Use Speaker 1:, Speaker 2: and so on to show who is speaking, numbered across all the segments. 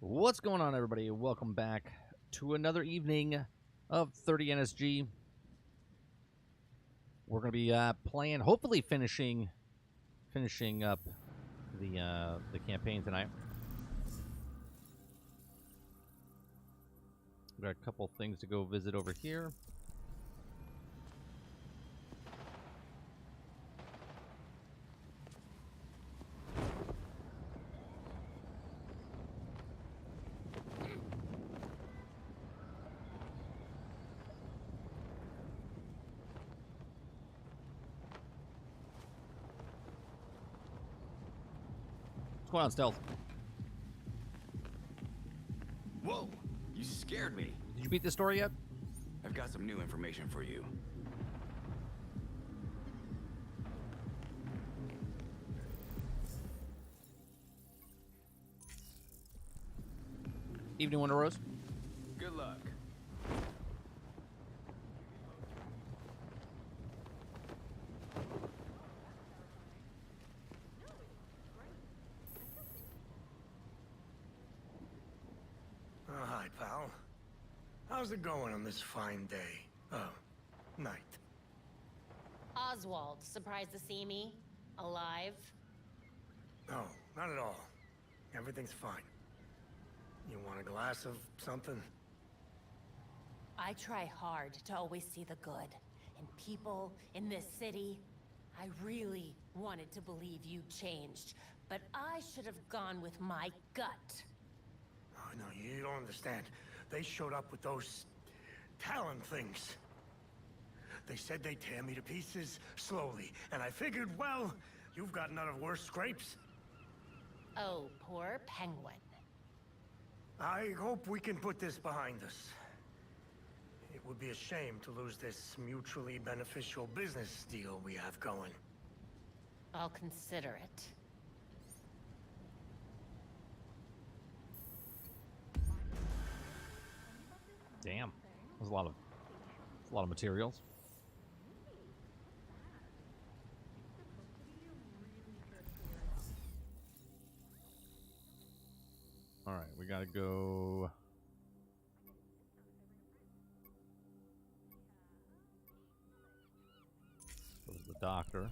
Speaker 1: What's going on, everybody? Welcome back to another evening of 30 NSG. We're going to be playing, hopefully finishing up the campaign tonight. We've got a couple things to go visit over here. What's going on, Stealth?
Speaker 2: Whoa! You scared me.
Speaker 1: Did you beat this story yet?
Speaker 2: I've got some new information for you.
Speaker 1: Evening, Wonder Rose.
Speaker 2: Good luck.
Speaker 3: Oh, hi, pal. How's it going on this fine day? Night.
Speaker 4: Oswald, surprised to see me? Alive?
Speaker 3: No, not at all. Everything's fine. You want a glass of something?
Speaker 4: I try hard to always see the good in people, in this city. I really wanted to believe you changed, but I should have gone with my gut.
Speaker 3: Oh, no, you don't understand. They showed up with those Talon things. They said they'd tear me to pieces slowly, and I figured, well, you've got none of worse scrapes.
Speaker 4: Oh, poor penguin.
Speaker 3: I hope we can put this behind us. It would be a shame to lose this mutually beneficial business deal we have going.
Speaker 4: I'll consider it.
Speaker 1: Damn, there's a lot of materials. All right, we gotta go. Go to the doctor.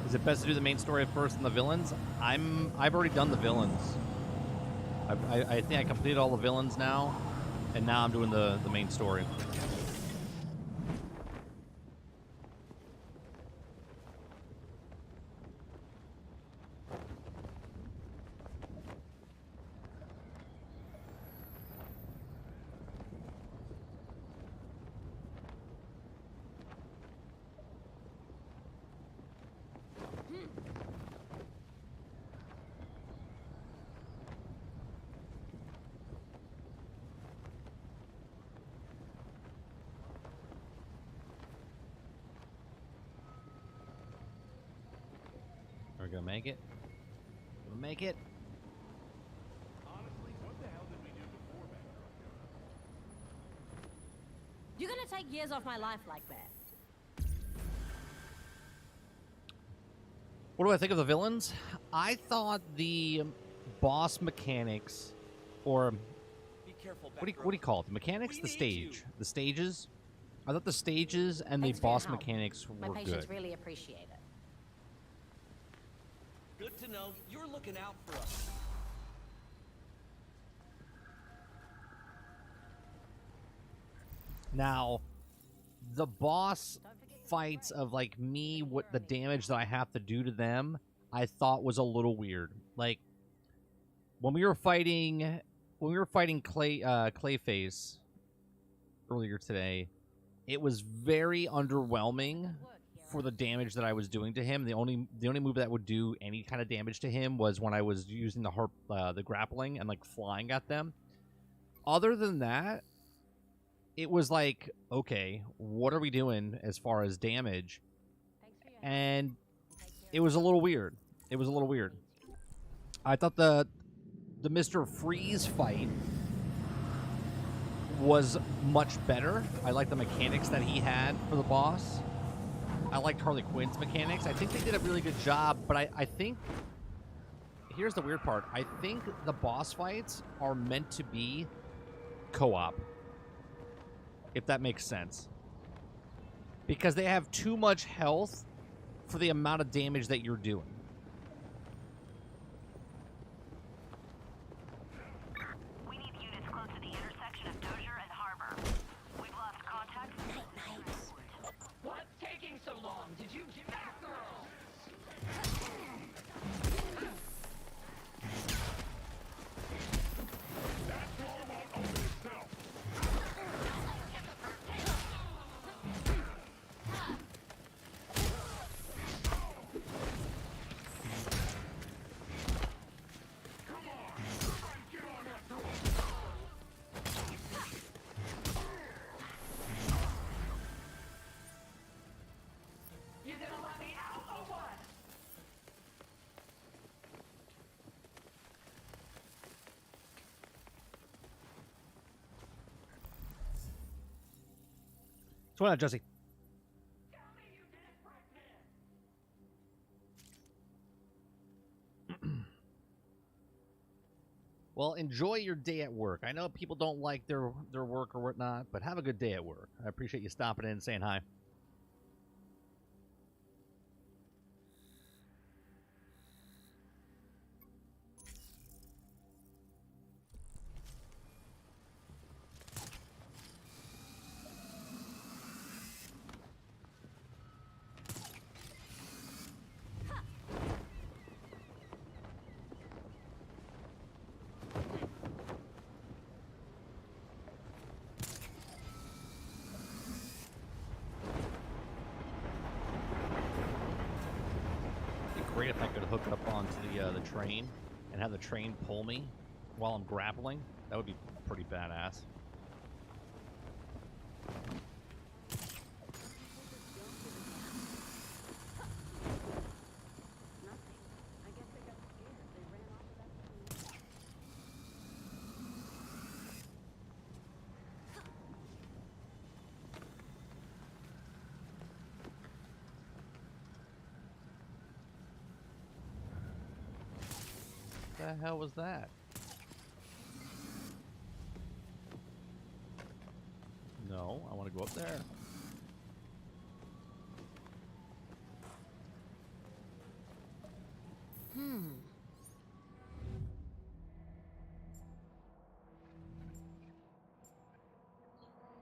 Speaker 1: Is it best to do the main story first and the villains? I've already done the villains. I think I completed all the villains now, and now I'm doing the main story. Are we gonna make it? Gonna make it?
Speaker 5: Honestly, what the hell did we do before Batgirl?
Speaker 4: You're gonna take years off my life like that.
Speaker 1: What do I think of the villains? I thought the boss mechanics, or
Speaker 5: Be careful,
Speaker 1: what do you call it? The mechanics?
Speaker 5: We
Speaker 1: The
Speaker 5: need
Speaker 1: stage.
Speaker 5: you.
Speaker 1: The stages? I thought the stages and
Speaker 4: Thanks
Speaker 1: the
Speaker 4: for your
Speaker 1: boss
Speaker 4: help.
Speaker 1: mechanics
Speaker 4: My
Speaker 1: were
Speaker 4: patients
Speaker 1: good.
Speaker 4: really appreciate it.
Speaker 5: Good to know you're looking out for us.
Speaker 1: Now, the boss fights of like me, what the damage that I have to do to them, I thought was a little weird. Like when we were fighting Clayface earlier today, it was very underwhelming for the damage that I was doing to him. The only move that would do any kind of damage to him was when I was using the grappling and like flying at them. Other than that, it was like, okay, what are we doing as far as damage? And it was a little weird. It was a little weird. I thought the Mr. Freeze fight was much better. I like the mechanics that he had for the boss. I liked Harley Quinn's mechanics. I think they did a really good job, but I think... Here's the weird part. I think the boss fights are meant to be co-op. If that makes sense. Because they have too much health for the amount of damage that you're doing.
Speaker 6: We need units close to the intersection of Dozier and Harbor. We've lost contact.
Speaker 4: Night.
Speaker 5: What's taking so long? Did you get Batgirl? You gonna let me out or what?
Speaker 1: What's going on, Jesse?
Speaker 5: Tell me you didn't pregnant.
Speaker 1: Well, enjoy your day at work. I know people don't like their work or whatnot, but have a good day at work. I appreciate you stopping in and saying hi. Great if I could hook up onto the train and have the train pull me while I'm grappling. That would be pretty badass. What the hell was that? No, I want to go up there.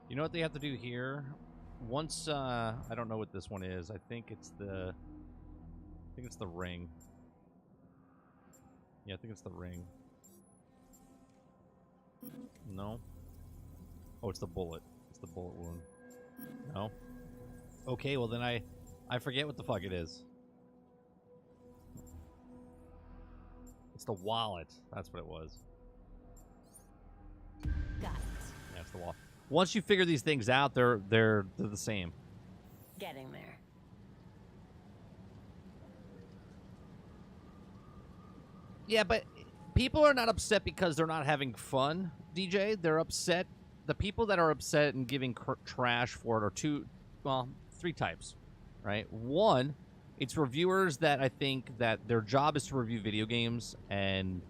Speaker 1: You know what they have to do here? Once I don't know what this one is. I think it's the ring. Yeah, I think it's the ring. No. Oh, it's the bullet. It's the bullet wound. No. Okay, well then I forget what the fuck it is. It's the wallet. That's what it was.
Speaker 4: Got it.
Speaker 1: Yeah, it's the wallet. Once you figure these things out, they're the same.
Speaker 4: Getting there.
Speaker 1: Yeah, but people are not upset because they're not having fun, DJ. They're upset. The people that are upset and giving trash for it are three types, right? One, it's reviewers that I think that their job is to review video games, and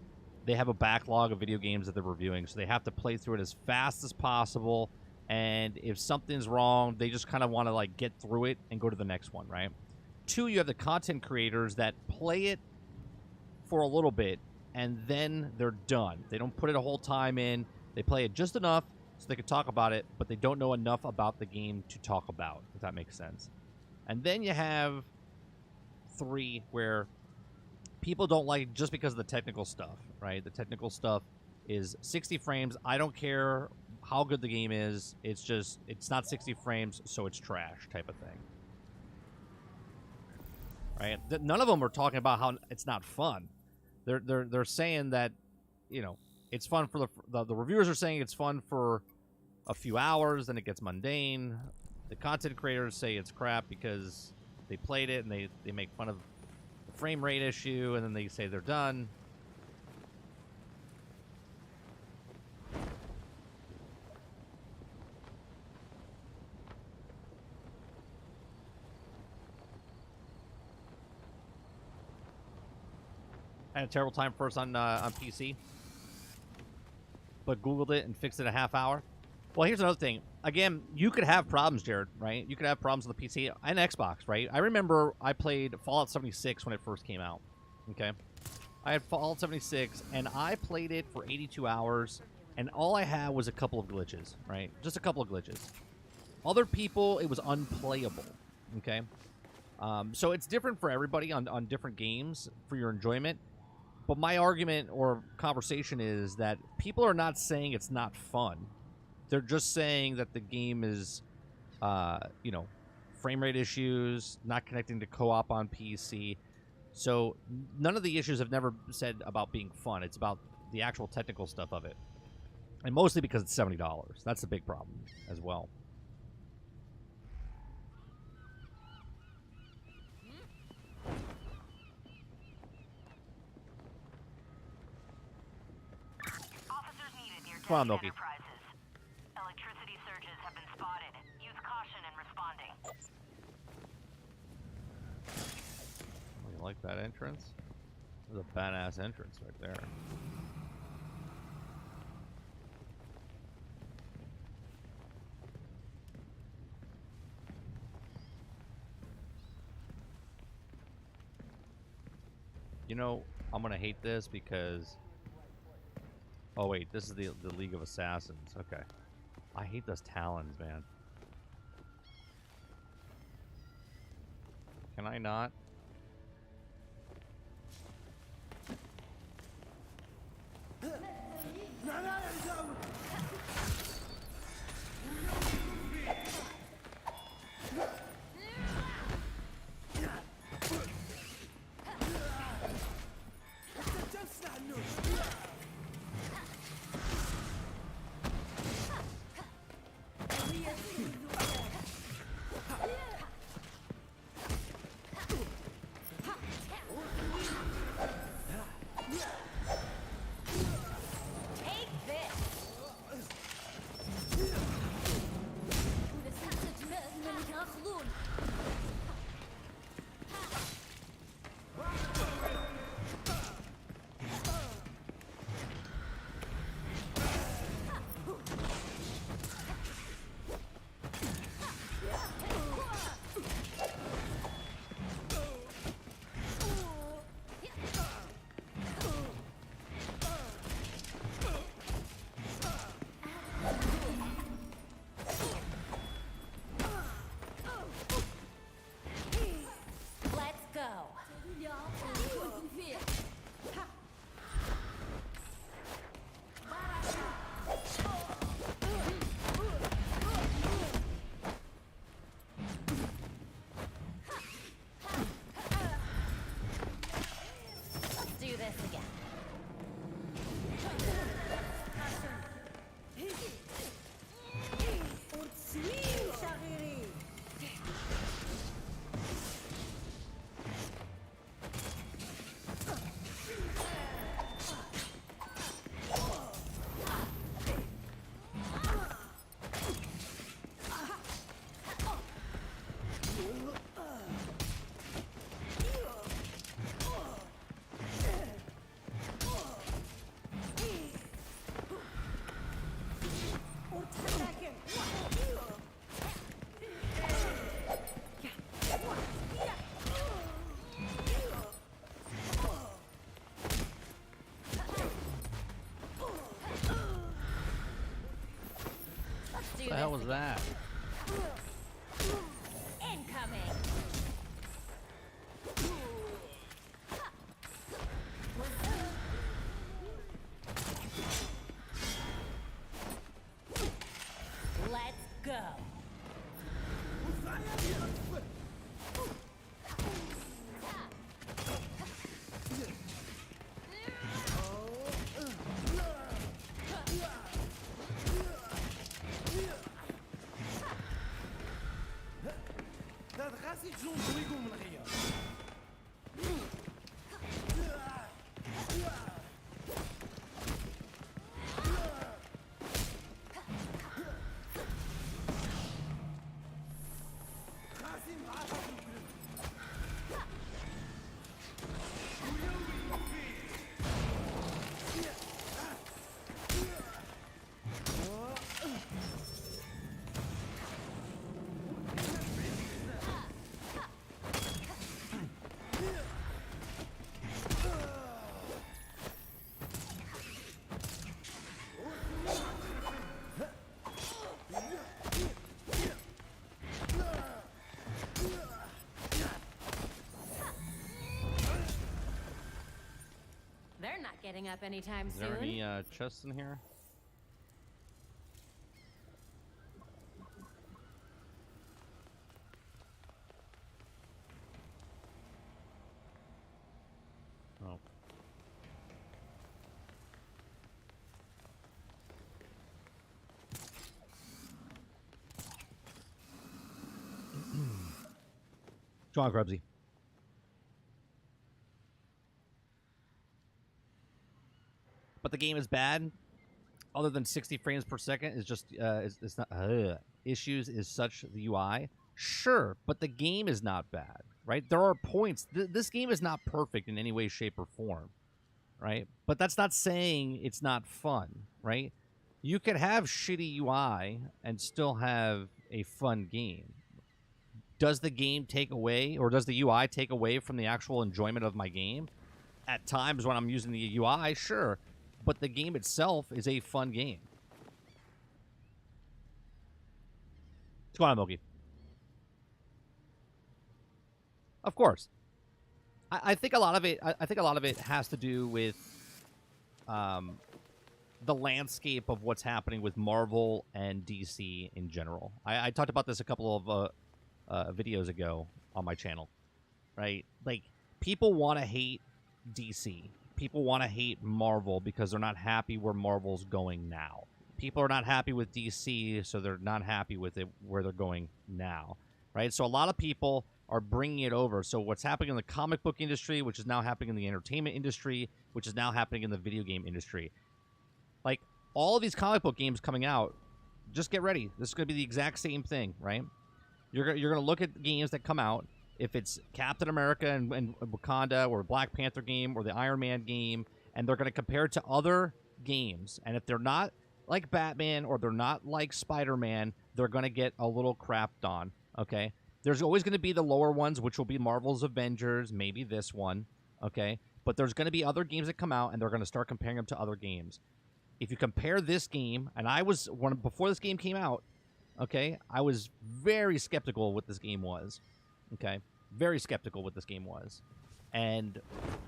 Speaker 1: they have a backlog of video games that they're reviewing, so they have to play through it as fast as possible, and if something's wrong, they just kind of want to, like, get through it and go to the next one, right? Two, you have the content creators that play it for a little bit, and then they're done. They don't put it a whole time in. They play it just enough so they can talk about it, but they don't know enough about the game to talk about, if that makes sense. And then you have three where people don't like just because of the technical stuff, right? The technical stuff is 60 frames. I don't care how good the game is. It's just, it's not 60 frames, so it's trash type of thing. Right? None of them are talking about how it's not fun. They're saying that, you know, it's fun for the reviewers are saying it's fun for a few hours, then it gets mundane. The content creators say it's crap because they played it and they make fun of the frame rate issue, and then they say they're done. I had a terrible time first on PC, but Googled it and fixed it in a half hour. Well, here's another thing. Again, you could have problems, Jared, right? You could have problems on the PC and Xbox, right? I remember I played Fallout 76 when it first came out, okay? I had Fallout 76, and I played it for 82 hours, and all I had was a couple of glitches, right? Just a couple of glitches. Other people, it was unplayable, okay? So it's different for everybody on different games for your enjoyment. But my argument or conversation is that people are not saying it's not fun. They're just saying that the game is, you know, frame rate issues, not connecting to co-op on PC. So none of the issues have never said about being fun. It's about the actual technical stuff of it. And mostly because it's $70. That's the big problem as well.
Speaker 6: Officers needed near
Speaker 1: Come on,
Speaker 6: Desert
Speaker 1: Milky.
Speaker 6: Enterprises. Electricity surges have been spotted. Use caution in responding.
Speaker 1: Oh, you like that entrance? There's a badass entrance right there. You know, I'm gonna hate this because... Oh wait, this is the League of Assassins. Okay. I hate those talons, man. Can I not?
Speaker 4: Take this! Let's go! Let's do this again. Let's do
Speaker 1: What the hell
Speaker 4: this
Speaker 1: was that?
Speaker 4: Incoming! Let's go! letting up anytime
Speaker 1: Is
Speaker 4: soon?
Speaker 1: there any chests in here? Oh. John Grubsy. But the game is bad. Other than 60 frames per second is just it's not issues is such the UI. Sure, but the game is not bad, right? There are points. This game is not perfect in any way, shape, or form, right? But that's not saying it's not fun, right? You could have shitty UI and still have a fun game. Does the game take away, or does the UI take away from the actual enjoyment of my game? At times when I'm using the UI, sure. But the game itself is a fun game. What's going on, Mogi? Of course. I think a lot of it. I think a lot of it has to do with the landscape of what's happening with Marvel and DC in general. I talked about this a couple of videos ago on my channel, right? Like, people want to hate DC. People want to hate Marvel because they're not happy where Marvel's going now. People are not happy with DC, so they're not happy with it where they're going now, right? So a lot of people are bringing it over. So what's happening in the comic book industry, which is now happening in the entertainment industry, which is now happening in the video game industry. Like, all of these comic book games coming out, just get ready. This is going to be the exact same thing, right? You're going to look at games that come out. If it's Captain America and Wakanda, or a Black Panther game, or the Iron Man game, and they're going to compare it to other games, and if they're not like Batman or they're not like Spider-Man, they're going to get a little crapped on, okay? There's always going to be the lower ones, which will be Marvel's Avengers, maybe this one, okay? But there's going to be other games that come out, and they're going to start comparing them to other games. If you compare this game, and before this game came out, okay, I was very skeptical of what this game was. Okay, very skeptical what this game was. And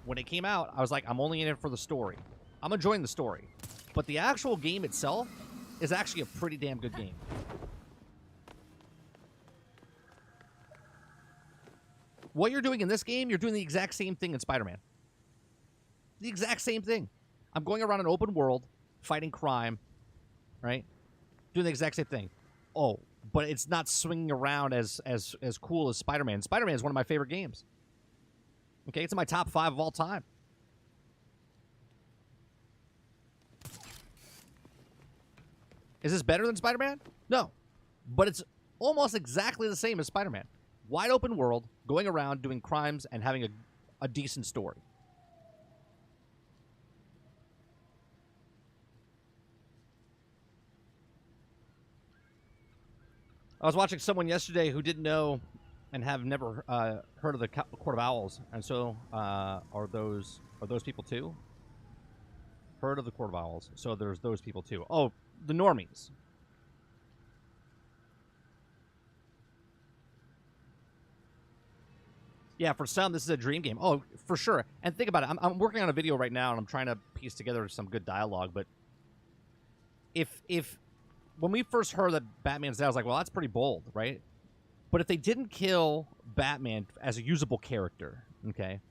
Speaker 1: when it came out, I was like, I'm only in it for the story. I'm enjoying the story. But the actual game itself is actually a pretty damn good game. What you're doing in this game, you're doing the exact same thing in Spider-Man. The exact same thing. I'm going around an open world, fighting crime, right? Doing the exact same thing. Oh, but it's not swinging around as cool as Spider-Man. Spider-Man is one of my favorite games. Okay, it's in my top 5 of all time. Is this better than Spider-Man? No. But it's almost exactly the same as Spider-Man. Wide open world, going around, doing crimes, and having a decent story. I was watching someone yesterday who didn't know and have never heard of the Court of Owls, and so are those people too? Heard of the Court of Owls, so there's those people too. Oh, the normies. Yeah, for some, this is a dream game. Oh, for sure. And think about it. I'm working on a video right now, and I'm trying to piece together some good dialogue. But if when we first heard that Batman's dead, I was like, well, that's pretty bold, right? But if they didn't kill Batman as a usable character, okay,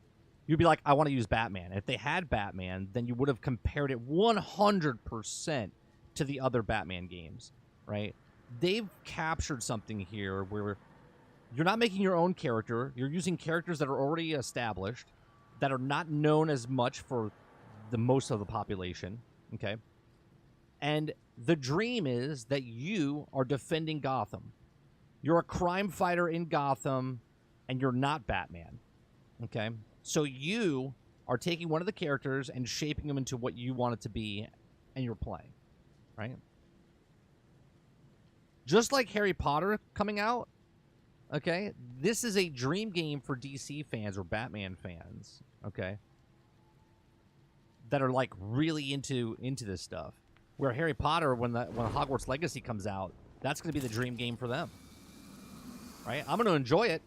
Speaker 1: you'd be like, I want to use Batman. If they had Batman, then you would have compared it 100% to the other Batman games, right? They've captured something here where you're not making your own character. You're using characters that are already established, that are not known as much for the most of the population, okay? And the dream is that you are defending Gotham. You're a crime fighter in Gotham, and you're not Batman, okay? So you are taking one of the characters and shaping them into what you want it to be, and you're playing, right? Just like Harry Potter coming out, okay, this is a dream game for DC fans or Batman fans, okay, that are like really into this stuff. Where Harry Potter, when Hogwarts Legacy comes out, that's going to be the dream game for them, right? I'm going to enjoy it,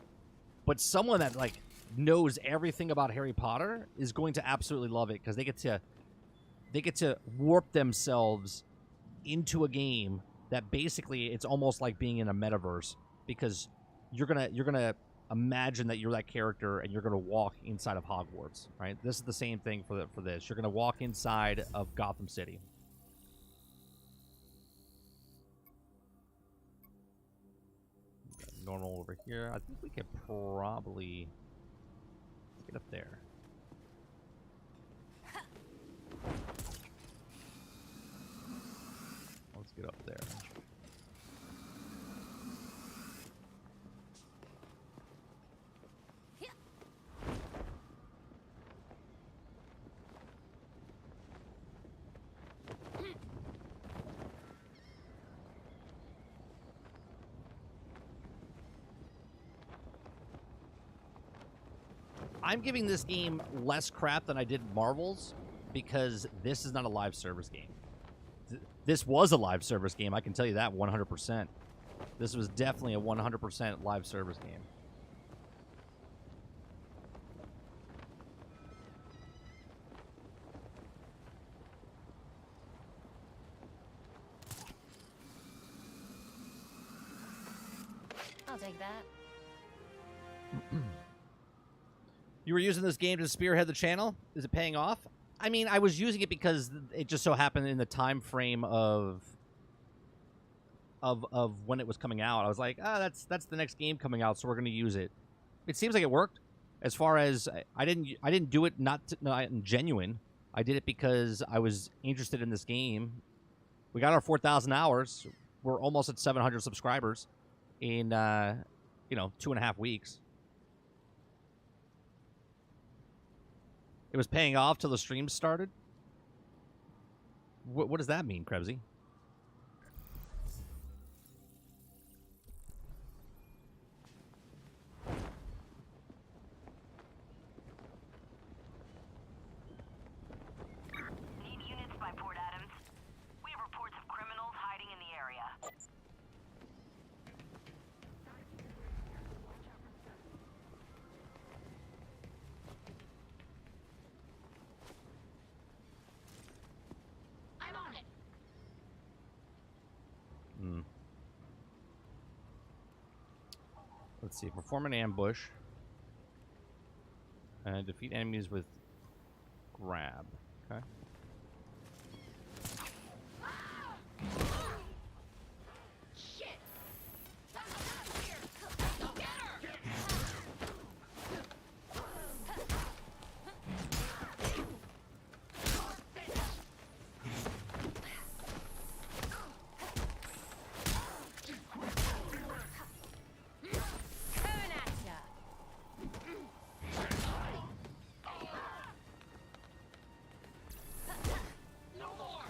Speaker 1: but someone that like knows everything about Harry Potter is going to absolutely love it because they get to they get to warp themselves into a game that basically it's almost like being in a metaverse, because you're gonna imagine that you're that character and you're gonna walk inside of Hogwarts, right? This is the same thing for this. You're gonna walk inside of Gotham City. Normal over here. I think we could probably get up there. Let's get up there. I'm giving this game less crap than I did Marvel's because this is not a live service game. This was a live service game, I can tell you that 100%. This was definitely a 100% live service game.
Speaker 4: I'll take that.
Speaker 1: You were using this game to spearhead the channel? Is it paying off? I mean, I was using it because it just so happened in the time frame of when it was coming out. I was like, that's the next game coming out, so we're going to use it. It seems like it worked. As far as I didn't do it not genuine. I did it because I was interested in this game. We got our 4,000 hours. We're almost at 700 subscribers in 2.5 weeks. It was paying off till the stream started? What does that mean, Krebsy?
Speaker 6: Need units by Port Adams. We have reports of criminals hiding in the area.
Speaker 5: I'm on it.
Speaker 1: Let's see. Perform an ambush. And defeat enemies with grab. Okay.
Speaker 5: Shit! Out of here! Go get her!
Speaker 4: Coming at ya.
Speaker 5: No more!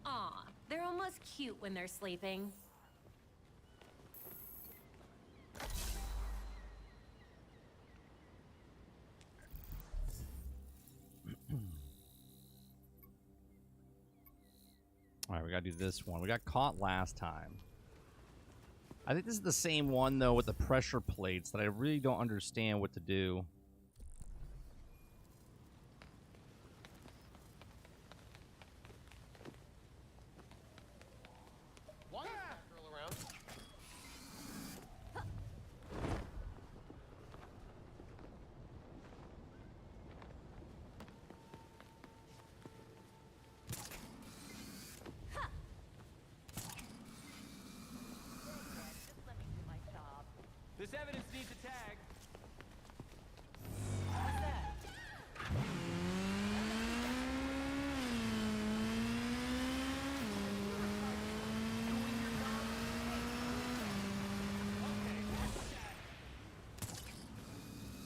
Speaker 4: Aw, they're almost cute when they're sleeping.
Speaker 1: All right, we got to do this one. We got caught last time. I think this is the same one, though, with the pressure plates that I really don't understand what to do.
Speaker 7: One Batgirl around.
Speaker 4: Just let me do my job.
Speaker 7: This evidence needs a tag.
Speaker 4: What's that?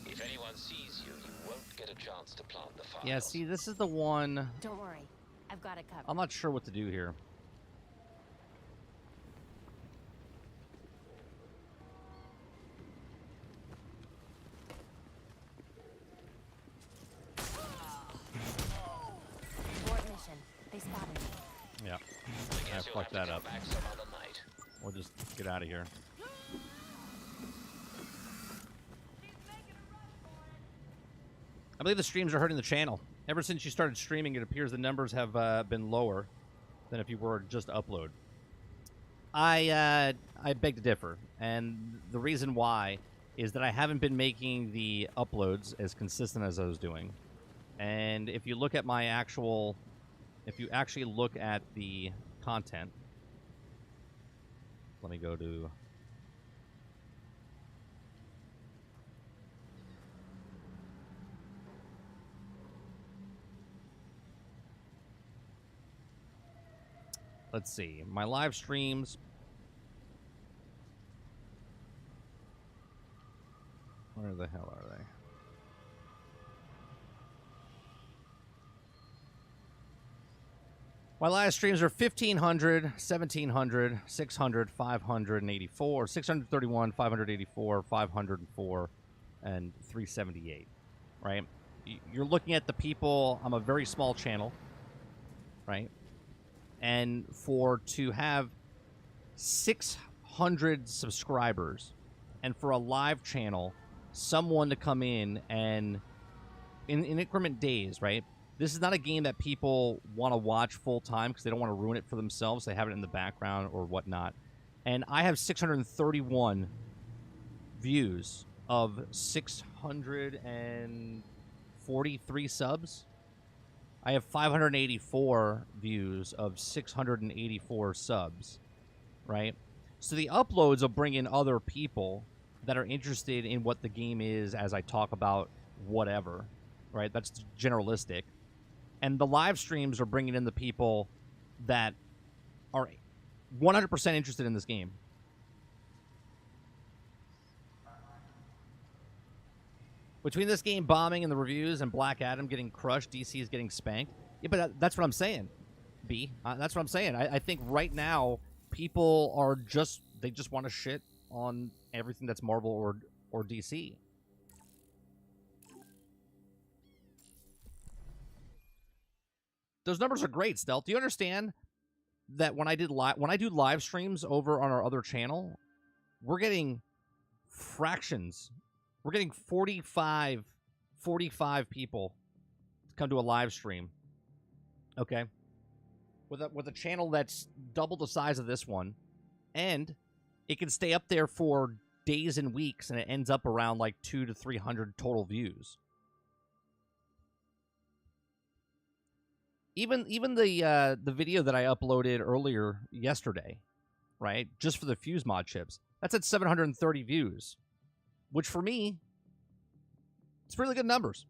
Speaker 8: If anyone sees you, you won't get a chance to plant the files.
Speaker 1: Yeah, see, this is the one.
Speaker 4: Don't worry. I've got it covered.
Speaker 1: I'm not sure what to do here.
Speaker 4: Abort mission. They spotted me.
Speaker 1: Yeah.
Speaker 8: I guess you'll
Speaker 1: fuck
Speaker 8: have to
Speaker 1: that
Speaker 8: come
Speaker 1: up.
Speaker 8: back some other night.
Speaker 1: We'll just get out of here. I believe the streams are hurting the channel. Ever since you started streaming, it appears the numbers have been lower than if you were just to upload. I beg to differ, and the reason why is that I haven't been making the uploads as consistent as I was doing. And if you look at my actual, if you actually look at the content, let me go to. Let's see. My live streams. Where the hell are they? My live streams are 1,500, 1,700, 600, 584, 631, 584, 504, and 378. Right? You're looking at the people. I'm a very small channel. Right? And to have 600 subscribers, and for a live channel, someone to come in and in increment days, right? This is not a game that people want to watch full time because they don't want to ruin it for themselves. They have it in the background or whatnot. And I have 631 views of 643 subs. I have 584 views of 684 subs, right? So the uploads will bring in other people that are interested in what the game is as I talk about whatever, right? That's generalistic. And the live streams are bringing in the people that are 100% interested in this game. Between this game bombing and the reviews and Black Adam getting crushed, DC is getting spanked. Yeah, but that's what I'm saying, B. That's what I'm saying. I think right now people are they just want to shit on everything that's Marvel or DC. Those numbers are great, Stealth. Do you understand that when I do live streams over on our other channel, we're getting fractions. We're getting 45 people to come to a live stream. Okay? With a channel that's double the size of this one, and it can stay up there for days and weeks, and it ends up around like 200 to 300 total views. Even the video that I uploaded earlier yesterday, right, just for the Fuse mod chips, that's at 730 views, which for me, it's really good numbers.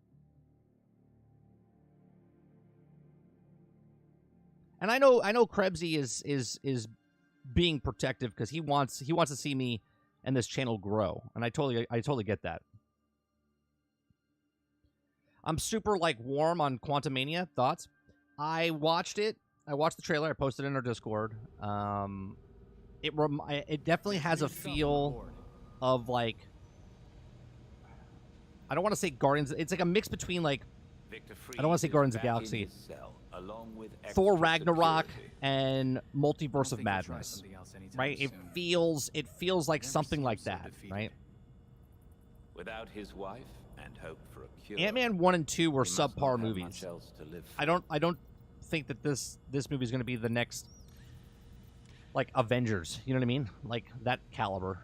Speaker 1: And I know Krebsy is being protective because he wants to see me and this channel grow, and I totally get that. I'm super warm on Quantumania. Thoughts? I watched it. I watched the trailer. I posted it in our Discord. It definitely has a feel of I don't want to say Guardians. It's like a mix between I don't want to say Guardians of the Galaxy, Thor Ragnarok, and Multiverse of Madness. Right? It feels like something like that. Right?
Speaker 9: Without his wife and hope for a cure,
Speaker 1: Ant-Man 1 and 2 were subpar movies. I don't think that this movie is going to be the next Avengers. You know what I mean? Like that caliber.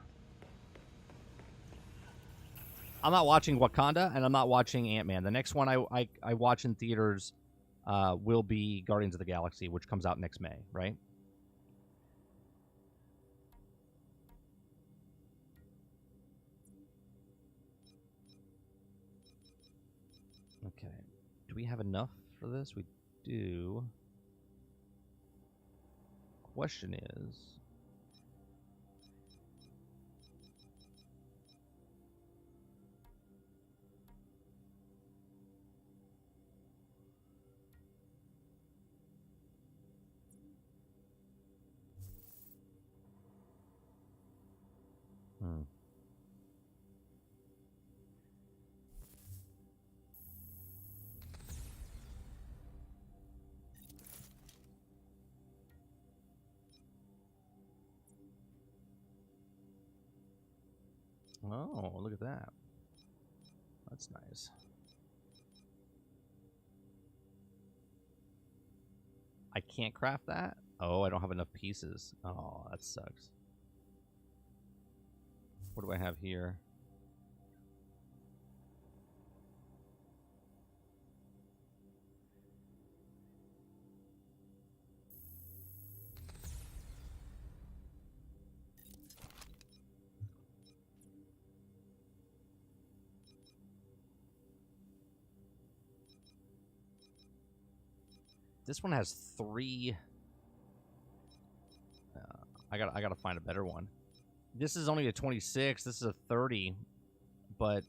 Speaker 1: I'm not watching Wakanda, and I'm not watching Ant-Man. The next one I watch in theaters will be Guardians of the Galaxy, which comes out next May, right? Okay. Do we have enough for this? We do. Question is... Oh, look at that. That's nice. I can't craft that? Oh, I don't have enough pieces. Oh, that sucks. What do I have here? This one has 3. I gotta find a better one. This is only a 26. This is a 30, but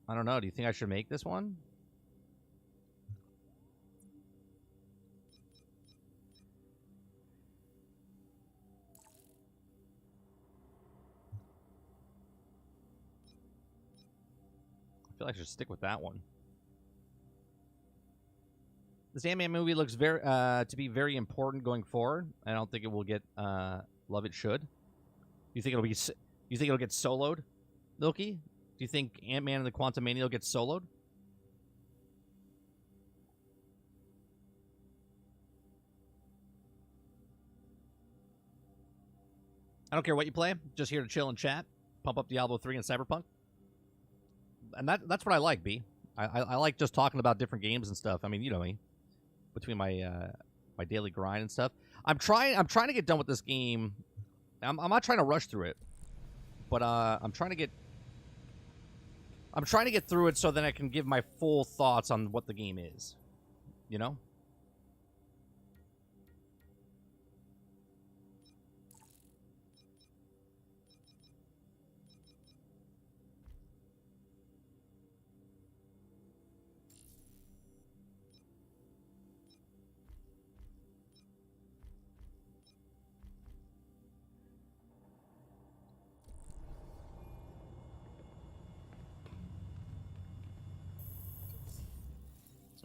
Speaker 1: I don't know. Do you think I should make this one? I feel like I should stick with that one. This Ant-Man movie looks very to be very important going forward. I don't think it will get love it should. You think it'll be? You think it'll get soloed, Milky? Do you think Ant-Man and the Quantumania will get soloed? I don't care what you play. Just here to chill and chat, pump up Diablo 3 and Cyberpunk, and that's what I like. B. I like just talking about different games and stuff. I mean, you know me. Between my my daily grind and stuff, I'm trying to get done with this game. I'm not trying to rush through it, but I'm trying to get through it so that I can give my full thoughts on what the game is. You know.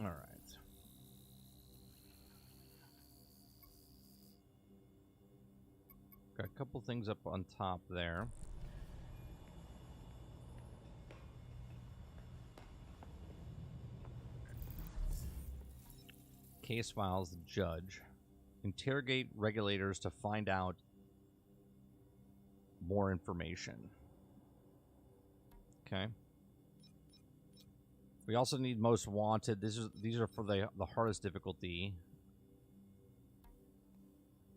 Speaker 1: All right. Got a couple things up on top there. Case files, the judge. Interrogate regulators to find out more information. Okay. We also need most wanted. These are for the hardest difficulty.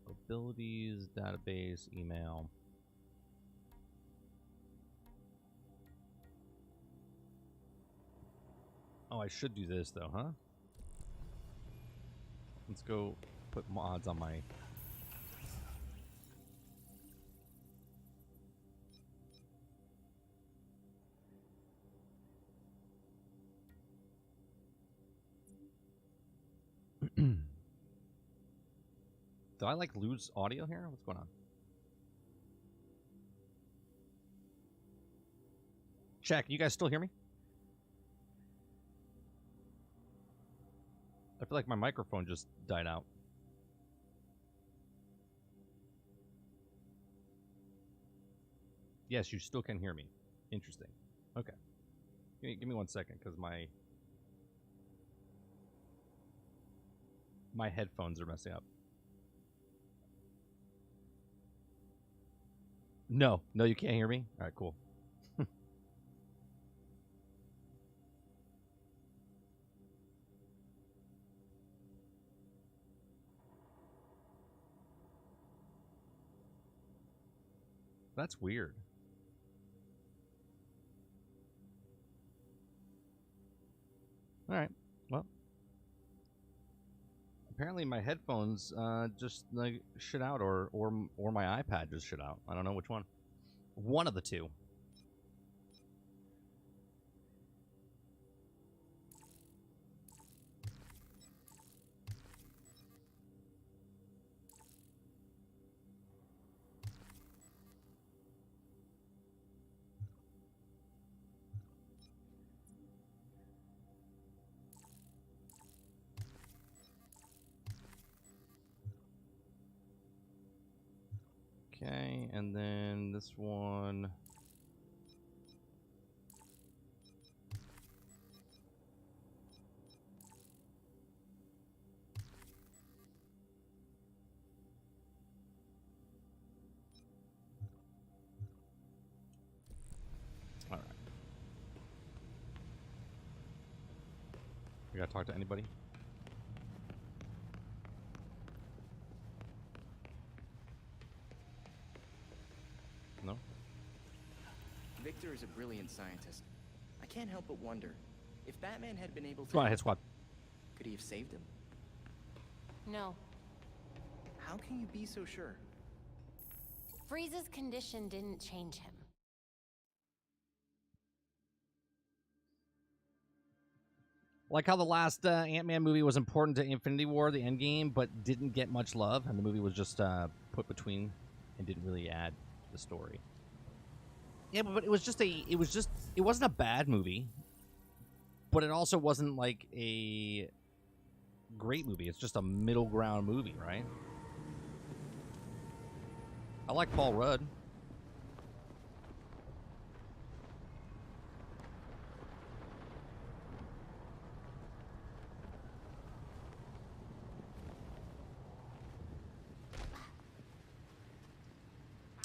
Speaker 1: Abilities, database, email. Oh, I should do this though, huh? Let's go put mods on my... Did I like lose audio here? What's going on? Check, you guys still hear me? I feel like my microphone just died out. Yes, you still can hear me. Interesting. Okay. Give me 1 second, because my headphones are messing up. No, you can't hear me? All right, cool. That's weird. All right. Well, apparently my headphones just like shit out, or my iPad just shit out. I don't know which one. One of the two. Okay, and then this one. All right. We gotta talk to anybody? No?
Speaker 10: Victor is a brilliant scientist. I can't help but wonder, if Batman had been able to...
Speaker 1: Come on, hit squad.
Speaker 10: Could he have saved him?
Speaker 4: No.
Speaker 10: How can you be so sure?
Speaker 4: Freeze's condition didn't change him.
Speaker 1: Like how the last Ant-Man movie was important to Infinity War, the Endgame, but didn't get much love, and the movie was just put between and didn't really add to the story. Yeah, but it wasn't a bad movie, but it also wasn't like a great movie. It's just a middle ground movie, right? I like Paul Rudd.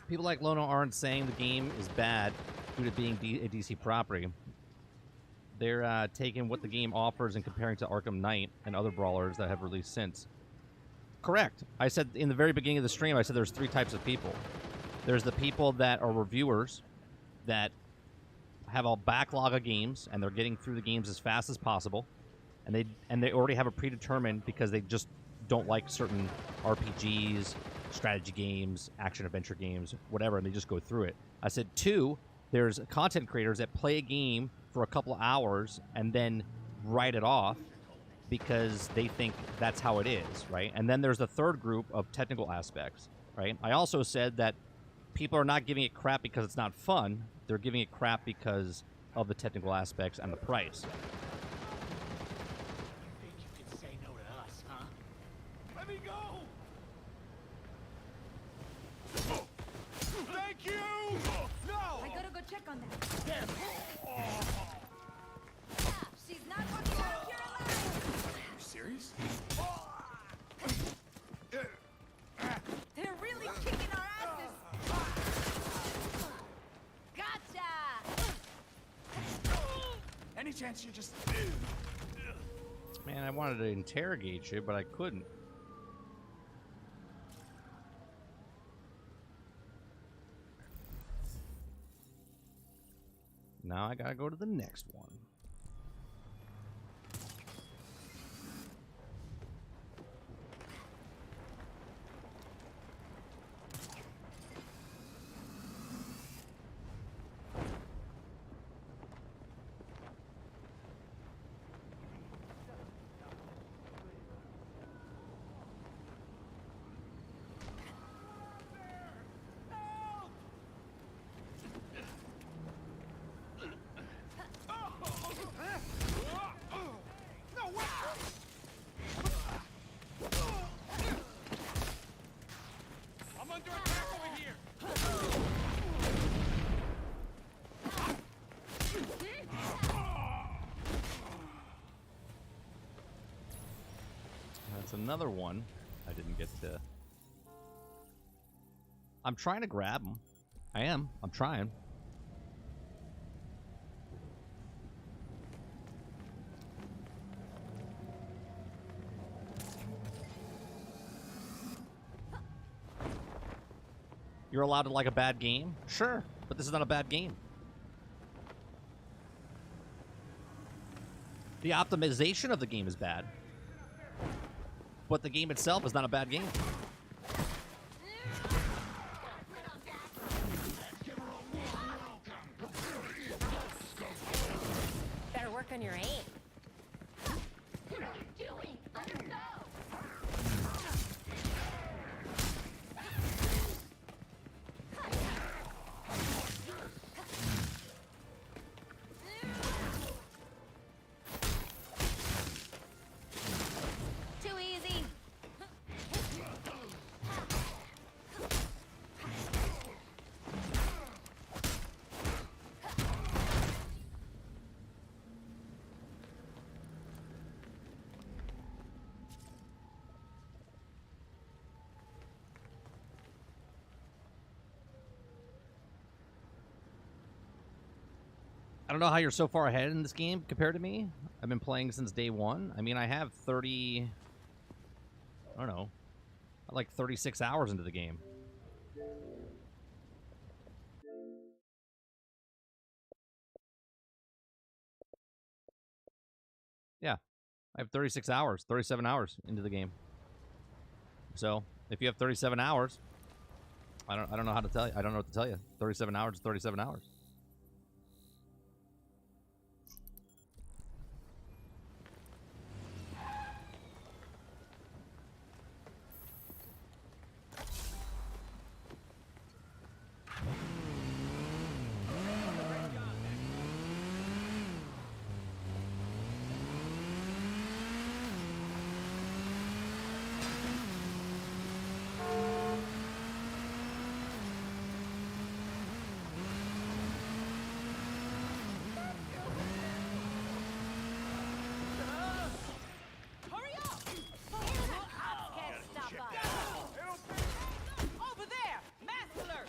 Speaker 1: People like Lono aren't saying the game is bad due to being a DC property. They're taking what the game offers and comparing to Arkham Knight and other brawlers that have released since. Correct. I said in the very beginning of the stream, I said there's 3 types of people. There's the people that are reviewers that have a backlog of games and they're getting through the games as fast as possible, and they already have a predetermined because they just don't like certain RPGs, strategy games, action-adventure games, whatever, and they just go through it. I said 2, there's content creators that play a game for a couple hours and then write it off because they think that's how it is, right? And then there's the third group of technical aspects, right? I also said that people are not giving it crap because it's not fun. They're giving it crap because of the technical aspects and the price.
Speaker 3: You think you can say no to us, huh? Let me go! Thank you! No!
Speaker 5: I gotta go check on that. She's not walking out of here alive!
Speaker 3: You serious?
Speaker 5: They're really kicking our asses! Gotcha!
Speaker 3: Any chance you just...
Speaker 1: Man, I wanted to interrogate you, but I couldn't. Now I gotta go to the next one.
Speaker 7: I'm under attack over here.
Speaker 1: That's another one I didn't get to. I'm trying to grab him. I am. I'm trying. You're allowed to like a bad game? Sure, but this is not a bad game. The optimization of the game is bad, but the game itself is not a bad game.
Speaker 4: Better work on your aim.
Speaker 5: What are you doing? Let her go!
Speaker 4: Too easy.
Speaker 1: I don't know how you're so far ahead in this game compared to me. I've been playing since day one. I mean, I have 30... I don't know. Like 36 hours into the game. Yeah. I have 36 hours, 37 hours into the game. So, if you have 37 hours, I don't know how to tell you. I don't know what to tell you. 37 hours is 37 hours.
Speaker 4: Hurry up! Cops can't stop us. Over there! Mass alert!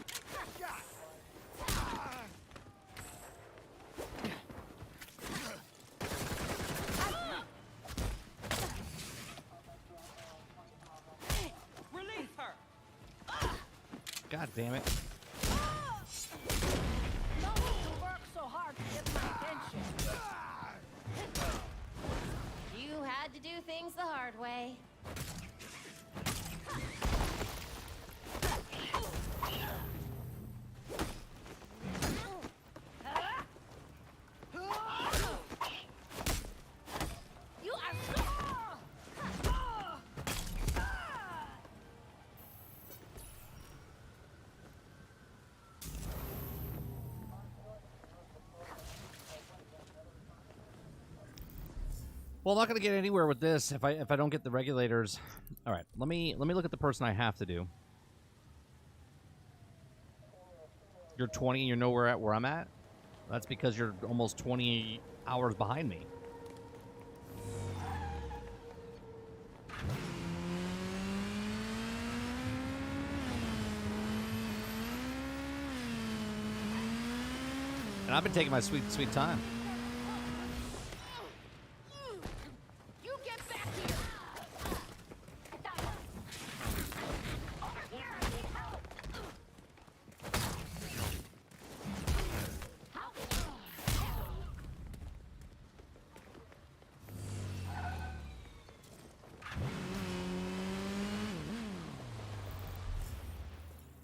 Speaker 4: Release her!
Speaker 1: God damn it.
Speaker 4: No need to work so hard to get my attention. You had to do things the hard way. You are so...
Speaker 1: Well, I'm not going to get anywhere with this if I don't get the regulators. All right, let me look at the person I have to do. You're 20 and you're nowhere at where I'm at? That's because you're almost 20 hours behind me. And I've been taking my sweet, sweet time.
Speaker 4: You get back here!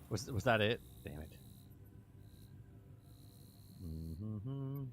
Speaker 1: Was that it? Damn it. Mm-hmm.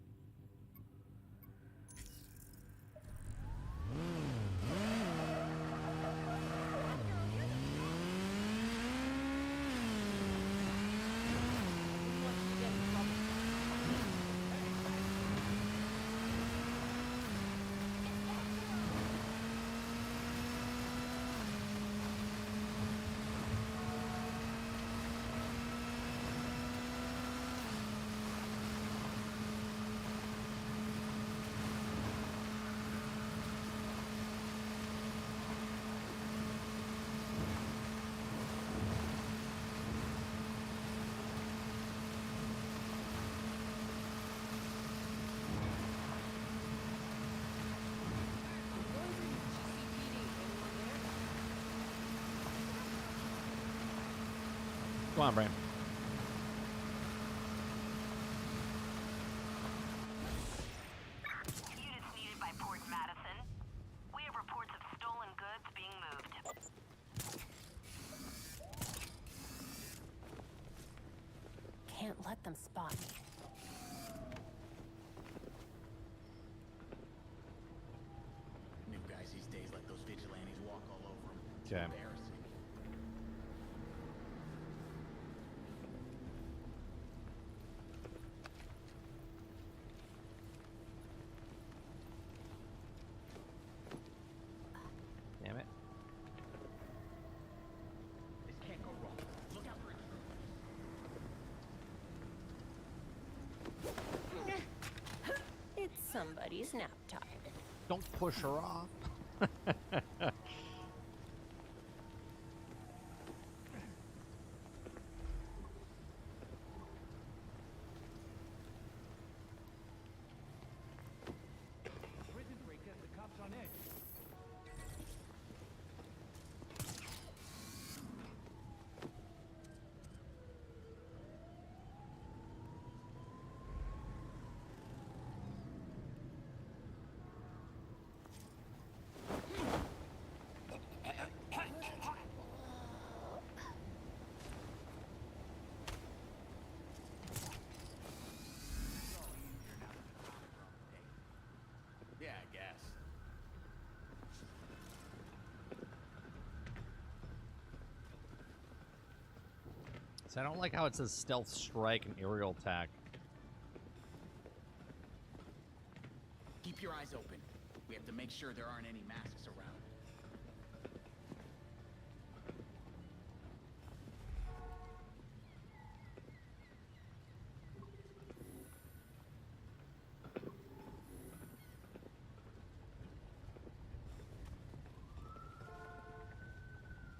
Speaker 1: Come on, Bram.
Speaker 6: Units needed by Port Madison. We have reports of stolen goods being moved.
Speaker 4: Can't let them spot me.
Speaker 10: New guys these days let those vigilantes walk all over them. It's
Speaker 1: Okay.
Speaker 10: embarrassing.
Speaker 1: Damn it.
Speaker 10: This can't go wrong. Look out for it.
Speaker 4: It's somebody's nap time.
Speaker 1: Don't push her off. So I don't like how it says stealth strike and aerial attack.
Speaker 10: Keep your eyes open. We have to make sure there aren't any masks around.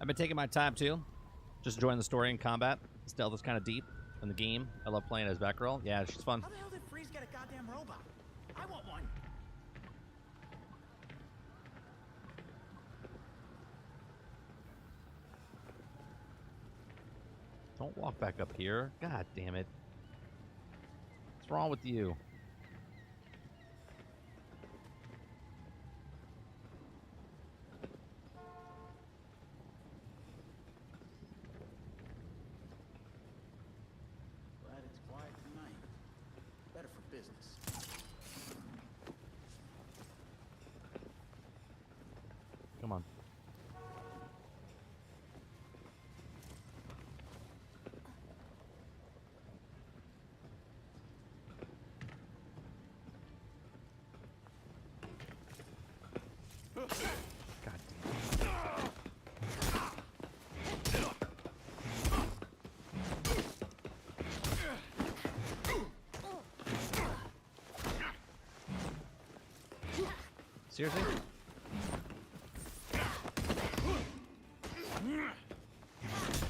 Speaker 1: I've been taking my time too, just enjoying the story and combat. Stealth is kind of deep in the game. I love playing as Batgirl. Yeah, she's fun.
Speaker 10: How the hell did Freeze get a goddamn robot? I want one.
Speaker 1: Don't walk back up here. God damn it. What's wrong with you?
Speaker 10: Glad it's quiet tonight. Better for business.
Speaker 1: Come on. God damn it. Seriously?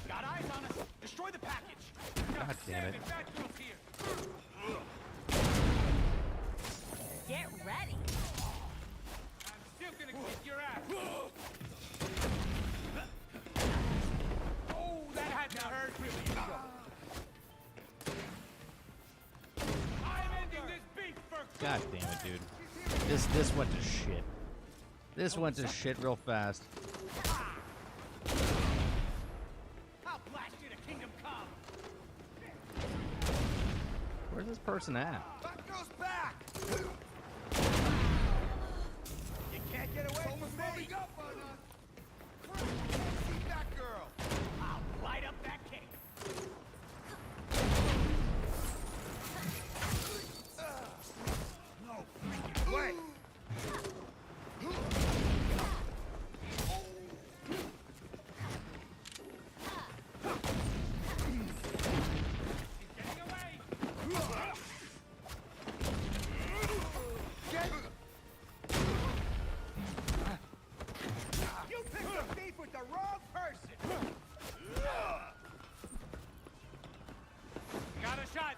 Speaker 10: Got eyes on us. Destroy the package.
Speaker 1: God damn it.
Speaker 7: Batgirl's here.
Speaker 4: Get ready.
Speaker 7: I'm still gonna kick your ass. Oh, that had to hurt. I'm ending this beef for
Speaker 1: God damn it, dude. This went to shit. This went to shit real fast.
Speaker 10: I'll blast you to Kingdom Come.
Speaker 1: Where's this person at?
Speaker 10: Batgirl's back. You can't get away from me. Up on us. See Batgirl. I'll light up that cake. No freaking way.
Speaker 7: getting away.
Speaker 10: You picked a beef with the wrong person.
Speaker 7: Got a shot.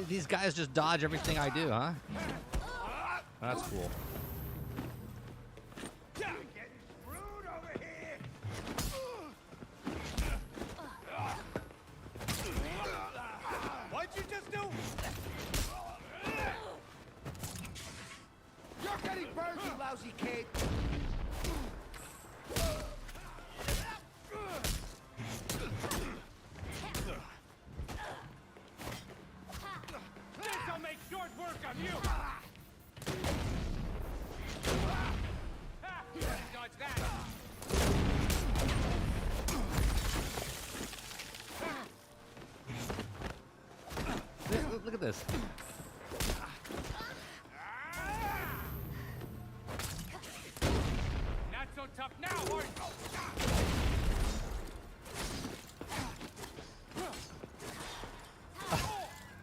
Speaker 1: These guys just dodge everything I do, huh? That's cool.
Speaker 10: Getting screwed over here. What'd you just do? You're getting burned, you lousy kid.
Speaker 7: This'll make short work of you. Ha! Dodge that.
Speaker 1: Look at this.
Speaker 7: Not so tough now, are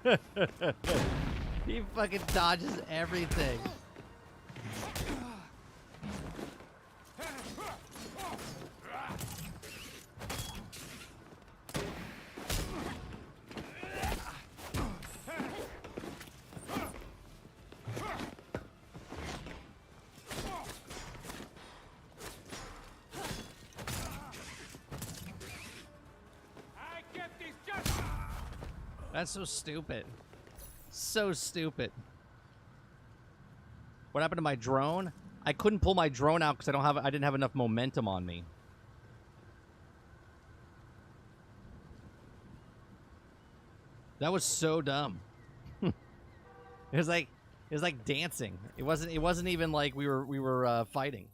Speaker 7: you?
Speaker 1: He fucking dodges everything.
Speaker 7: I get these just.
Speaker 1: That's so stupid. So stupid. What happened to my drone? I couldn't pull my drone out because I didn't have enough momentum on me. That was so dumb. It was like dancing. It wasn't even like we were fighting.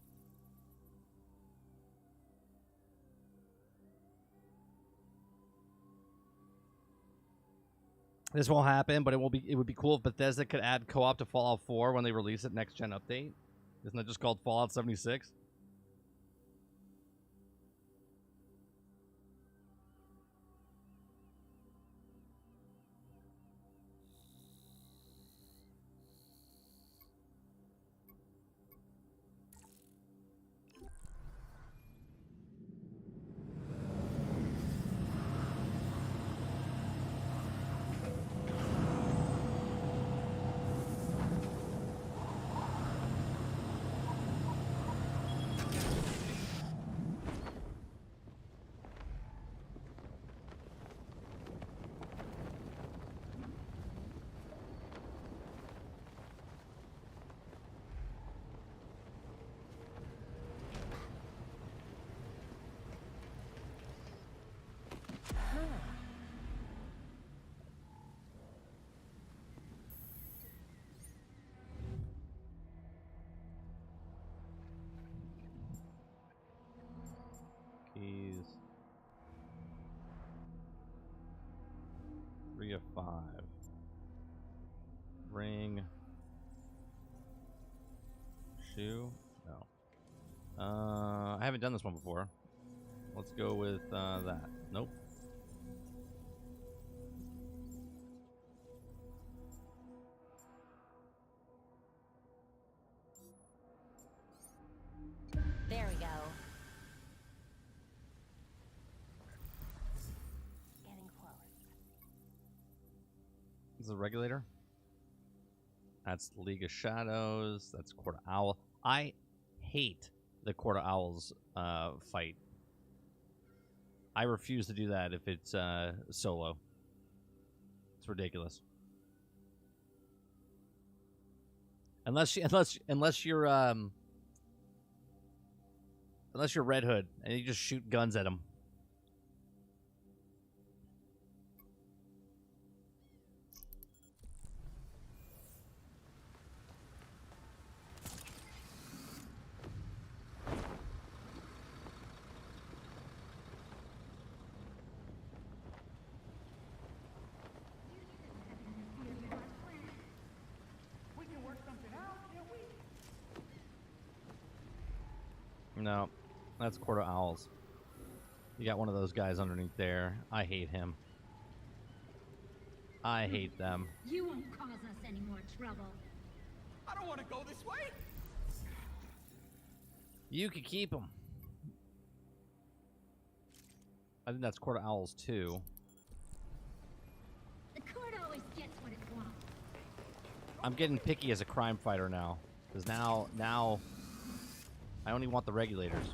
Speaker 1: This won't happen, but it will be. It would be cool if Bethesda could add co-op to Fallout 4 when they release it next gen update. Isn't that just called Fallout 76? Keys. 3 of 5. Ring. Shoe? No. I haven't done this one before. Let's go with that. Nope.
Speaker 4: There we go. Getting close.
Speaker 1: This is a regulator. That's League of Shadows. That's Court of Owl. I hate the Court of Owls fight. I refuse to do that if it's solo. It's ridiculous. Unless you're Red Hood and you just shoot guns at them. No, that's Court of Owls. You got one of those guys underneath there. I hate him. I hate them.
Speaker 5: You won't cause us any more trouble.
Speaker 10: I don't want to go this way.
Speaker 1: You could keep him. I think that's Court of Owls too.
Speaker 5: The court always gets what it wants.
Speaker 1: I'm getting picky as a crime fighter now, because now I only want the regulators.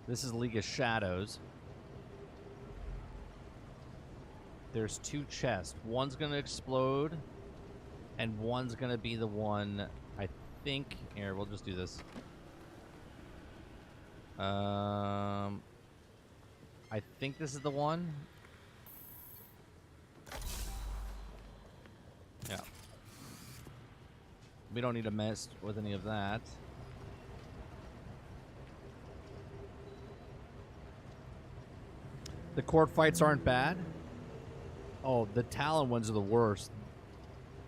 Speaker 1: This is League of Shadows. There's 2 chests. One's gonna explode, and one's gonna be the one. I think. Here, we'll just do this. I think this is the one. Yeah. We don't need to mess with any of that. The court fights aren't bad. Oh, the Talon ones are the worst.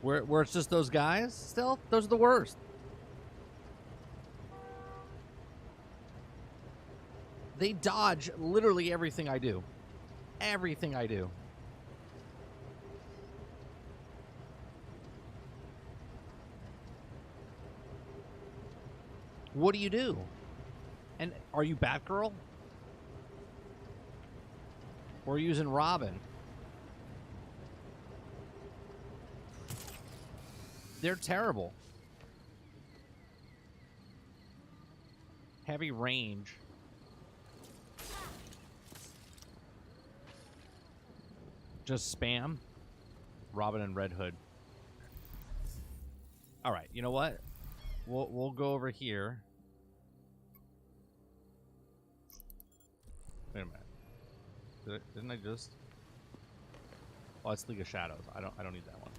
Speaker 1: Where it's just those guys still? Those are the worst. They dodge literally everything I do. Everything I do. What do you do? And are you Batgirl? Or using Robin? They're terrible. Heavy range. Just spam Robin and Red Hood. All right, you know what? We'll go over here. Wait a minute. Didn't I just? Oh, it's League of Shadows. I don't need that one.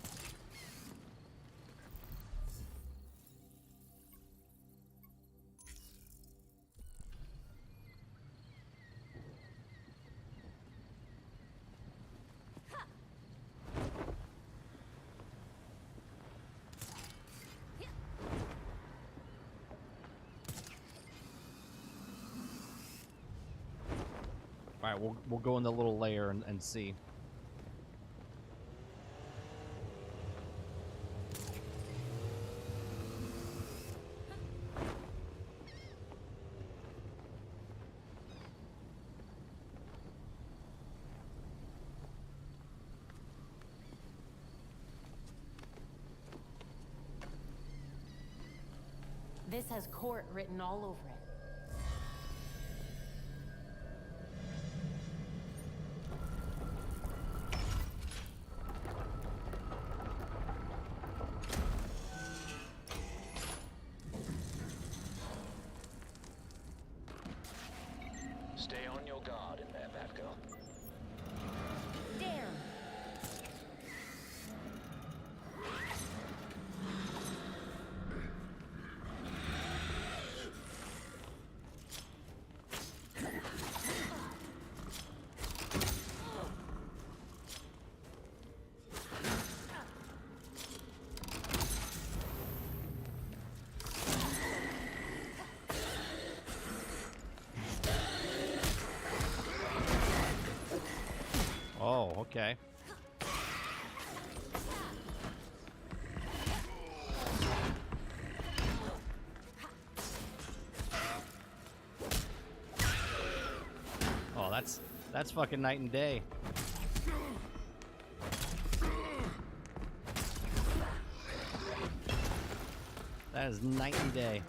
Speaker 1: right, we'll go in the little lair and see.
Speaker 4: This has court written all over it.
Speaker 8: Stay on your guard in there, Batgirl.
Speaker 4: Damn!
Speaker 1: Oh, okay. Oh, that's fucking night and day. That is night and day.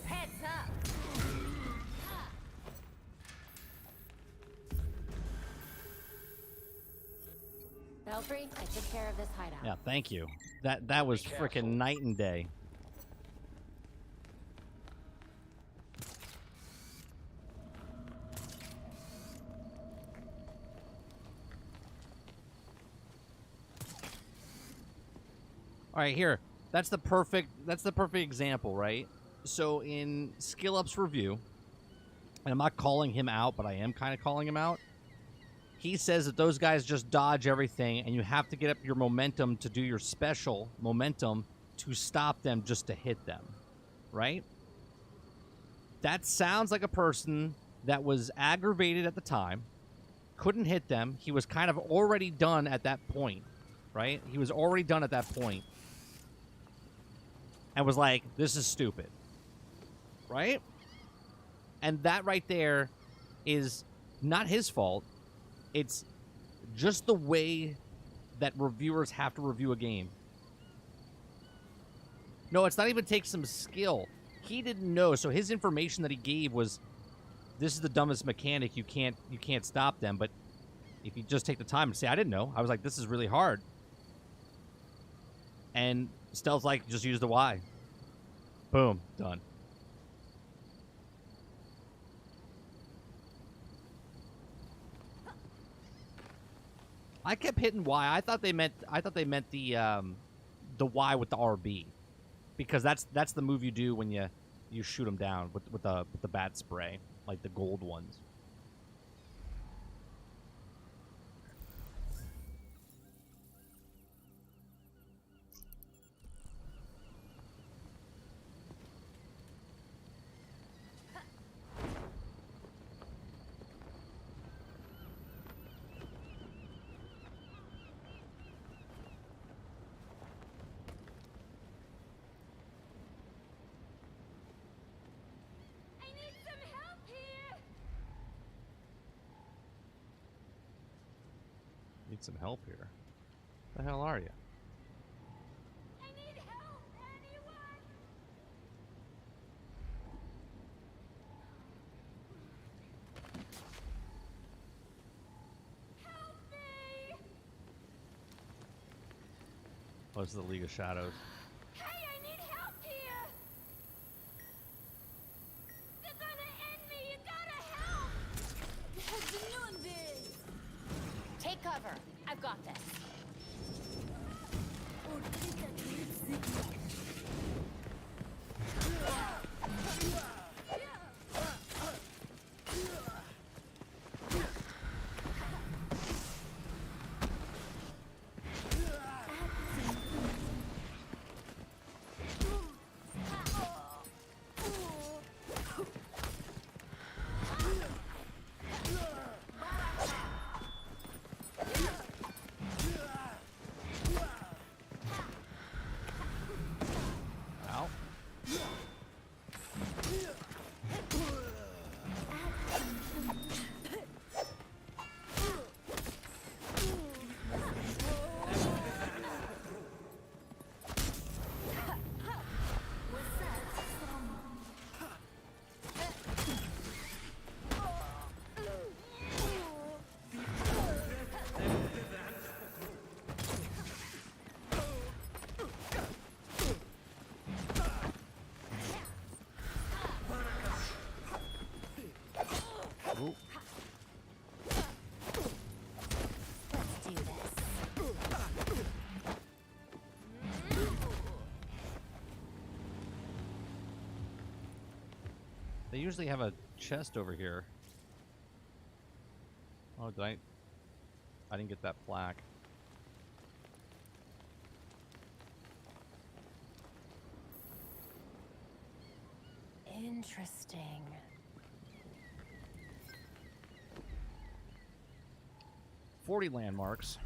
Speaker 4: Heads up! Belfry, I took care of this hideout.
Speaker 1: Yeah, thank you. That was freaking night and day. All right, here. That's the perfect example, right? So in Skill Up's review, and I'm not calling him out, but I am kind of calling him out. He says that those guys just dodge everything, and you have to get up your momentum to do your special momentum to stop them just to hit them, right? That sounds like a person that was aggravated at the time, couldn't hit them. He was kind of already done at that point, right? He was already done at that point, and was like, this is stupid, right? And that right there is not his fault. It's just the way that reviewers have to review a game. No, it's not even take some skill. He didn't know, so his information that he gave was, this is the dumbest mechanic, you can't stop them. But if you just take the time and say, I didn't know, I was like, this is really hard. And Stealth's like, just use the Y. Boom, done. I kept hitting Y. I thought they meant the Y with the RB, because that's the move you do when you shoot them down with the bat spray, like the gold ones.
Speaker 5: I need some help here!
Speaker 1: Need some help here. The hell are you?
Speaker 5: I need help, anyone! Help me!
Speaker 1: Oh, this is the League of Shadows.
Speaker 5: Hey, I need help here!
Speaker 4: got this.
Speaker 1: Ow. Ooh.
Speaker 4: Let's do this.
Speaker 1: They usually have a chest over here. Oh, I didn't get that plaque.
Speaker 4: Interesting.
Speaker 1: $40 landmarks.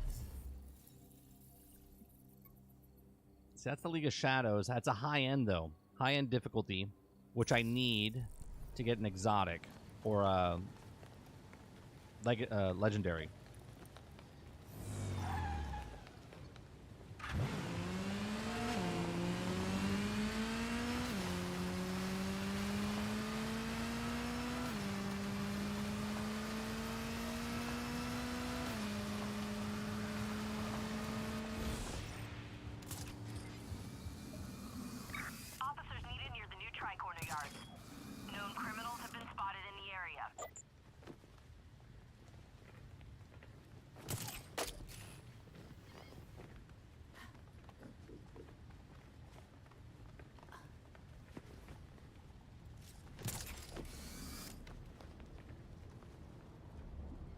Speaker 1: So that's the League of Shadows. That's a high end though. High end difficulty, which I need to get an exotic or legendary.
Speaker 6: Officers needed near the new Tricorner yards. Known criminals have been spotted in the area.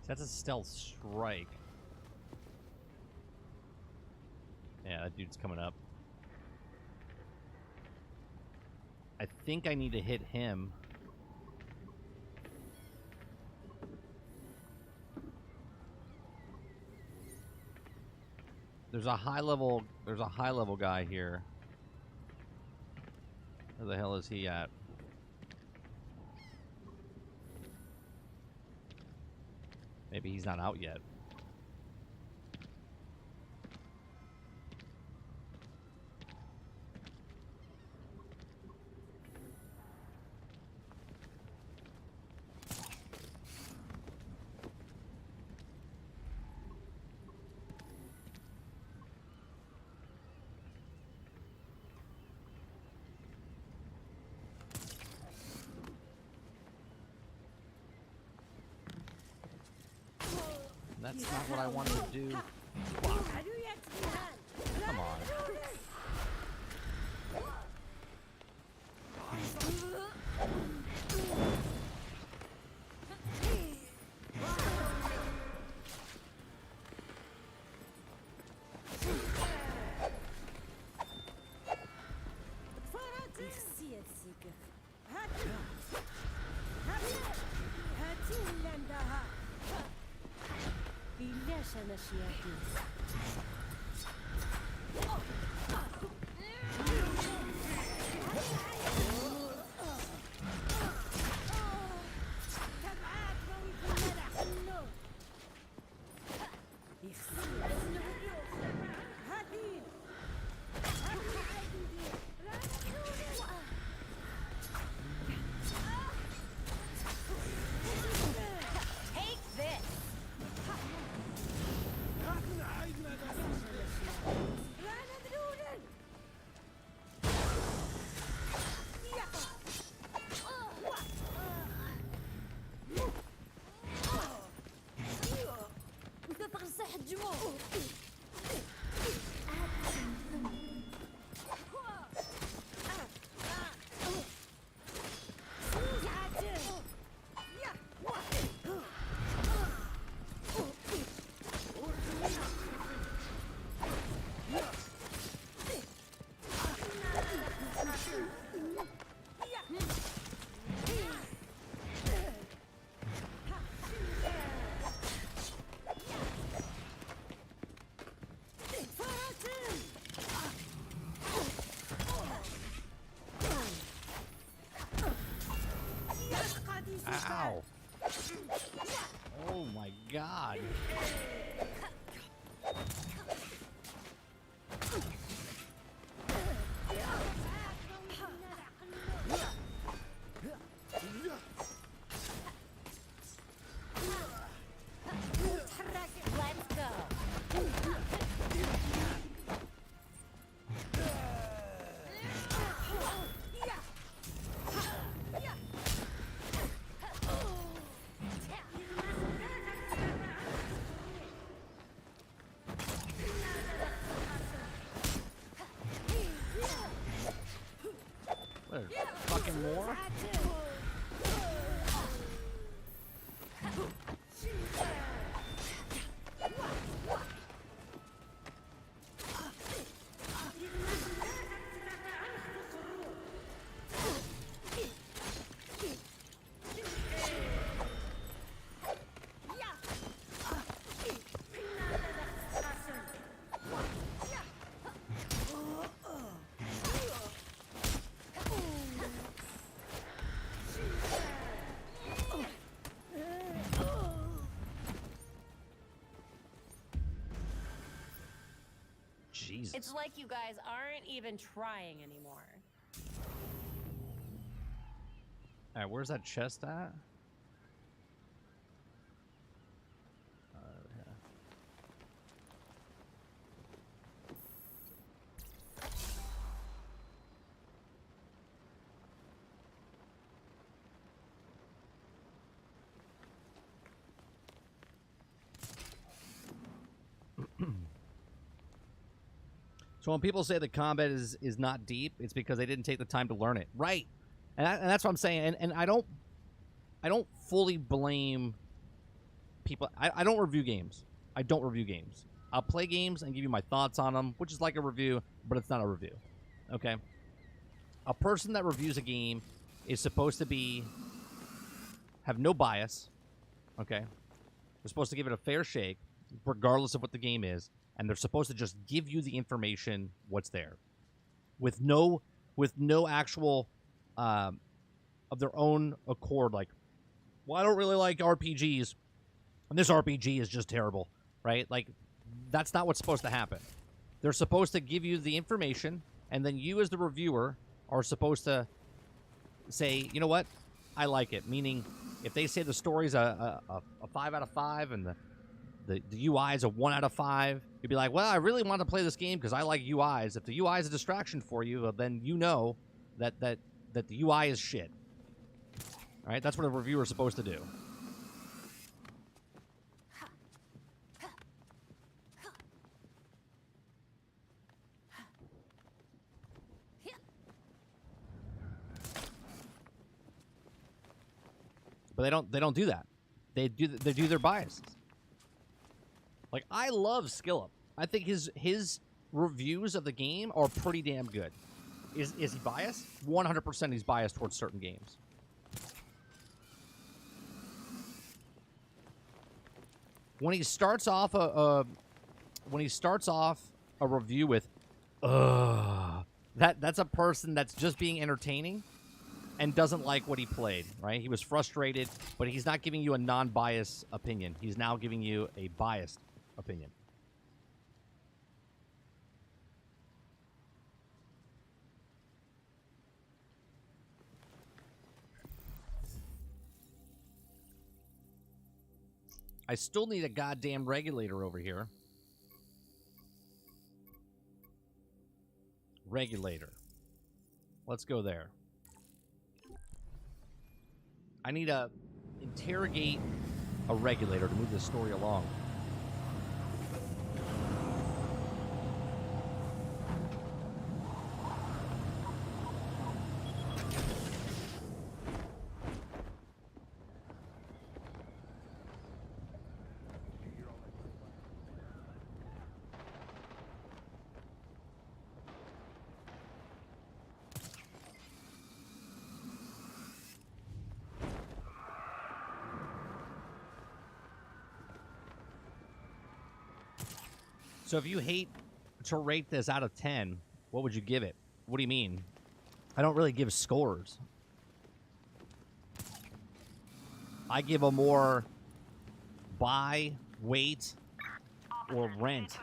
Speaker 1: That's a stealth strike. Yeah, that dude's coming up. I think I need to hit him. There's a high level guy here. Where the hell is he at? Maybe he's not out yet. That's not what I wanted to do. Fuck. Come on.
Speaker 4: Take this!
Speaker 1: one more. Jesus.
Speaker 4: It's like you guys aren't even trying anymore.
Speaker 1: All right, where's that chest at? Yeah. So when people say the combat is not deep, it's because they didn't take the time to learn it, right? And that's what I'm saying. And I don't fully blame people. I don't review games. I don't review games. I'll play games and give you my thoughts on them, which is like a review, but it's not a review. Okay. A person that reviews a game is supposed to have no bias. Okay. They're supposed to give it a fair shake, regardless of what the game is. And they're supposed to just give you the information what's there, with no actual of their own accord. Like, well, I don't really like RPGs, and this RPG is just terrible, right? Like, that's not what's supposed to happen. They're supposed to give you the information, and then you, as the reviewer, are supposed to say, you know what, I like it. Meaning, if they say the story's a 5 out of 5 and the UI is a 1 out of 5, you'd be like, well, I really want to play this game because I like UIs. If the UI is a distraction for you, well, then you know that the UI is shit. All right? That's what a reviewer is supposed to do. But they don't do that. They do their biases. Like, I love Skillup. I think his reviews of the game are pretty damn good. Is he biased? 100% he's biased towards certain games. When he starts off a review with that's a person that's just being entertaining and doesn't like what he played, right? He was frustrated, but he's not giving you a non-biased opinion. He's now giving you a biased opinion. I still need a goddamn regulator over here. Regulator. Let's go there. I need to interrogate a regulator to move this story along. So if you hate to rate this out of 10, what would you give it? What do you mean? I don't really give scores. I give a more buy, wait, or rent.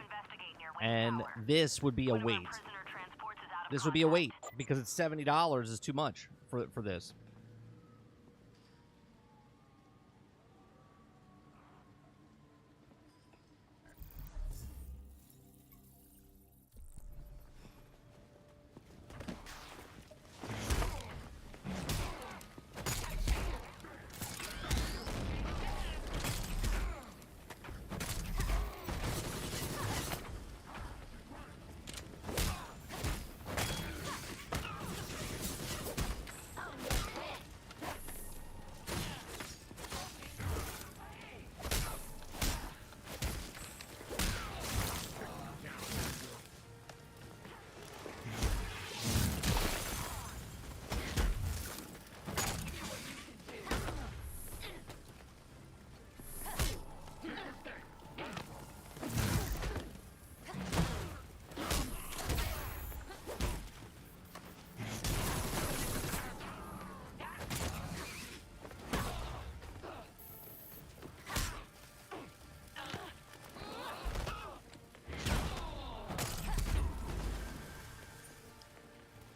Speaker 1: And this would be a wait. This would be a wait because it's $70 is too much for this.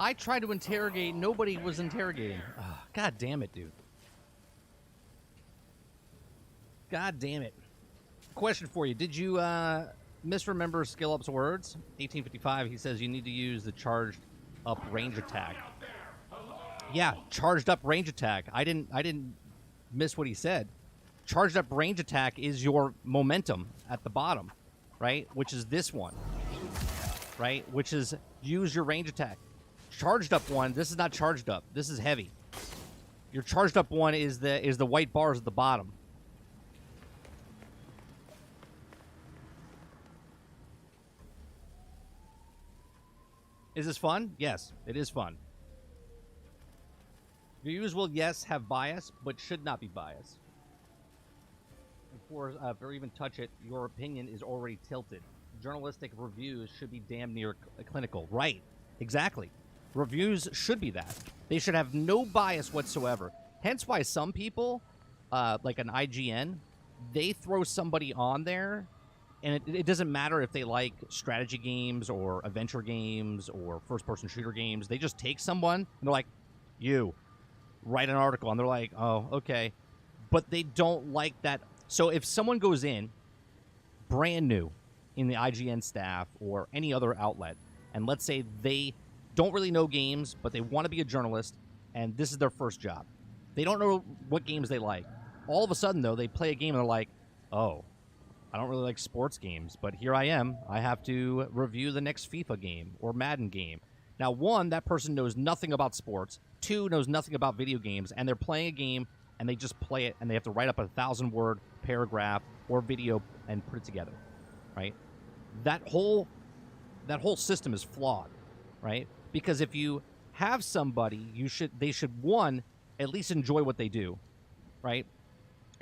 Speaker 1: I tried to interrogate. Nobody was interrogating. Oh, God damn it, dude. God damn it. Question for you. Did you misremember Skill Up's words? 1855, he says you need to use the charged up range attack. Yeah, charged up range attack. I didn't miss what he said. Charged up range attack is your momentum at the bottom, right? Which is this one, right? Which is use your range attack. Charged up one, this is not charged up. This is heavy. Your charged up one is the white bars at the bottom. Is this fun? Yes, it is fun. Reviews will, yes, have bias, but should not be biased. Before even touch it, your opinion is already tilted. Journalistic reviews should be damn near clinical. Right. Exactly. Reviews should be that. They should have no bias whatsoever. Hence why some people, like an IGN, they throw somebody on there, and it doesn't matter if they like strategy games or adventure games or first-person shooter games. They just take someone, and they're like, you, write an article. And they're like, oh, okay. But they don't like that. So if someone goes in, brand new, in the IGN staff or any other outlet, and let's say they don't really know games, but they want to be a journalist, and this is their first job. They don't know what games they like. All of a sudden, though, they play a game, and they're like, oh, I don't really like sports games, but here I am. I have to review the next FIFA game or Madden game. Now, one, that person knows nothing about sports. Two, knows nothing about video games, and they're playing a game, and they just play it, and they have to write up a 1,000-word paragraph or video and put it together, right? That whole system is flawed, right? Because if you have somebody, they should, one, at least enjoy what they do, right?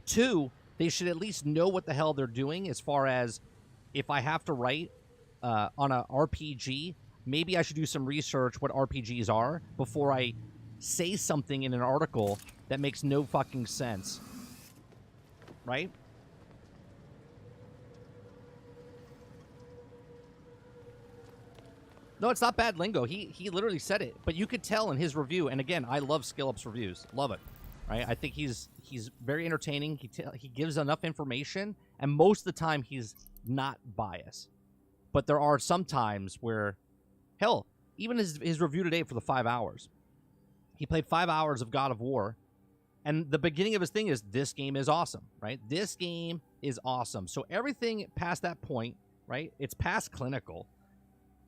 Speaker 1: Two, they should at least know what the hell they're doing as far as if I have to write on a RPG, maybe I should do some research what RPGs are before I say something in an article that makes no fucking sense, right? No, it's not bad lingo. He literally said it, but you could tell in his review. And again, I love SkillUp's reviews. Love it. Right? I think he's very entertaining. He gives enough information, and most of the time he's not biased. But there are some times where, hell, even his review today for the 5 hours, he played 5 hours of God of War, and the beginning of his thing is, this game is awesome, right? This game is awesome. So everything past that point, right? It's past clinical.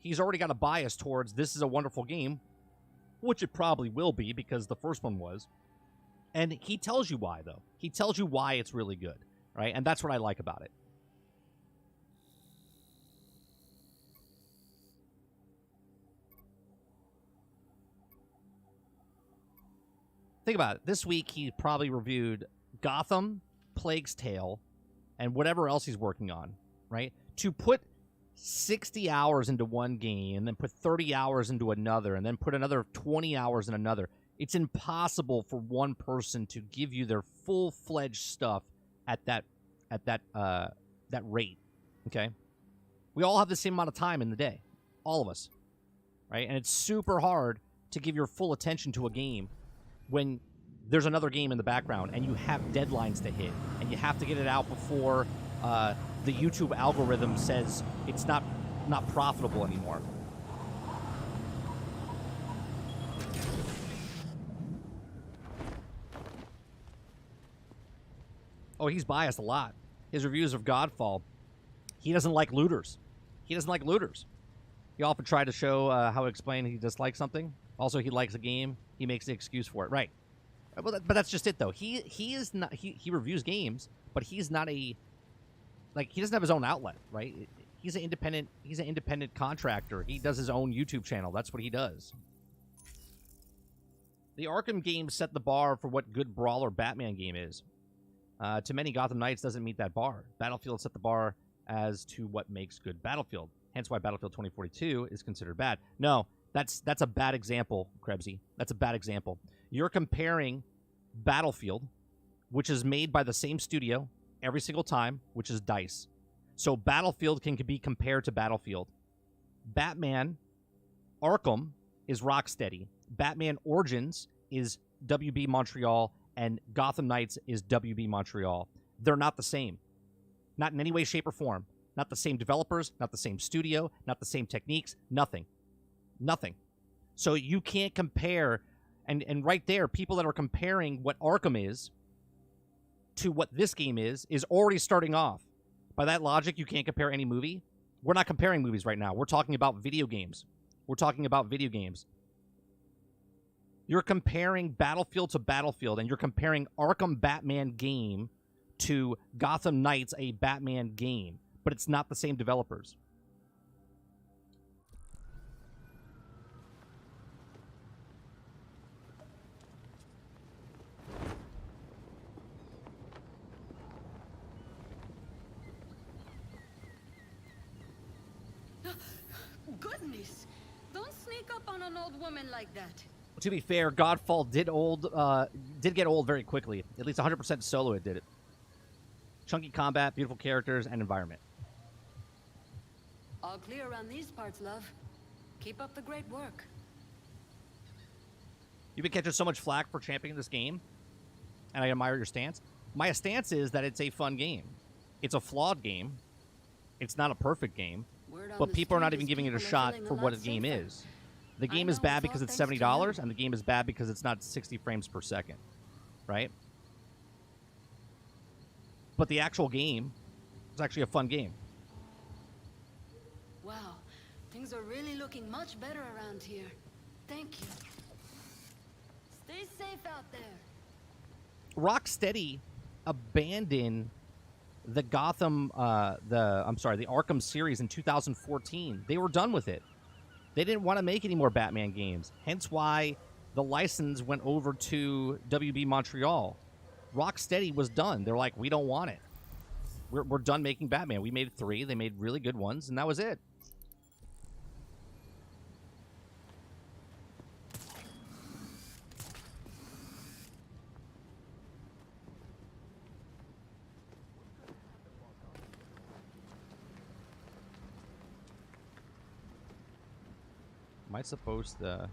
Speaker 1: He's already got a bias towards this is a wonderful game, which it probably will be because the first one was. And he tells you why, though. He tells you why it's really good, right? And that's what I like about it. Think about it. This week, he probably reviewed Gotham, Plague's Tale, and whatever else he's working on, right? To put 60 hours into one game, and then put 30 hours into another, and then put another 20 hours in another. It's impossible for one person to give you their full-fledged stuff at that rate. Okay, we all have the same amount of time in the day, all of us, right? And it's super hard to give your full attention to a game when there's another game in the background and you have deadlines to hit and you have to get it out before the YouTube algorithm says it's not profitable anymore. Oh, he's biased a lot. His reviews of Godfall, he doesn't like looters. He doesn't like looters. He often tried to show how to explain he dislikes something. Also, he likes a game. He makes the excuse for it. Right. But that's just it, though. He is not. He reviews games, but he's not a he doesn't have his own outlet, right? He's an independent. He's an independent contractor. He does his own YouTube channel. That's what he does. The Arkham games set the bar for what good brawler Batman game is. To many, Gotham Knights doesn't meet that bar. Battlefield set the bar as to what makes good Battlefield. Hence why Battlefield 2042 is considered bad. No, that's a bad example, Krebsy. That's a bad example. You're comparing Battlefield, which is made by the same studio every single time, which is DICE. So Battlefield can be compared to Battlefield. Batman Arkham is Rocksteady. Batman Origins is WB Montreal, and Gotham Knights is WB Montreal. They're not the same. Not in any way, shape, or form. Not the same developers, not the same studio, not the same techniques, nothing. Nothing. So you can't compare, and right there, people that are comparing what Arkham is to what this game is already starting off. By that logic, you can't compare any movie. We're not comparing movies right now. We're talking about video games. We're talking about video games. You're comparing Battlefield to Battlefield, and you're comparing Arkham Batman game to Gotham Knights, a Batman game. But it's not the same developers.
Speaker 5: Goodness! Don't sneak up on an old woman like that.
Speaker 1: To be fair, Godfall did get old very quickly. At least 100% solo it did it. Chunky combat, beautiful characters, and environment.
Speaker 5: All clear around these parts, love. Keep up the great work.
Speaker 1: You've been catching so much flack for championing this game, and I admire your stance. My stance is that it's a fun game. It's a flawed game. It's not a perfect game. But people are not even giving it a shot for what the game is. The game is bad because it's $70, and the game is bad because it's not 60 frames per second. Right? But the actual game is actually a fun game.
Speaker 5: Wow, things are really looking much better around here. Thank you. Stay safe out there.
Speaker 1: Rocksteady abandoned the Arkham series in 2014. They were done with it. They didn't want to make any more Batman games. Hence why the license went over to WB Montreal. Rocksteady was done. They're like, we don't want it. We're done making Batman. We made 3. They made really good ones, and that was it. Am I supposed to...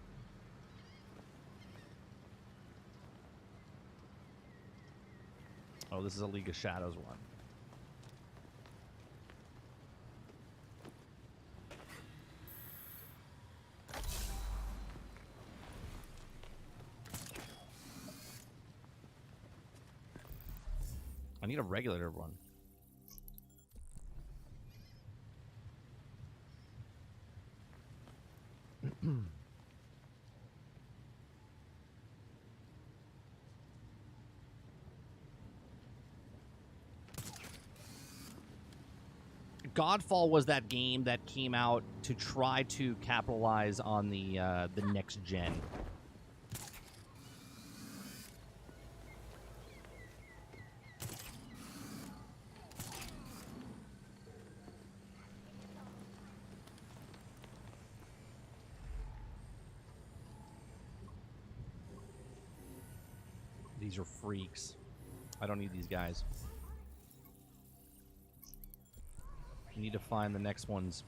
Speaker 1: Oh, this is a League of Shadows one. I need a regular one. Godfall was that game that came out to try to capitalize on the next gen. These are freaks. I don't need these guys. I need to find the next ones.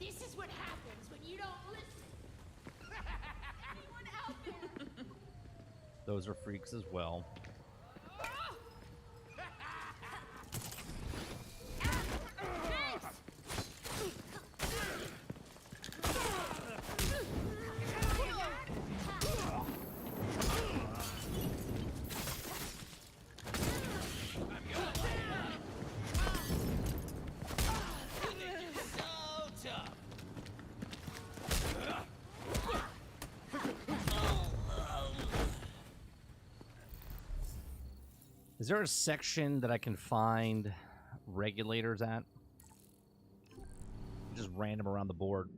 Speaker 5: This is what happens when you don't listen. Anyone out there?
Speaker 1: Those are freaks as well. Is there a section that I can find regulators at? Just random around the board.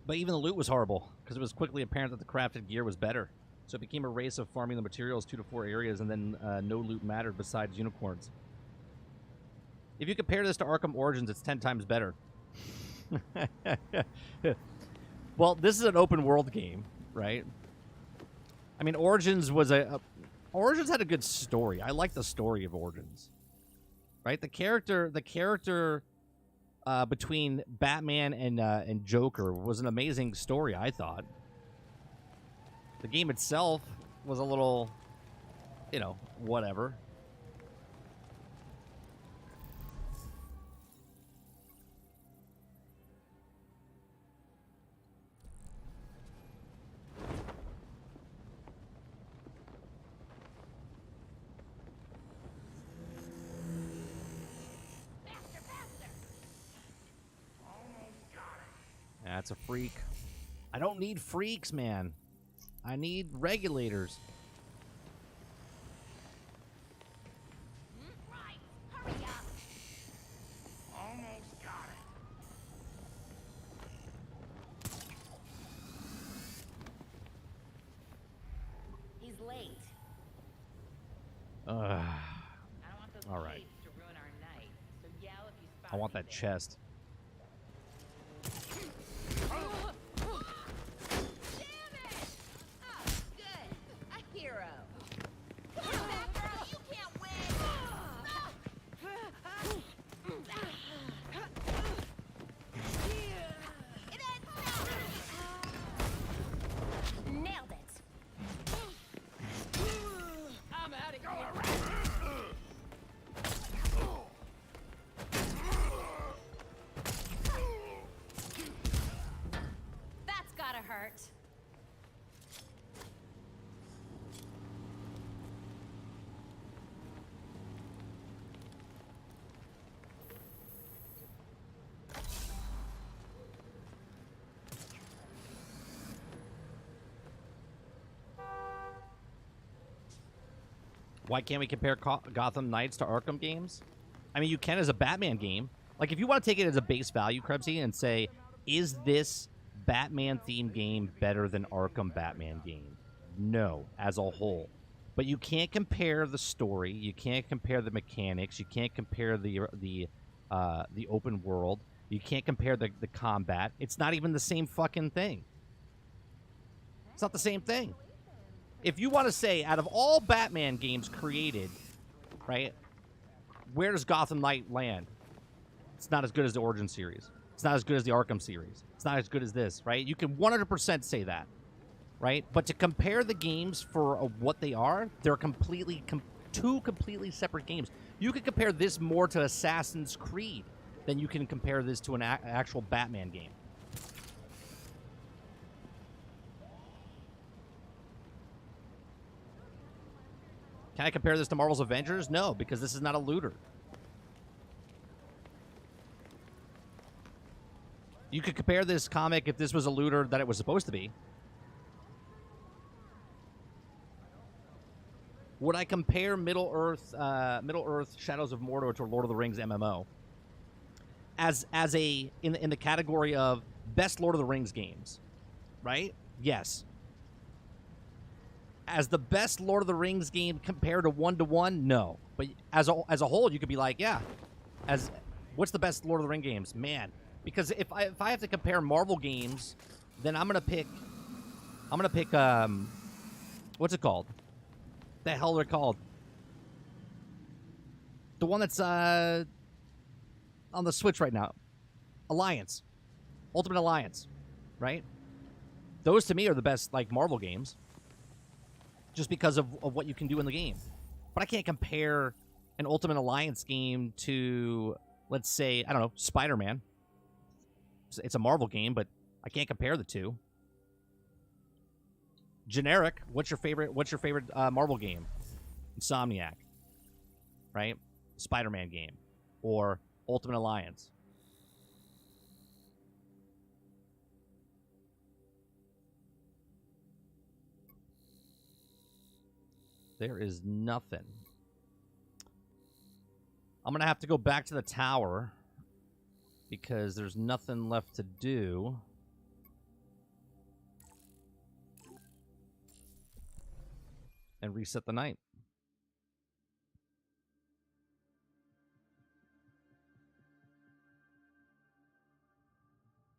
Speaker 1: But even the loot was horrible, because it was quickly apparent that the crafted gear was better. So it became a race of farming the materials 2 to 4 areas, and then no loot mattered besides unicorns. If you compare this to Arkham Origins, it's 10 times better. Well, this is an open world game, right? I mean, Origins was Origins had a good story. I like the story of Origins, right? The character between Batman and Joker was an amazing story, I thought. The game itself was a little, you know, whatever. That's a freak. I don't need freaks, man. I need regulators.
Speaker 6: Right. Hurry up.
Speaker 3: Almost got it.
Speaker 4: He's late.
Speaker 1: All right.
Speaker 6: To ruin our night. So yell if you spot
Speaker 1: I want that
Speaker 6: anything.
Speaker 1: chest.
Speaker 4: Nailed it.
Speaker 5: I'm out of here.
Speaker 4: That's gotta hurt.
Speaker 1: Why can't we compare Gotham Knights to Arkham games? I mean, you can as a Batman game. Like, if you want to take it as a base value, Krebsy, and say, is this Batman-themed game better than Arkham Batman game? No, as a whole. But you can't compare the story. You can't compare the mechanics. You can't compare the open world. You can't compare the combat. It's not even the same fucking thing. It's not the same thing. If you want to say, out of all Batman games created, right, where does Gotham Knight land? It's not as good as the Origin series. It's not as good as the Arkham series. It's not as good as this, right? You can 100% say that, right? But to compare the games for what they are, they're two completely separate games. You could compare this more to Assassin's Creed than you can compare this to an actual Batman game. Can I compare this to Marvel's Avengers? No, because this is not a looter. You could compare this comic if this was a looter that it was supposed to be. Would I compare Middle Earth, Shadows of Mordor to a Lord of the Rings MMO? In the category of best Lord of the Rings games, right? Yes. As the best Lord of the Rings game compared to 1-to-1, no. But as a whole, you could be like, yeah. What's the best Lord of the Rings games? Man, because if I have to compare Marvel games, then I'm gonna pick what's it called? The hell they're called? The one that's on the Switch right now. Alliance. Ultimate Alliance. Right? Those to me are the best like Marvel games. Just because of what you can do in the game. But I can't compare an Ultimate Alliance game to, let's say, I don't know, Spider-Man. It's a Marvel game, but I can't compare the two. Generic, what's your favorite Marvel game? Insomniac. Right? Spider-Man game. Or Ultimate Alliance. There is nothing. I'm going to have to go back to the tower because there's nothing left to do. and reset the night.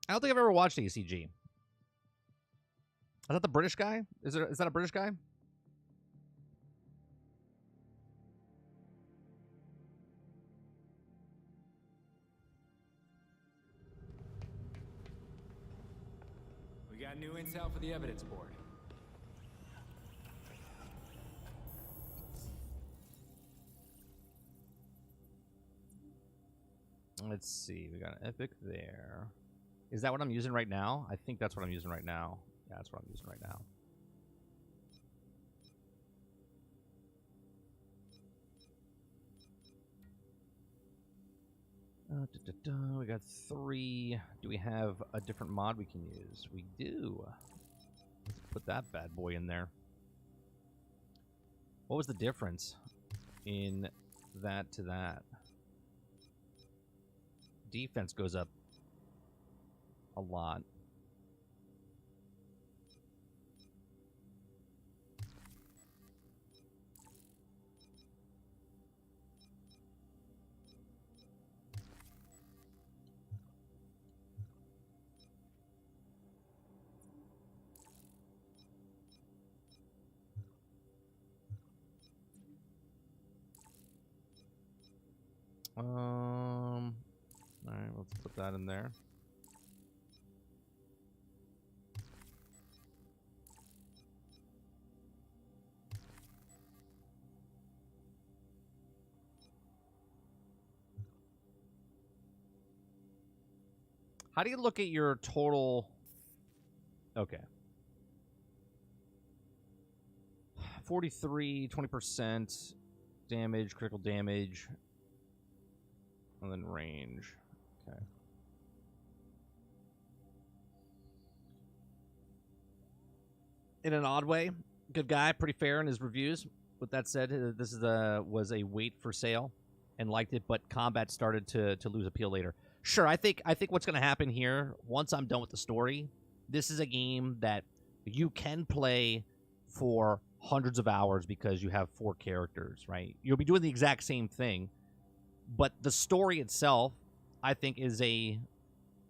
Speaker 1: I don't think I've ever watched ACG. Is that the British guy? Is that a British guy?
Speaker 11: We got new intel for the evidence board.
Speaker 1: Let's see. We got an epic there. Is that what I'm using right now? I think that's what I'm using right now. Yeah, that's what I'm using right now. We got 3. Do we have a different mod we can use? We do. Let's put that bad boy in there. What was the difference in that to that? Defense goes up a lot. All right, let's put that in there. How do you look at your total? Okay. 43, 20% damage, critical damage, and then range. Okay. In an odd way, good guy, pretty fair in his reviews. With that said, this is was a wait for sale, and liked it, but combat started to lose appeal later. Sure, I think what's going to happen here, once I'm done with the story, this is a game that you can play for hundreds of hours because you have 4 characters, right? You'll be doing the exact same thing, but the story itself, I think, is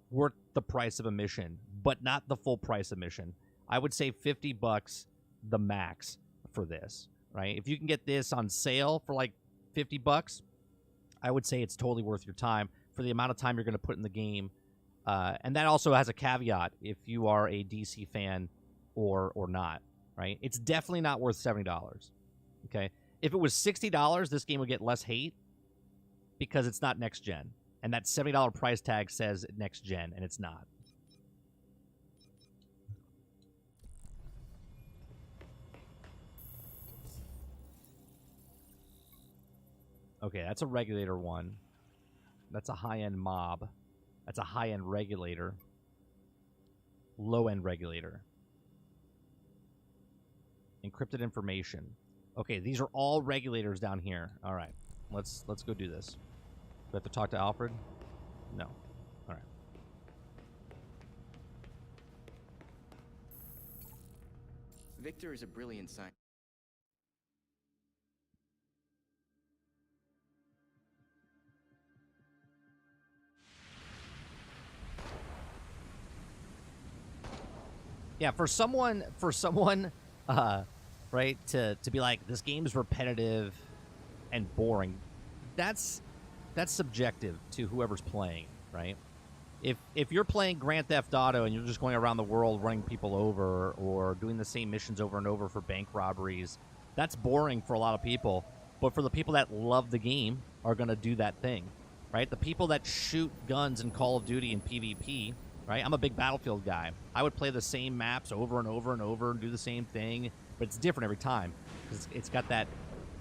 Speaker 1: worth the price of admission, but not the full price admission. I would say $50 the max for this, right? If you can get this on sale for like $50, I would say it's totally worth your time for the amount of time you're going to put in the game. And that also has a caveat if you are a DC fan or not, right? It's definitely not worth $70, okay? If it was $60, this game would get less hate because it's not next gen. And that $70 price tag says next gen, and it's not. Okay, that's a regulator one. That's a high-end mob. That's a high-end regulator. Low-end regulator. Encrypted information. Okay, these are all regulators down here. All right, let's go do this. Do we have to talk to Alfred? No. All right.
Speaker 12: Victor is a brilliant scientist.
Speaker 1: Yeah, for someone, right, to be like, this game is repetitive and boring, that's subjective to whoever's playing, right? If you're playing Grand Theft Auto and you're just going around the world running people over or doing the same missions over and over for bank robberies, that's boring for a lot of people. But for the people that love the game are going to do that thing, right? The people that shoot guns in Call of Duty and PvP, right? I'm a big Battlefield guy. I would play the same maps over and over and over and do the same thing, but it's different every time because it's got that.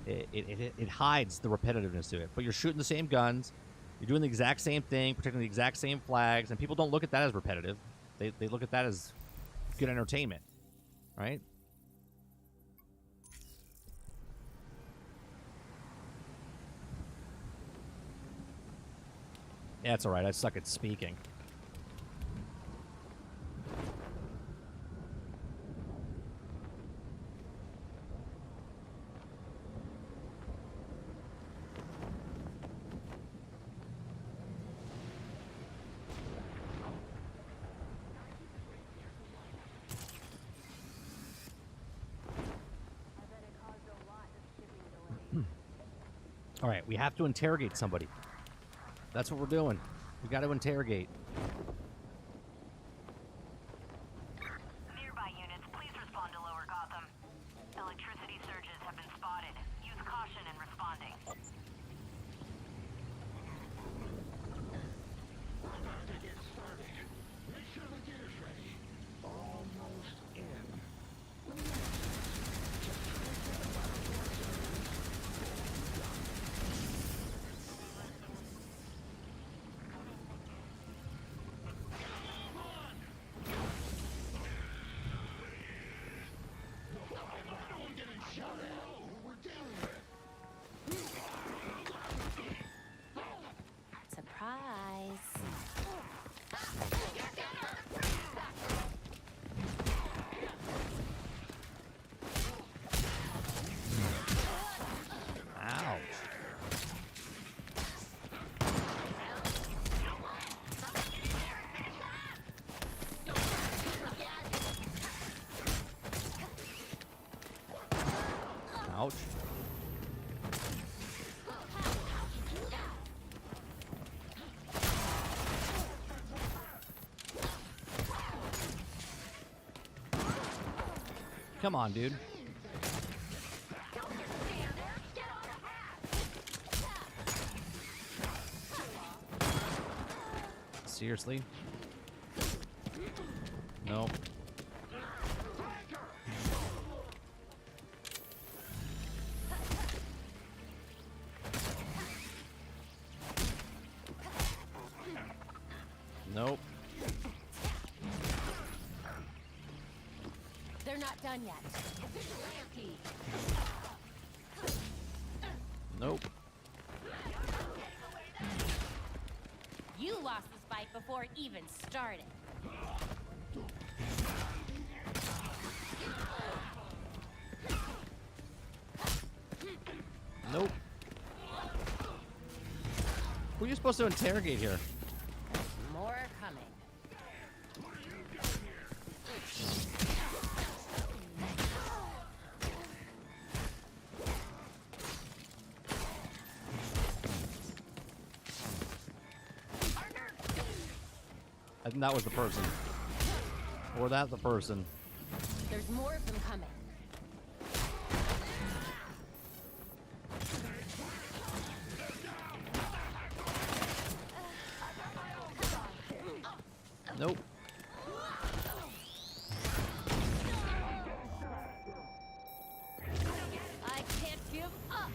Speaker 1: It hides the repetitiveness to it. But you're shooting the same guns, you're doing the exact same thing, protecting the exact same flags, and people don't look at that as repetitive. They look at that as good entertainment, right? Yeah, it's all right. I suck at speaking. All right, we have to interrogate somebody. That's what we're doing. We got to interrogate.
Speaker 6: Nearby units, please respond to Lower Gotham. Electricity surges have been spotted. Use caution in responding.
Speaker 4: Surprise.
Speaker 1: Ouch. Ouch. Come on, dude. Seriously? Nope. Nope.
Speaker 4: They're not done yet.
Speaker 1: Nope.
Speaker 4: You lost this fight before it even started.
Speaker 1: Nope. Who are you supposed to interrogate here?
Speaker 4: More are coming.
Speaker 1: I think that was the person. Or that the person.
Speaker 4: There's more of them coming.
Speaker 1: Nope.
Speaker 4: I can't give up.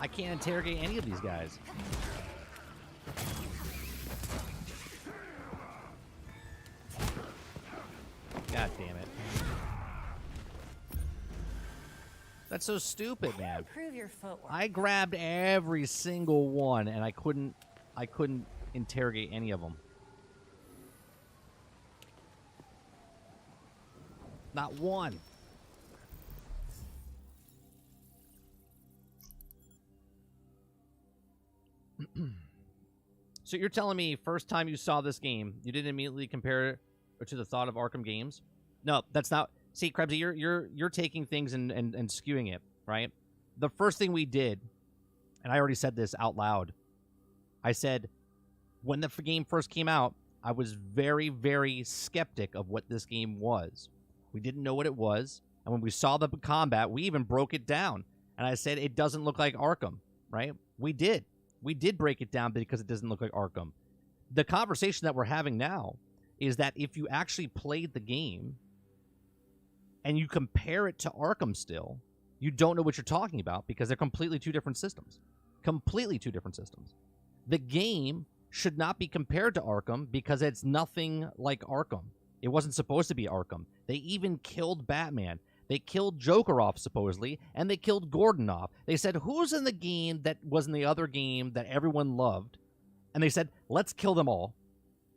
Speaker 1: I can't interrogate any of these guys. God damn it. That's so stupid, man.
Speaker 4: Improve your footwork.
Speaker 1: I grabbed every single one and I couldn't interrogate any of them. Not one. So you're telling me first time you saw this game, you didn't immediately compare it to the thought of Arkham games? No, that's not. See, Krebsy, you're taking things and skewing it, right? The first thing we did, and I already said this out loud, I said when the game first came out, I was very, very skeptic of what this game was. We didn't know what it was, and when we saw the combat, we even broke it down. And I said it doesn't look like Arkham, right? We did. We did break it down because it doesn't look like Arkham. The conversation that we're having now is that if you actually played the game and you compare it to Arkham still, you don't know what you're talking about because they're completely two different systems. Completely two different systems. The game should not be compared to Arkham because it's nothing like Arkham. It wasn't supposed to be Arkham. They even killed Batman. They killed Joker off, supposedly, and they killed Gordon off. They said, who's in the game that was in the other game that everyone loved? And they said, let's kill them all.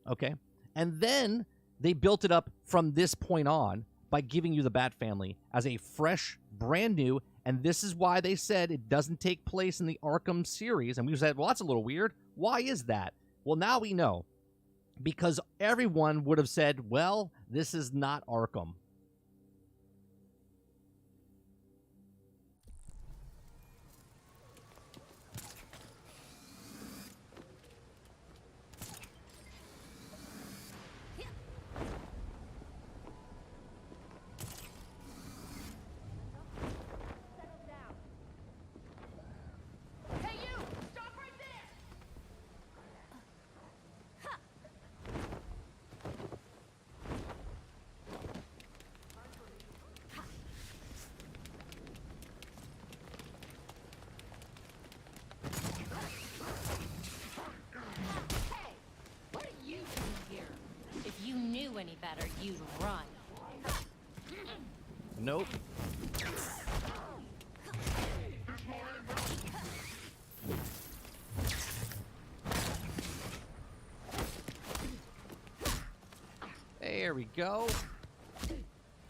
Speaker 1: Okay? And then they built it up from this point on by giving you the Bat Family as a fresh, brand new, and this is why they said it doesn't take place in the Arkham series. And we said, well, that's a little weird. Why is that? Well, now we know. Because everyone would have said, well, this is not Arkham.
Speaker 4: Any better, you'd run.
Speaker 1: Nope. There we go.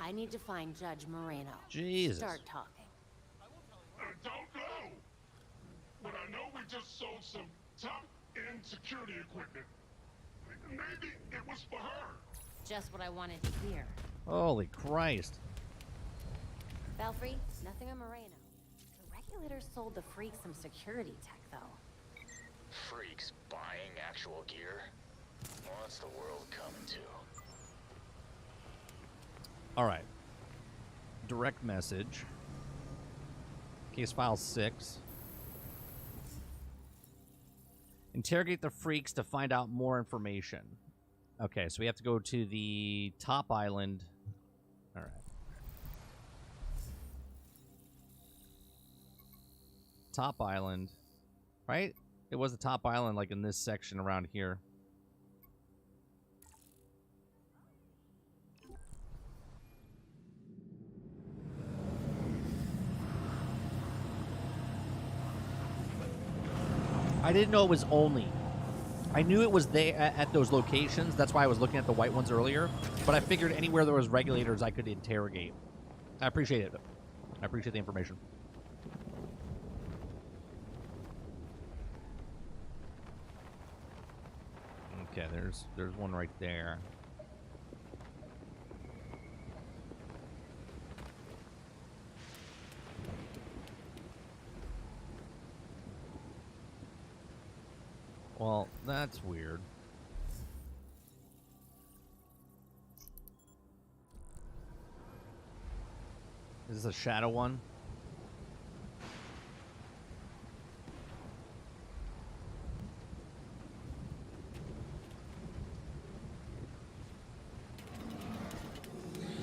Speaker 4: I need to find Judge Moreno.
Speaker 1: Jesus.
Speaker 4: Start talking.
Speaker 13: I don't know. But I know we just sold some top-end security equipment. Maybe it was for her.
Speaker 4: Just what I wanted to hear.
Speaker 1: Holy Christ.
Speaker 4: Belfry, nothing on Moreno. The regulators sold the freak some security tech, though.
Speaker 8: Freaks buying actual gear? What's the world coming to?
Speaker 1: All right. Direct message. Case file 6. Interrogate the freaks to find out more information. Okay, so we have to go to the top island. All right. Top island. Right? It was the top island, like in this section around here. I didn't know it was only. I knew it was there at those locations. That's why I was looking at the white ones earlier. But I figured anywhere there was regulators, I could interrogate. I appreciate it. I appreciate the information. Okay, there's one right there. Well, that's weird. Is this a shadow one?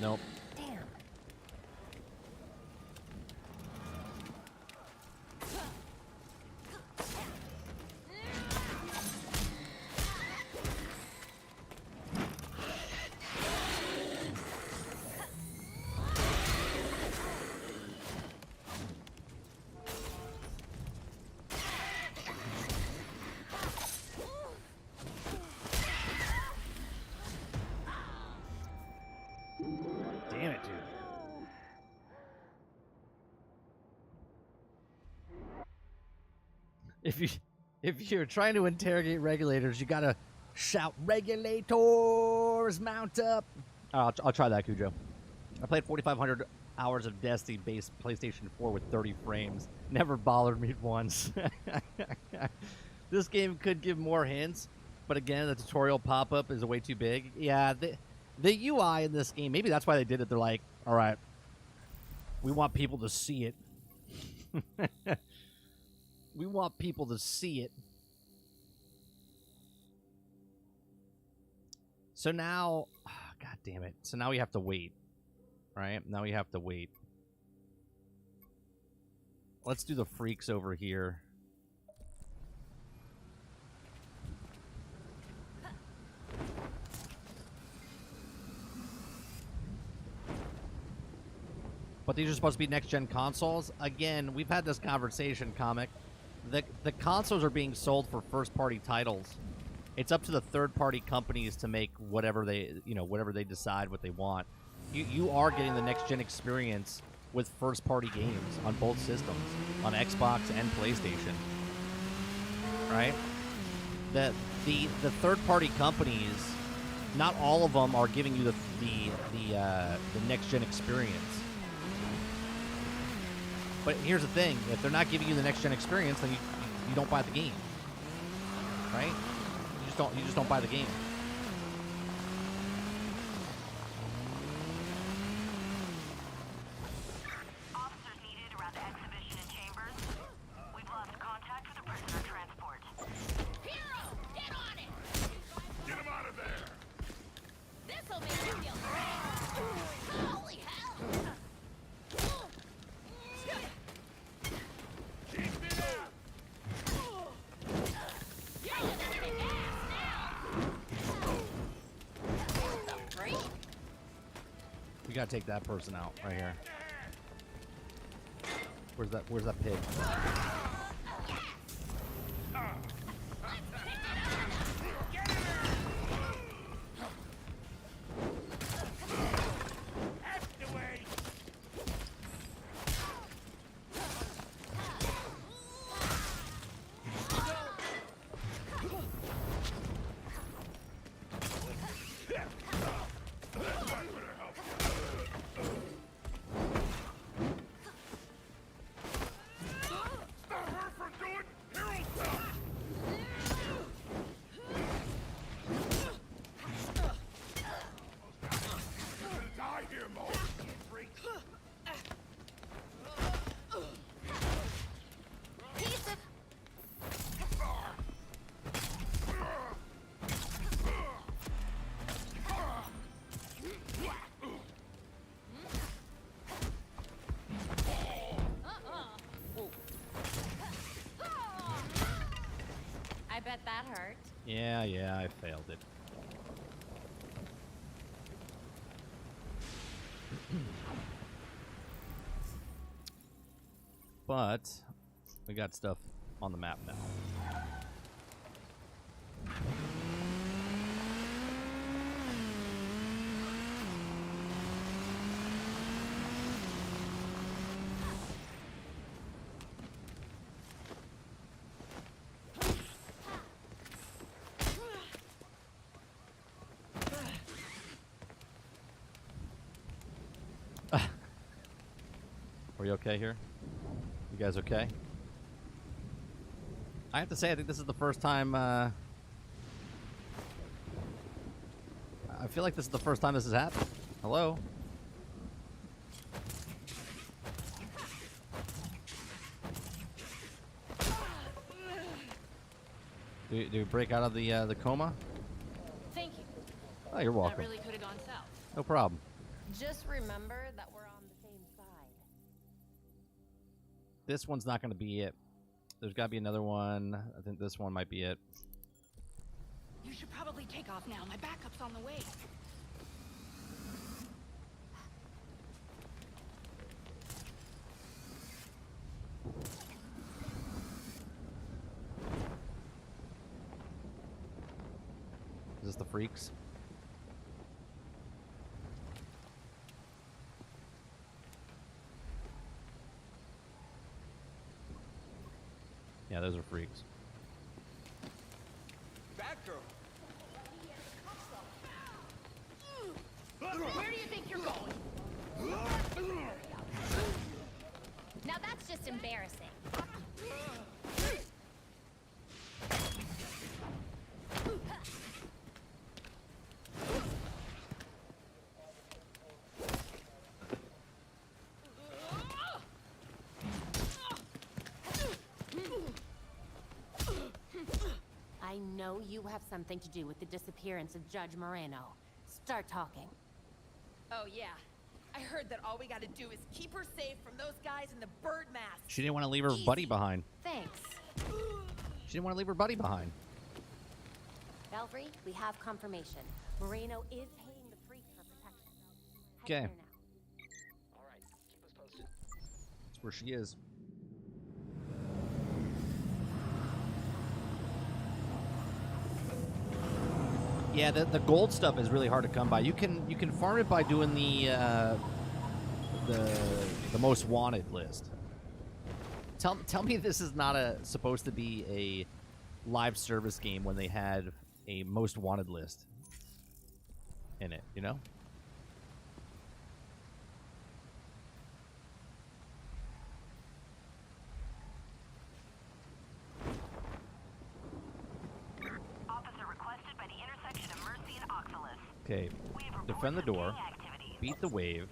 Speaker 1: Nope.
Speaker 4: Damn.
Speaker 1: Damn it, dude. If you're trying to interrogate regulators, you gotta shout, "Regulators, mount up!" I'll try that, Cujo. I played 4,500 hours of Destiny-based PlayStation 4 with 30 frames. Never bothered me once. This game could give more hints, but again, the tutorial pop-up is way too big. Yeah, the UI in this game, maybe that's why they did it. They're like, all right, we want people to see it. We want people to see it. So now, oh, God damn it. So now we have to wait. Right? Now we have to wait. Let's do the freaks over here. But these are supposed to be next-gen consoles. Again, we've had this conversation, Comic. The consoles are being sold for first-party titles. It's up to the third-party companies to make whatever they decide what they want. You are getting the next gen experience with first party games on both systems, on Xbox and PlayStation. Right? The third party companies, not all of them are giving you the next gen experience. But here's the thing: if they're not giving you the next gen experience, then you don't buy the game. Right? You just don't buy the game.
Speaker 6: Officers needed around the exhibition and chambers. We've lost contact with the prisoner transport.
Speaker 4: Hero, get on it!
Speaker 13: Get him out of there!
Speaker 4: This'll make you feel great! Holy hell!
Speaker 7: Keep it up!
Speaker 4: You're gonna kick ass now! The freak!
Speaker 1: We gotta take that person out right here. Where's that pig?
Speaker 4: I bet that hurt.
Speaker 1: Yeah, I failed it. But we got stuff on the map now. Are you okay here? You guys okay? I have to say, I think this is the first time, I feel like this is the first time this has happened. Hello? Do you break out of the coma?
Speaker 4: Thank you.
Speaker 1: Oh, you're welcome.
Speaker 4: That really could have gone south.
Speaker 1: No problem.
Speaker 4: Just remember that we're on the same side.
Speaker 1: This one's not going to be it. There's got to be another one. I think this one might be it.
Speaker 5: You should probably take off now. My backup's on the way.
Speaker 1: Is this the freaks? Yeah, those are freaks.
Speaker 10: Batgirl.
Speaker 4: Where do you think you're going? Now that's just embarrassing. I know you have something to do with the disappearance of Judge Moreno. Start talking.
Speaker 5: Oh, yeah. I heard that all we gotta do is keep her safe from those guys in the bird mask.
Speaker 1: She didn't want to leave her buddy behind.
Speaker 4: Thanks.
Speaker 1: She didn't want to leave her buddy behind.
Speaker 4: Belfry, we have confirmation. Moreno is paying the freak for protection. Head
Speaker 1: Okay.
Speaker 4: here now.
Speaker 8: All right, keep us posted.
Speaker 1: That's where she is. Yeah, the gold stuff is really hard to come by. You can farm it by doing the most wanted list. Tell me this is not supposed to be a live service game when they had a most wanted list in it, you know?
Speaker 6: Officer requested by the intersection of Mercy and Oxalis.
Speaker 1: Okay, defend the door, beat the wave,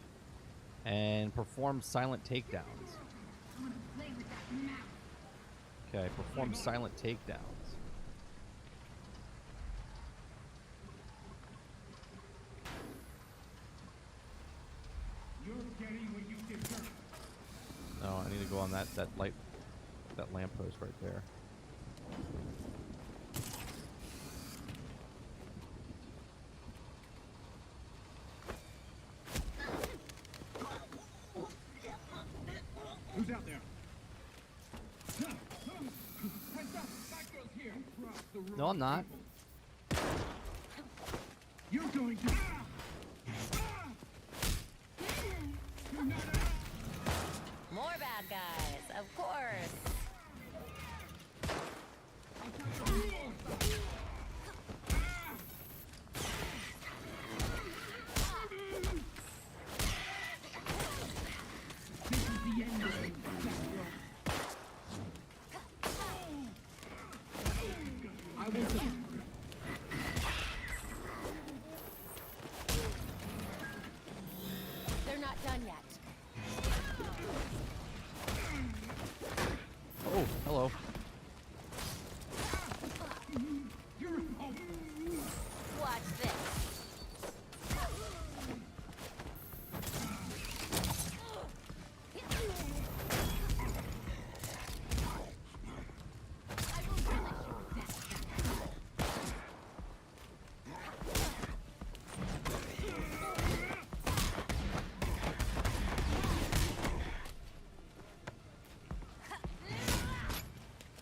Speaker 1: and perform silent takedowns. Okay, perform silent takedowns. No, I need to go on that lamppost right there.
Speaker 7: Who's out there? Heads up, Batgirl's here. Cross the road.
Speaker 1: No, I'm not.
Speaker 7: You're going to. You're not out.
Speaker 4: More bad guys, of course.
Speaker 7: This is the end of you, Batgirl. I will see.
Speaker 4: They're not done yet.
Speaker 1: Oh, hello.
Speaker 4: Watch this.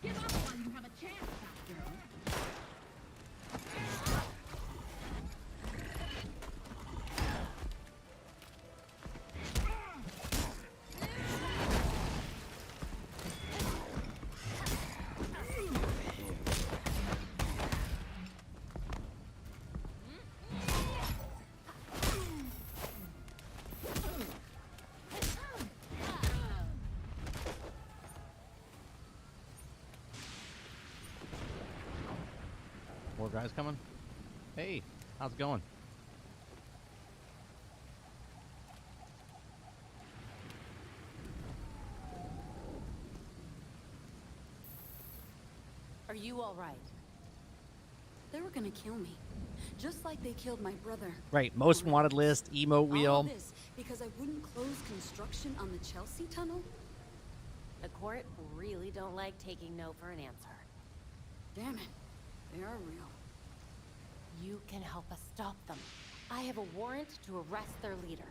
Speaker 5: Give up while you have a chance, Batgirl.
Speaker 1: More guys coming? Hey, how's it going?
Speaker 4: Are you all right?
Speaker 5: They were gonna kill me, just like they killed my brother.
Speaker 1: Right, most wanted list, emote
Speaker 5: All
Speaker 1: wheel.
Speaker 5: this because I wouldn't close construction on the Chelsea tunnel?
Speaker 4: The court really don't like taking no for an answer.
Speaker 5: Damn it. They are real.
Speaker 4: You can help us stop them. I have a warrant to arrest their leader.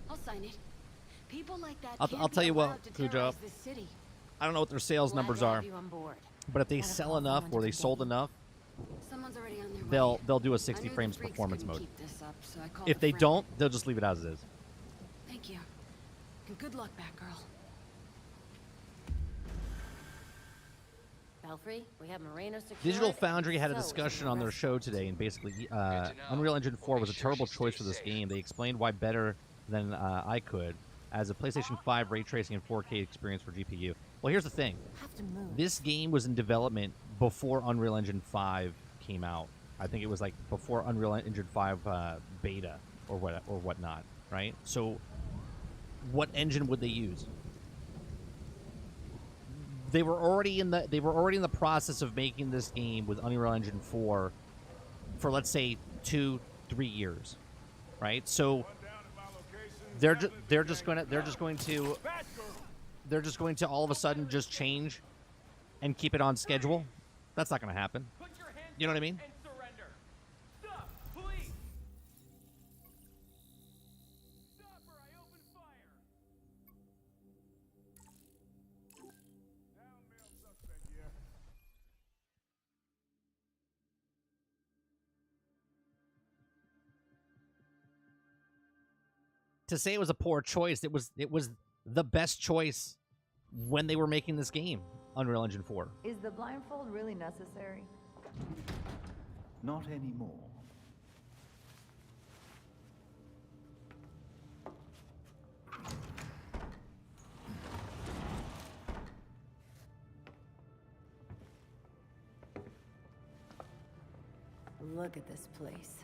Speaker 5: I'll sign it. People like that
Speaker 1: I'll
Speaker 5: can't
Speaker 1: tell
Speaker 5: be
Speaker 1: you what,
Speaker 5: allowed to
Speaker 1: Cujo.
Speaker 5: terrorize this city.
Speaker 1: I don't know what their sales
Speaker 4: Glad
Speaker 1: numbers
Speaker 4: to
Speaker 1: are,
Speaker 4: have you on board.
Speaker 1: but if they
Speaker 4: Gotta
Speaker 1: sell
Speaker 4: call
Speaker 1: enough
Speaker 4: someone
Speaker 1: or
Speaker 4: to
Speaker 1: they
Speaker 4: the
Speaker 1: sold
Speaker 4: game.
Speaker 1: enough,
Speaker 5: Someone's already on their way.
Speaker 1: they'll do a
Speaker 5: I
Speaker 1: 60
Speaker 5: knew the
Speaker 1: frames
Speaker 5: freaks
Speaker 1: performance
Speaker 5: couldn't
Speaker 1: mode.
Speaker 5: keep this up, so I called
Speaker 1: If
Speaker 5: a
Speaker 1: they
Speaker 5: friend.
Speaker 1: don't, they'll just leave it as it is.
Speaker 5: Thank you. And good luck, Batgirl.
Speaker 4: Belfry, we have Moreno secured.
Speaker 1: Digital Foundry had a
Speaker 4: So is
Speaker 1: discussion
Speaker 4: the
Speaker 1: on their
Speaker 4: rest
Speaker 1: show
Speaker 4: of the
Speaker 1: today,
Speaker 4: team.
Speaker 1: and basically, Unreal Engine 4 was a terrible choice for this game. They explained why better than I could, as a PlayStation 5 ray tracing and 4K experience for GPU. Well, here's the thing.
Speaker 4: Have to move.
Speaker 1: This game was in development before Unreal Engine 5 came out. I think it was like before Unreal Engine 5 beta or whatnot, right? So, what engine would they use? They were already in the process of making this game with Unreal Engine 4 for, let's say, 2-3 years, right? So they're just going to all of a sudden just change and keep it on schedule. That's not going to happen. You know what I mean?
Speaker 7: And surrender. Stop, please. Stop or I open fire. Down male suspect here.
Speaker 1: to say it was a poor choice, it was the best choice when they were making this game, Unreal Engine 4.
Speaker 14: Is the blindfold really necessary?
Speaker 15: Not anymore.
Speaker 14: Look at this place.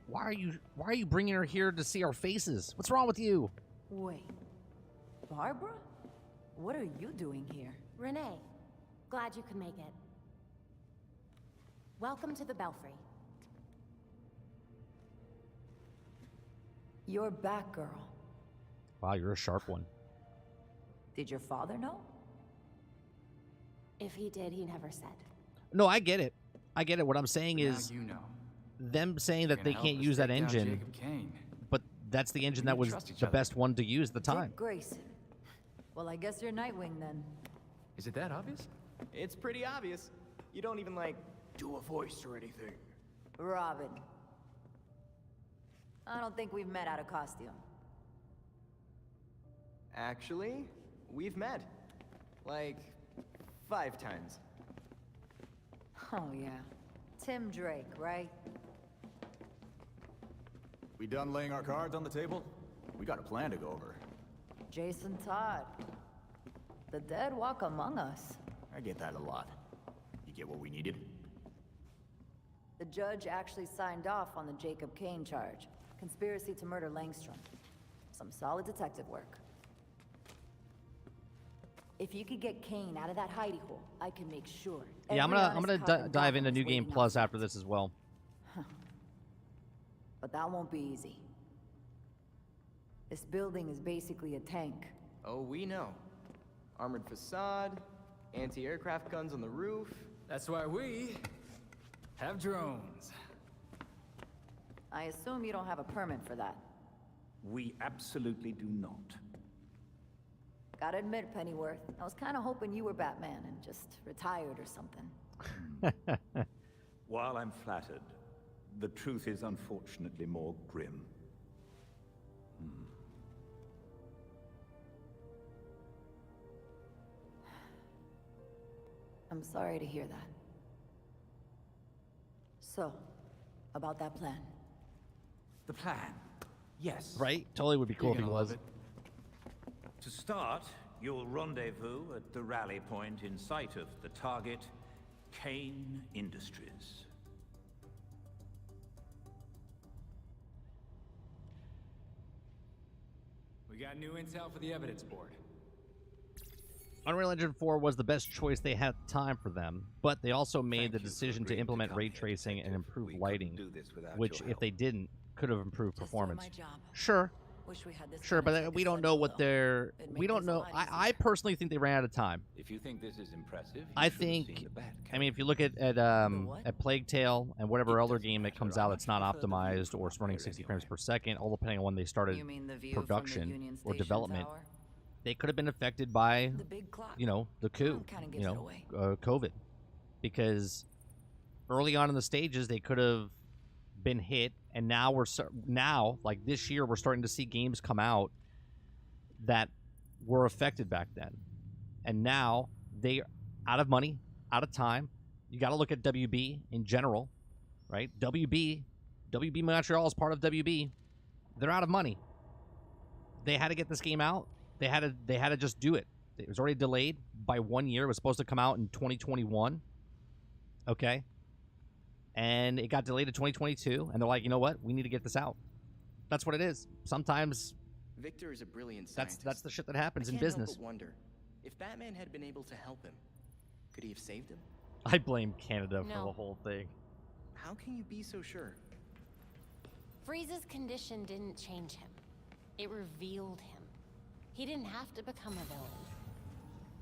Speaker 1: Why are you bringing her here to see our faces? What's wrong with you?
Speaker 14: Wait. Barbara? What are you doing here?
Speaker 4: Renee, glad you could make it. Welcome to the Belfry.
Speaker 14: You're Batgirl.
Speaker 1: Wow, you're a sharp one.
Speaker 14: Did your father know?
Speaker 4: If he did, he never said.
Speaker 1: No, I get it. I get it. What I'm saying is,
Speaker 11: you know.
Speaker 1: them saying that they can't use that engine, but that's the engine that was the best one to use at the time.
Speaker 14: Dick Grayson. Well, I guess you're Nightwing then.
Speaker 11: Is it that obvious?
Speaker 12: It's pretty obvious. You don't even, like, do a voice or anything.
Speaker 14: Robin. I don't think we've met out of costume.
Speaker 12: Actually, we've met. Like, 5 times.
Speaker 14: Oh, yeah. Tim Drake, right?
Speaker 15: We done laying our cards on the table? We got a plan to go over.
Speaker 14: Jason Todd. The dead walk among us.
Speaker 15: I get that a lot. You get what we needed?
Speaker 14: The judge actually signed off on the Jacob Kane charge. Conspiracy to murder Langstrom. Some solid detective work. If you could get Kane out of that hidey hole, I can make sure.
Speaker 1: Yeah, I'm gonna dive into New Game Plus after this as well.
Speaker 14: But that won't be easy. This building is basically a tank.
Speaker 12: Oh, we know. Armored facade, anti-aircraft guns on the roof.
Speaker 11: That's why we have drones.
Speaker 14: I assume you don't have a permit for that.
Speaker 15: We absolutely do not.
Speaker 14: Gotta admit, Pennyworth, I was kind of hoping you were Batman and just retired or something.
Speaker 15: While I'm flattered, the truth is unfortunately more grim.
Speaker 14: I'm sorry to hear that. So, about that plan.
Speaker 15: The plan? Yes.
Speaker 1: Right? Totally would be cool if he was.
Speaker 16: To start, you'll rendezvous at the rally point in sight of the target, Kane Industries.
Speaker 11: We got new intel for the evidence board.
Speaker 1: Unreal Engine 4 was the best choice they had at the time for them, but they also made the decision to implement ray tracing and improve lighting, which, if they didn't, could have improved performance. Sure. Sure, but we don't know what they're... We don't know. I personally think they ran out of time.
Speaker 9: If you think this is impressive,
Speaker 1: I think... I mean, if you look at Plague Tale and whatever other game that comes out that's not optimized or it's running 60 frames per second, all depending on when they started production or development, they could have been affected by, you know, the coup, you know, COVID. Because early on in the stages, they could have been hit, and now like this year, we're starting to see games come out that were affected back then. And now they are out of money, out of time. You got to look at WB in general, right? WB Montreal is part of WB. They're out of money. They had to get this game out. They had to just do it. It was already delayed by 1 year. It was supposed to come out in 2021. Okay. And it got delayed to 2022, and they're like, you know what? We need to get this out. That's what it is. Sometimes
Speaker 12: Victor is a brilliant scientist.
Speaker 1: That's the shit that happens in
Speaker 12: I can't
Speaker 1: business.
Speaker 12: help but wonder, if Batman had been able to help him, could he have saved him?
Speaker 1: I blame Canada for the whole thing.
Speaker 12: How can you be so sure?
Speaker 4: Freeze's condition didn't change him. It revealed him. He didn't have to become a villain.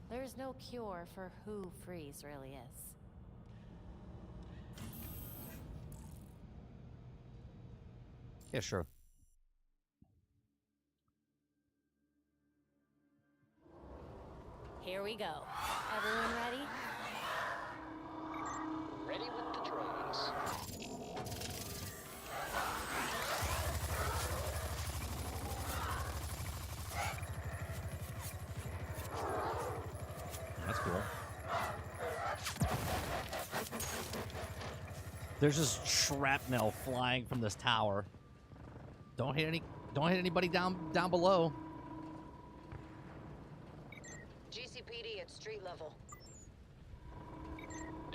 Speaker 4: There's no cure for who Freeze really is.
Speaker 1: Yeah, sure.
Speaker 4: Here we go. Everyone ready?
Speaker 8: Ready with the drones.
Speaker 1: There's just shrapnel flying from this tower. Don't hit anybody down below.
Speaker 17: GCPD at street level.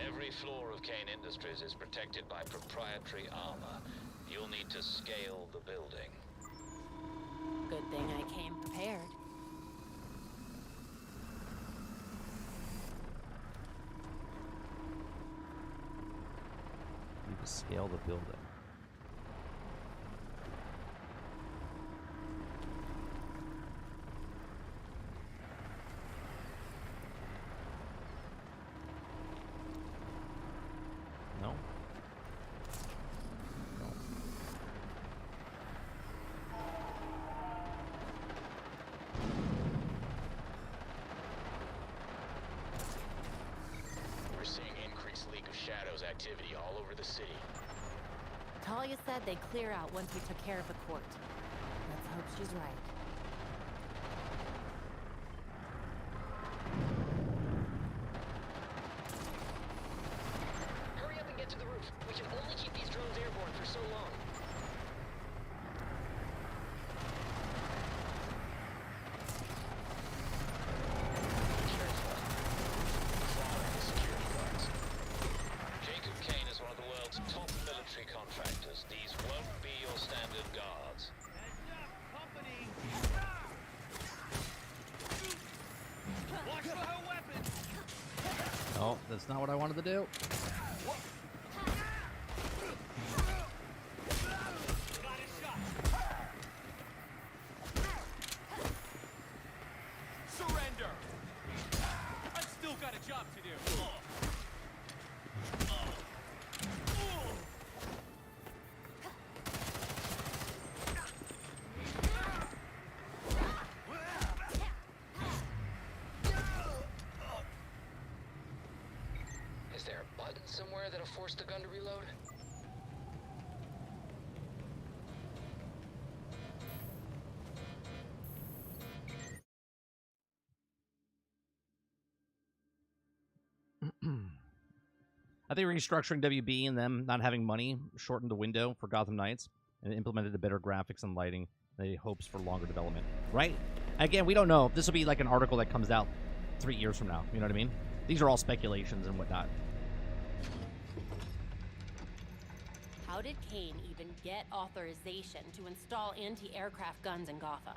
Speaker 8: Every floor of Kane Industries is protected by proprietary armor. You'll need to scale the building.
Speaker 4: Good thing I came prepared.
Speaker 1: Need to scale the building. No.
Speaker 8: We're seeing increased League of Shadows activity all over the city.
Speaker 4: Talia said they'd clear out once we took care of the court. Let's hope she's right.
Speaker 17: Hurry up and get to the roof. We can only keep these drones airborne for so long.
Speaker 8: Jacob Kane is one of the world's top military contractors. These won't be your standard guards.
Speaker 7: Watch for her weapon!
Speaker 1: Oh, that's not what I wanted to do.
Speaker 7: Got a shot! Surrender! I've still got a job to do.
Speaker 17: Is there a button somewhere that'll force the gun to reload?
Speaker 1: I think restructuring WB and them not having money shortened the window for Gotham Knights and implemented the better graphics and lighting. They hopes for longer development, right? Again, we don't know. This will be like an article that comes out 3 years from now. You know what I mean? These are all speculations and whatnot.
Speaker 4: How did Kane even get authorization to install anti-aircraft guns in Gotham?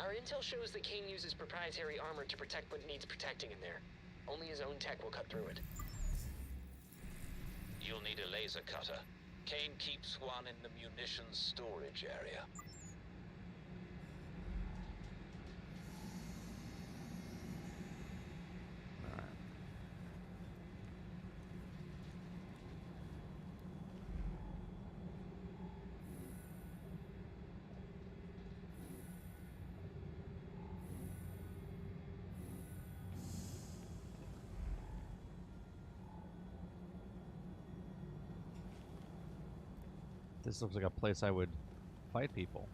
Speaker 17: Our intel shows that Kane uses proprietary armor to protect what needs protecting in there. Only his own tech will cut through it.
Speaker 8: You'll need a laser cutter. Kane keeps one in the munitions storage area.
Speaker 1: This looks like a place I would fight people.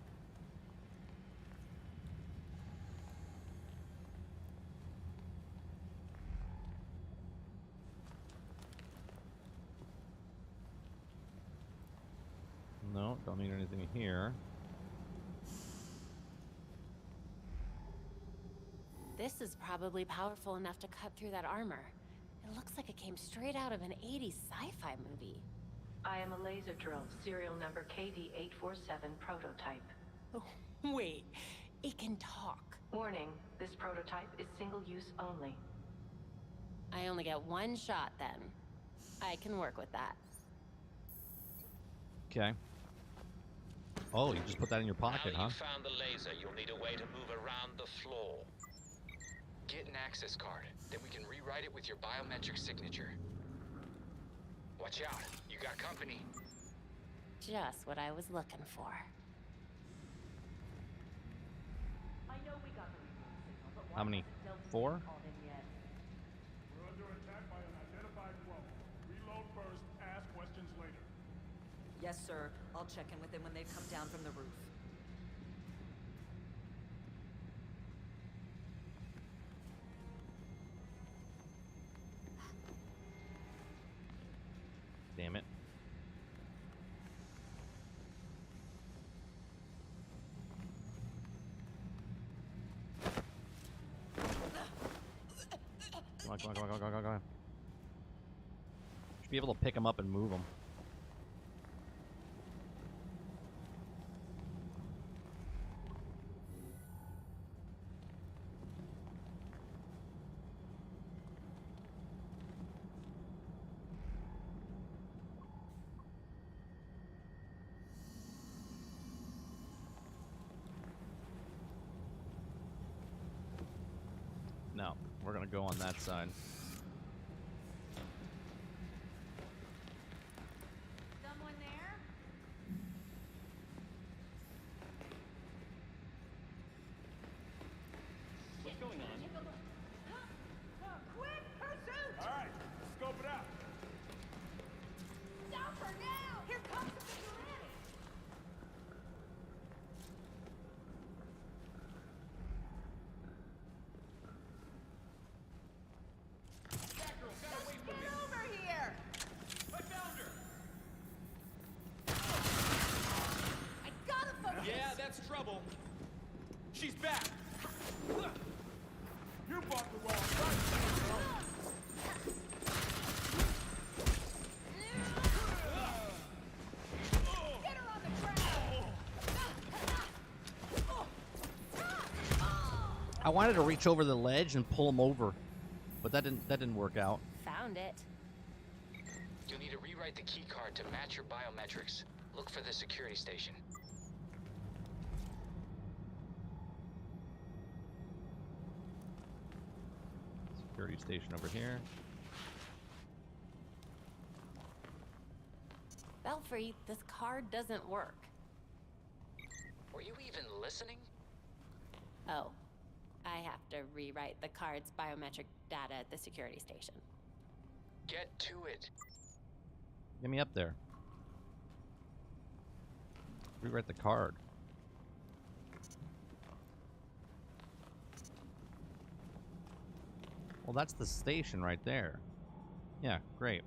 Speaker 1: No, don't need anything here.
Speaker 4: This is probably powerful enough to cut through that armor. It looks like it came straight out of an 80s sci-fi movie.
Speaker 18: I am a laser drill, serial number KD-847 prototype.
Speaker 4: Oh, wait, it can talk.
Speaker 18: Warning, this prototype is single-use only.
Speaker 4: I only get one shot then. I can work with that.
Speaker 1: Okay. Oh, you just put that in your pocket,
Speaker 8: Now
Speaker 1: huh?
Speaker 8: you found the laser, you'll need a way to move around the floor.
Speaker 17: Get an access card, then we can rewrite it with your biometric signature. Watch out, you got company.
Speaker 4: Just what I was looking for.
Speaker 18: I know we got the report signal, but
Speaker 1: How many? 4?
Speaker 13: We're under attack by an identified foe. Reload first, ask questions later.
Speaker 19: Yes, sir. I'll check in with them when they've come down from the roof.
Speaker 1: Damn it. Come on, come on, come on, come on, come on. Should be able to pick them up and move them. No, we're gonna go on that side.
Speaker 4: Someone there?
Speaker 7: What's going on?
Speaker 10: Quick pursuit! All right, scope it out.
Speaker 4: Stop her now! Here comes the vigilante!
Speaker 7: Batgirl, got away from me!
Speaker 10: Get over here!
Speaker 7: I found her!
Speaker 4: I gotta focus!
Speaker 7: Yeah, that's trouble. She's back!
Speaker 10: You bought the wrong side, girl.
Speaker 4: Get her on the ground!
Speaker 1: I wanted to reach over the ledge and pull him over, but that didn't work out.
Speaker 4: Found it.
Speaker 17: You'll need to rewrite the key card to match your biometrics. Look for the security station.
Speaker 1: Security station over here.
Speaker 4: Belfry, this card doesn't work.
Speaker 17: Were you even listening?
Speaker 4: Oh, I have to rewrite the card's biometric data at the security station.
Speaker 17: Get to it.
Speaker 1: Get me up there. Rewrite the card. Well, that's the station right there. Yeah, great.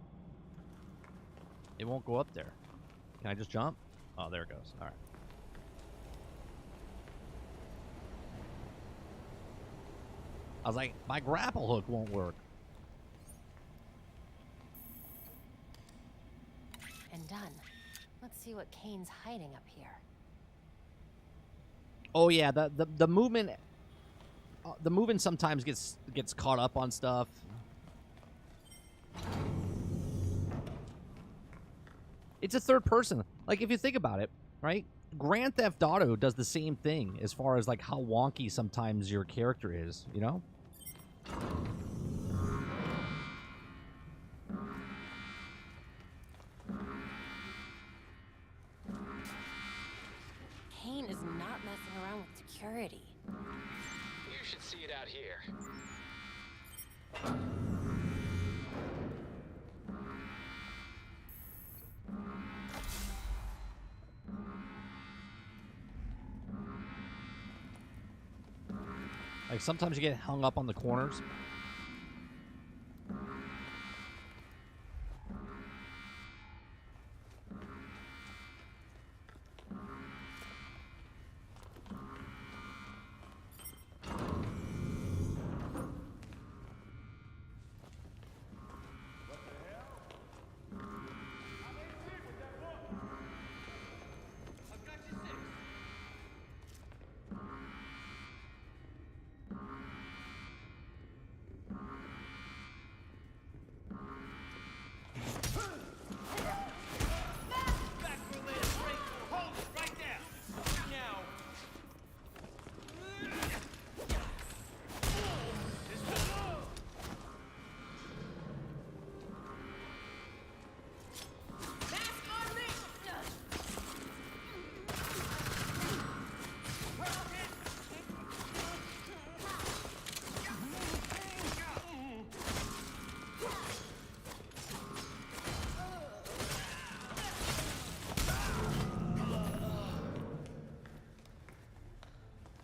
Speaker 1: It won't go up there. Can I just jump? Oh, there it goes. All right. I was like, my grapple hook won't work.
Speaker 4: And done. Let's see what Kane's hiding up here.
Speaker 1: Oh yeah, the movement. The movement sometimes gets caught up on stuff. It's a third person. Like, if you think about it, right? Grand Theft Auto does the same thing as far as like how wonky sometimes your character is, you know?
Speaker 4: Kane is not messing around with security.
Speaker 17: You should see it out here.
Speaker 1: Like, sometimes you get hung up on the corners.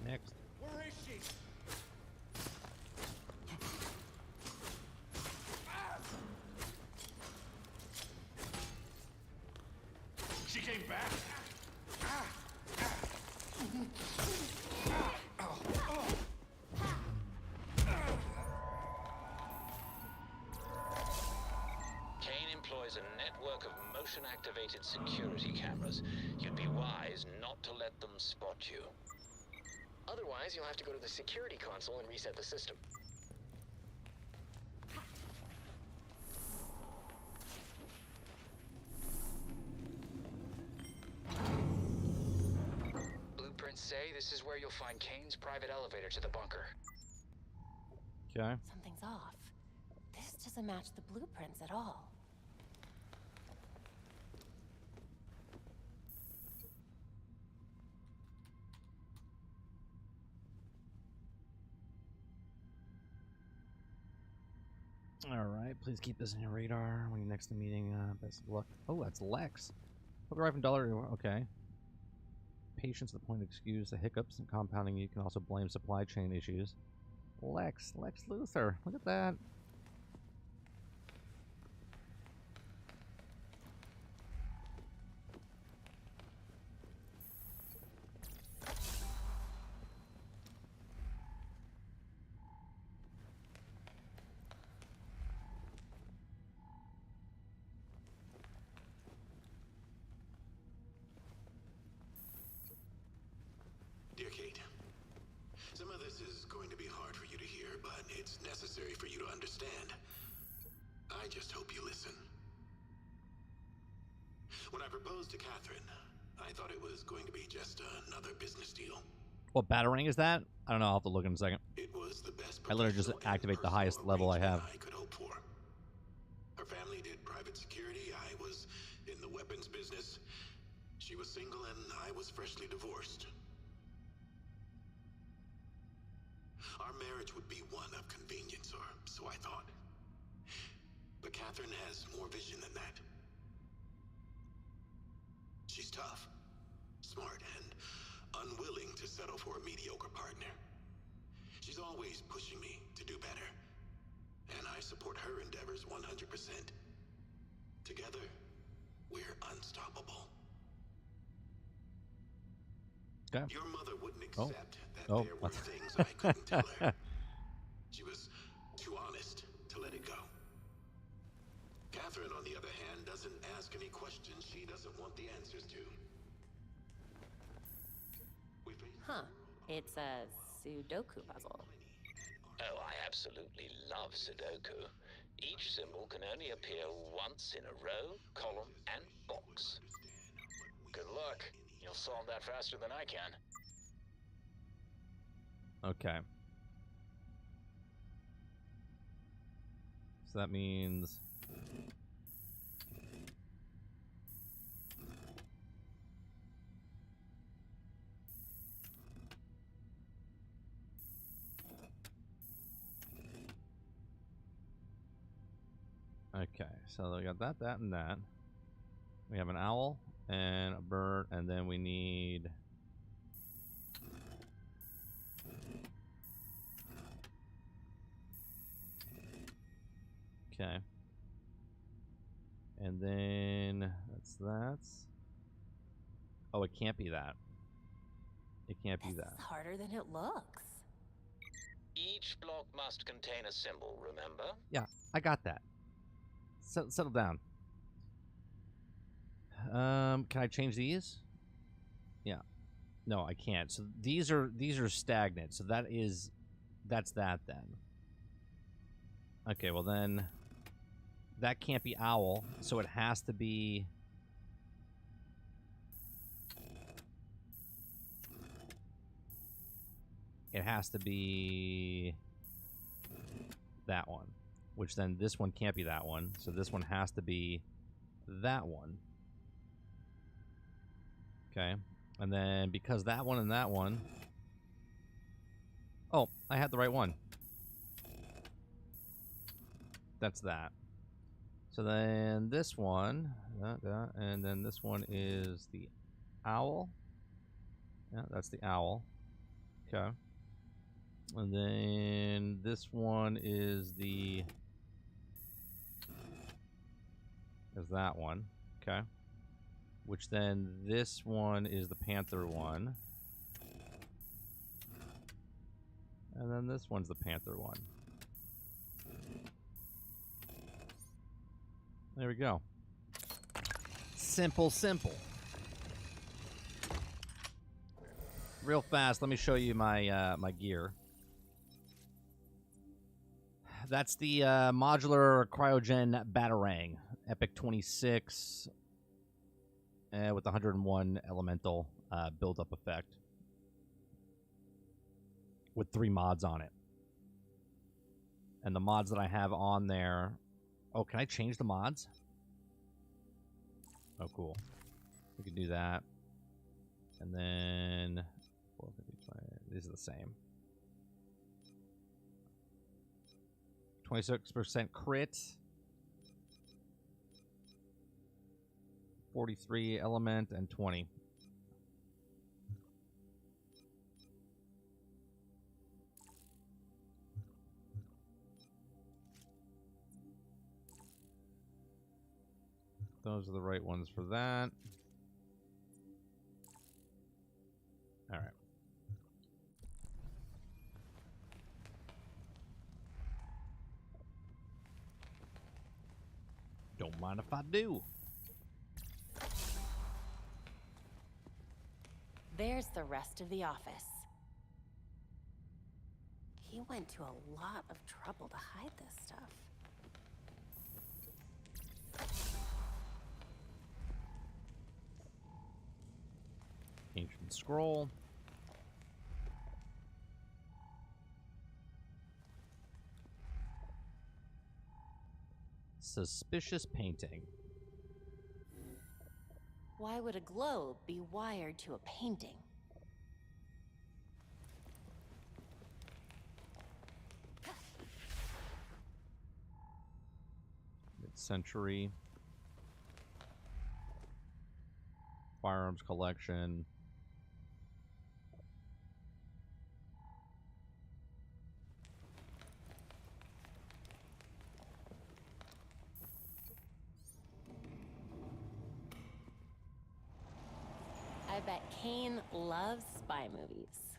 Speaker 1: Next.
Speaker 10: Where is she? She came back.
Speaker 17: prompt you. Otherwise, you'll have to go to the security console and reset the system. Blueprints say this is where you'll find Kane's private elevator to the bunker.
Speaker 1: Okay.
Speaker 4: Something's off. This doesn't match the blueprints at all.
Speaker 1: All right, please keep this in your radar when you're next to the meeting. Best of luck. Oh, that's Lex. Hope you're right from Dollar. Okay. Patience to the point to excuse the hiccups and compounding. You can also blame supply chain issues. Lex Luthor. Look at that.
Speaker 20: Dear Kate, some of this is going to be hard for you to hear, but it's necessary for you to understand. I just hope you listen. When I proposed to Catherine, I thought it was going to be just another business deal.
Speaker 1: What Batarang is that? I don't know. I'll have to look in a second.
Speaker 20: It was the best
Speaker 1: I literally just activate the highest level I have.
Speaker 20: I could hope for. Her family did private security. I was in the weapons business. She was single and I was freshly divorced. Our marriage would be one of convenience, or so I thought. But Catherine has more vision than that. She's tough, smart, and unwilling to settle for a mediocre partner. She's always pushing me to do better, and I support her endeavors 100%. Together, we're unstoppable.
Speaker 1: Okay.
Speaker 20: Your mother wouldn't accept that
Speaker 1: Oh.
Speaker 20: there were things I couldn't tell her. She was too honest to let it go. Catherine, on the other hand, doesn't ask any questions she doesn't want the answers to.
Speaker 4: Huh. It's a Sudoku puzzle.
Speaker 8: Oh, I absolutely love Sudoku. Each symbol can only appear once in a row, column, and box.
Speaker 17: Good luck. You'll solve that faster than I can.
Speaker 1: Okay. So that means... Okay, so we got that, and that. We have an owl and a bird, and then we need... Okay. And then that's... Oh, it can't be that. It can't be that.
Speaker 4: It's harder than it looks.
Speaker 8: Each block must contain a symbol, remember?
Speaker 1: Yeah, I got that. Settle down. Can I change these? Yeah. No, I can't. So these are stagnant. So that's that then. Okay, well then that can't be owl, so it has to be that one, which then this one can't be that one, so this one has to be that one. Okay, and then because that one and that one... Oh, I had the right one. That's that. So then this one, and then this one is the owl. Yeah, that's the owl. Okay. And then this one is that one. Okay. Which then this one is the panther one. And then this one's the panther one. There we go. Simple. Real fast, let me show you my my gear. That's the modular cryogen batarang, Epic 26, with 101 elemental build-up effect, with 3 mods on it. And the mods that I have on there... Oh, can I change the mods? Oh, cool. We can do that. And then... 455. These are the same. 26% crit. 43 element and 20. Those are the right ones for that. All right. Don't mind if I do.
Speaker 4: There's the rest of the office. He went to a lot of trouble to hide this stuff.
Speaker 1: Ancient scroll. Suspicious painting.
Speaker 4: Why would a globe be wired to a painting?
Speaker 1: Mid-century. Firearms collection.
Speaker 4: I bet Kane loves spy movies.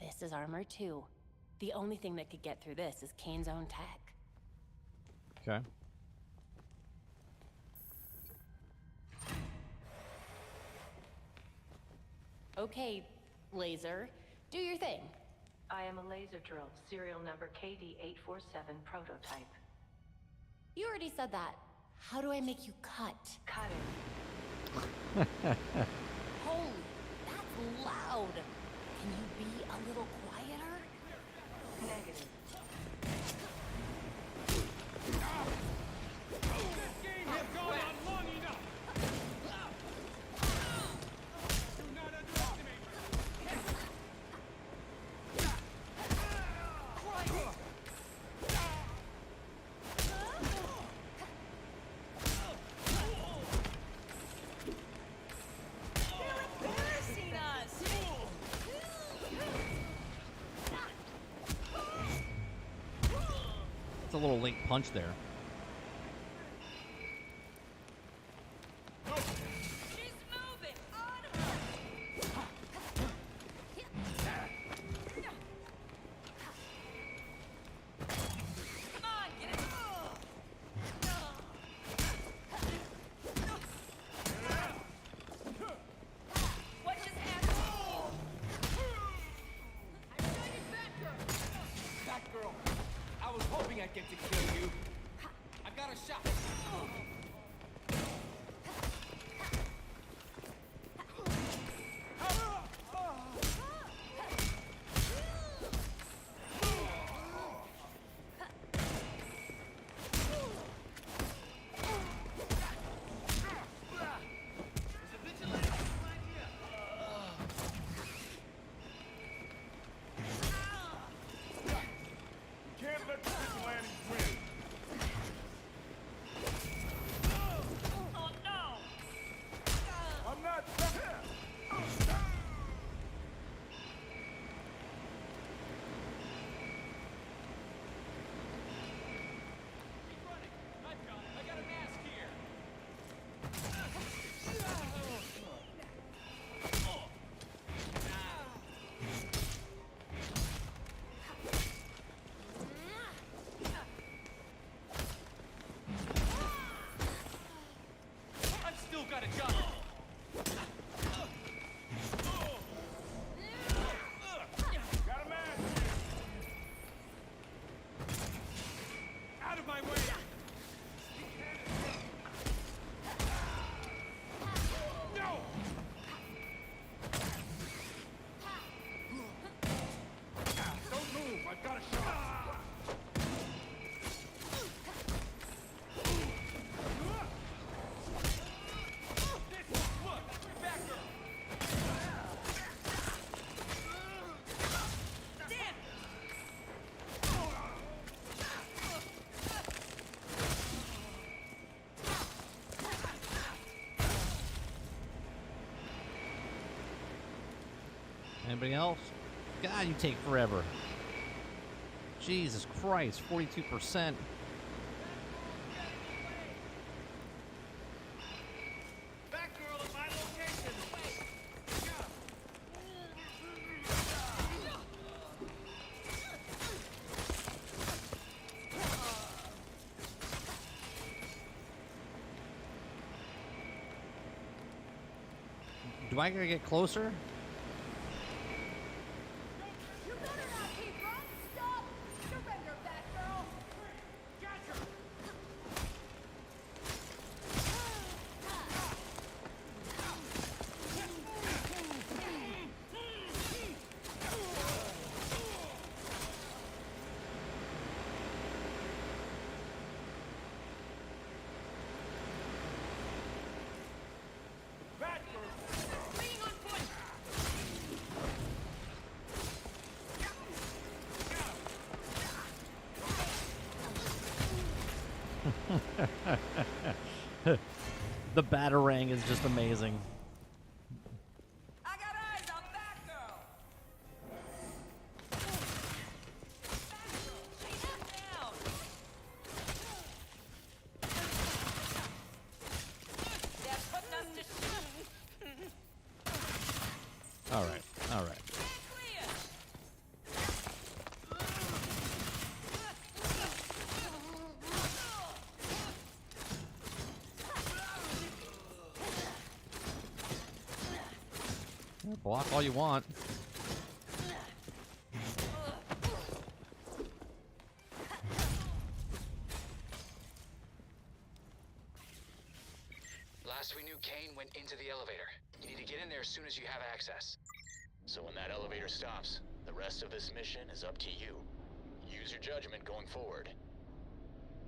Speaker 4: This is armor too. The only thing that could get through this is Kane's own tech.
Speaker 1: Okay.
Speaker 4: Okay, Laser, do your thing.
Speaker 18: I am a laser drill, serial number KD847 prototype.
Speaker 4: You already said that. How do I make you cut?
Speaker 18: Cut it.
Speaker 4: Holy, that's loud. Can you be a little quieter?
Speaker 18: Negative.
Speaker 7: This game has gone on long enough. Do not underestimate me.
Speaker 4: Embarrassing us.
Speaker 1: It's a little link punch there.
Speaker 4: She's moving on her. Come on, get it. What just happened?
Speaker 7: I'm fighting Batgirl. Batgirl, I was hoping I'd get to kill you. I got a shot.
Speaker 13: Can't let the vigilantes win.
Speaker 1: Anybody else? God, you take forever. Jesus Christ, 42%.
Speaker 10: Batgirl at my location.
Speaker 1: Do I gotta get closer?
Speaker 10: You better not keep running. Stop. Surrender, Batgirl. Gotcha.
Speaker 1: The Batarang is just amazing.
Speaker 10: I got eyes on Batgirl.
Speaker 1: All right, all right. Block all you want.
Speaker 17: Last we knew, Kane went into the elevator. You need to get in there as soon as you have access.
Speaker 8: So when that elevator stops, the rest of this mission is up to you. Use your judgment going forward.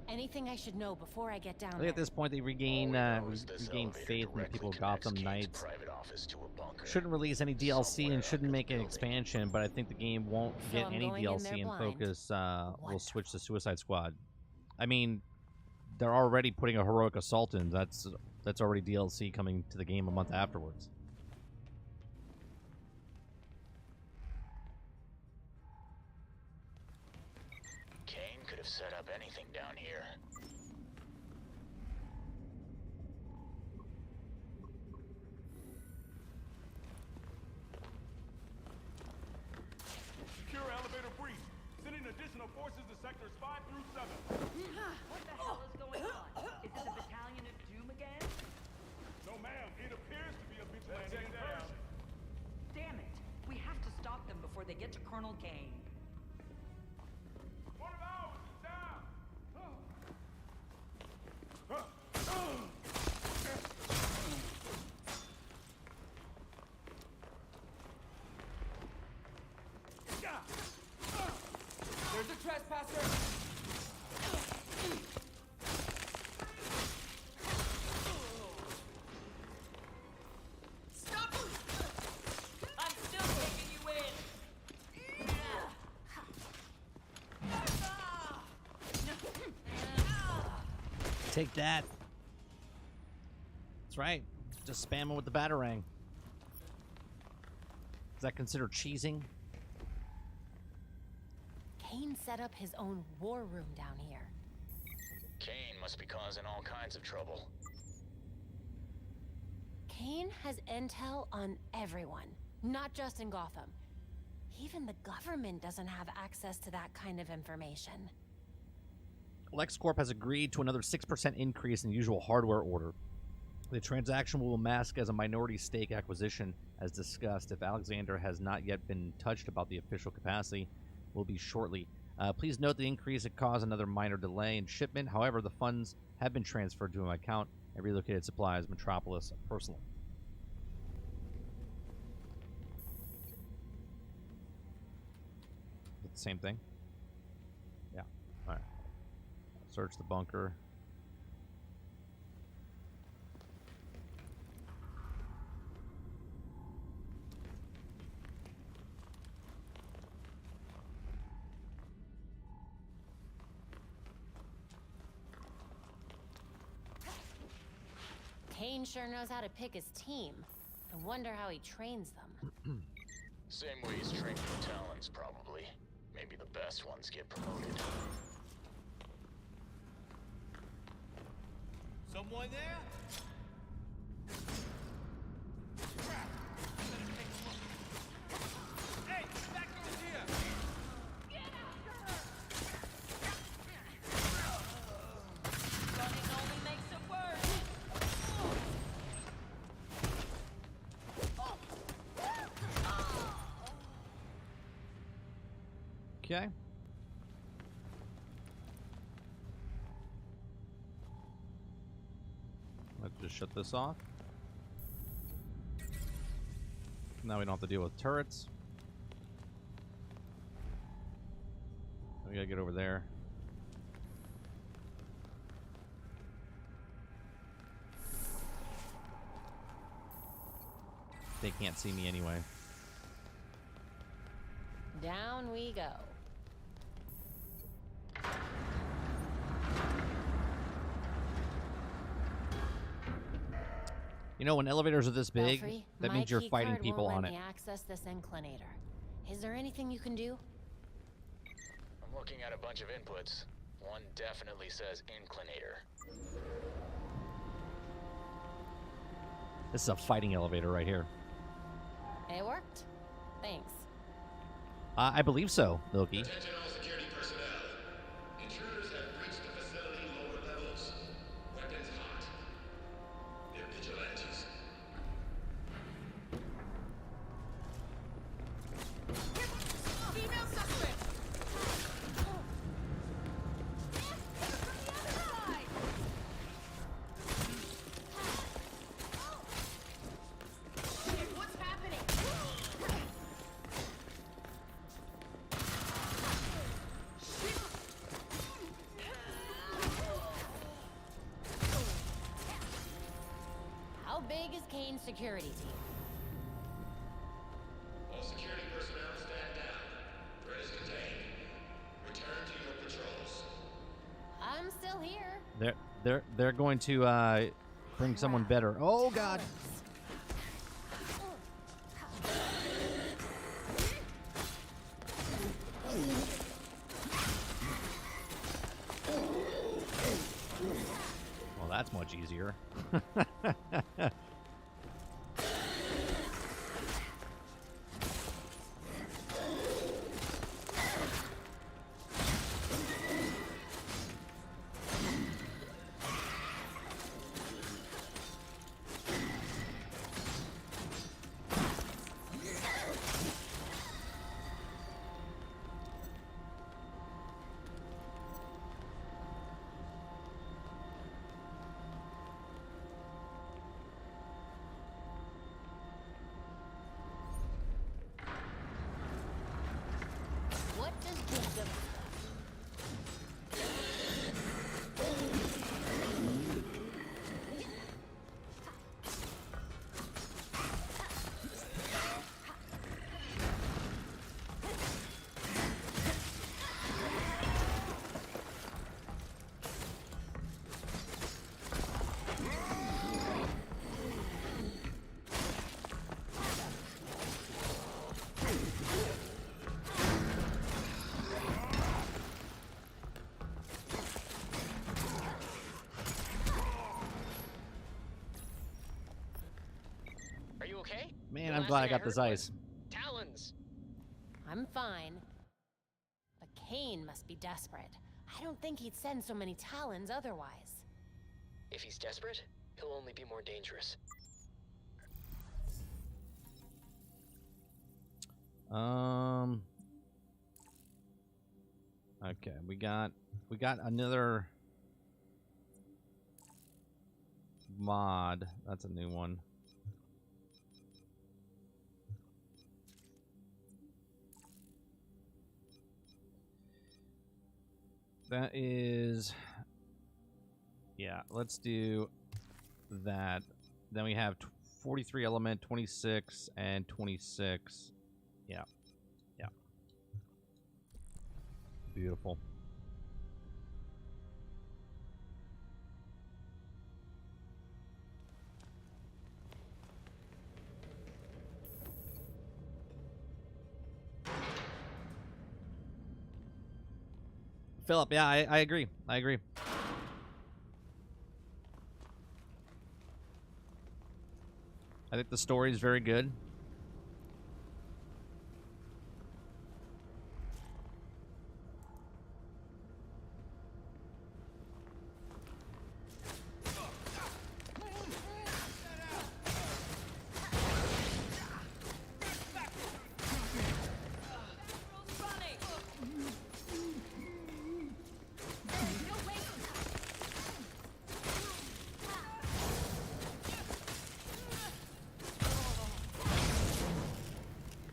Speaker 4: Anything I should know before I get down
Speaker 1: I
Speaker 4: there?
Speaker 1: think at this point they regain faith in the people of Gotham Knights. Shouldn't release any DLC and shouldn't make an expansion, but I think the game won't get
Speaker 4: I'm
Speaker 1: any
Speaker 4: going in
Speaker 1: DLC
Speaker 4: there
Speaker 1: and
Speaker 4: blind.
Speaker 1: focus will switch to Suicide Squad. I mean, they're already putting a heroic assault in. That's already DLC coming to the game a month afterwards.
Speaker 8: Kane could have set up anything down here.
Speaker 13: Secure elevator breach. Sending additional forces to sectors 5 through 7.
Speaker 18: What the hell is going on? Is it the Battalion of Doom again?
Speaker 13: No, ma'am. It appears to be a vigilante incursion.
Speaker 19: Damn it. We have to stop them before they get to Colonel Kane.
Speaker 13: One of ours is down.
Speaker 7: There's a trespasser.
Speaker 10: Stop! I'm still taking you in.
Speaker 1: Take that. That's right. Just spam him with the Batarang. Is that considered cheesing?
Speaker 4: Kane set up his own war room down here.
Speaker 8: Kane must be causing all kinds of trouble.
Speaker 4: Kane has intel on everyone, not just in Gotham. Even the government doesn't have access to that kind of information.
Speaker 1: LexCorp has agreed to another 6% increase in usual hardware order. The transaction will mask as a minority stake acquisition, as discussed. If Alexander has not yet been touched about the official capacity, will be shortly. Please note the increase had caused another minor delay in shipment. However, the funds have been transferred to my account and relocated supplies Metropolis personally. Is it the same thing? Yeah. All right. Search the bunker.
Speaker 4: Kane sure knows how to pick his team. I wonder how he trains them.
Speaker 17: Same way he's trained for talents, probably. Maybe the best ones get promoted.
Speaker 10: Someone there? Crap! Better take a look. Hey, Batgirl's here!
Speaker 4: Get after her! Running only makes it worse.
Speaker 1: Okay. Let's just shut this off. Now we don't have to deal with turrets. We gotta get over there. They can't see me anyway.
Speaker 4: Down we go.
Speaker 1: You know, when elevators are this big,
Speaker 4: Belfry,
Speaker 1: that
Speaker 4: my
Speaker 1: means you're
Speaker 4: key
Speaker 1: fighting
Speaker 4: card
Speaker 1: people
Speaker 4: won't
Speaker 1: on
Speaker 4: let
Speaker 1: it.
Speaker 4: me access this inclinator. Is there anything you can do?
Speaker 17: I'm looking at a bunch of inputs. One definitely says inclinator.
Speaker 1: This is a fighting elevator right here.
Speaker 4: It worked. Thanks.
Speaker 1: I believe so, Milky.
Speaker 20: Attention all security personnel. Intruders have breached the facility lower levels. Weapons hot. They're vigilantes.
Speaker 10: Female suspect! Hey, what's happening?
Speaker 4: How big is Kane's security team?
Speaker 20: All security personnel stand down. Threat is contained. Return to your patrols.
Speaker 4: I'm still here.
Speaker 1: They're going to bring someone better. Oh God. Well, that's much easier.
Speaker 4: What does wisdom?
Speaker 17: Are you okay?
Speaker 1: Man,
Speaker 17: The
Speaker 1: I'm
Speaker 17: last
Speaker 1: glad I
Speaker 17: thing
Speaker 1: got this
Speaker 17: heard
Speaker 1: ice.
Speaker 17: was Talons.
Speaker 4: I'm fine. But Kane must be desperate. I don't think he'd send so many Talons otherwise.
Speaker 17: If he's desperate, he'll only be more dangerous.
Speaker 1: Okay, we got another mod. That's a new one. That is, yeah, let's do that. Then we have 43 element, 26, and 26. Yeah. Yeah. Beautiful. Philip, yeah, I agree. I agree. I think the story is very good.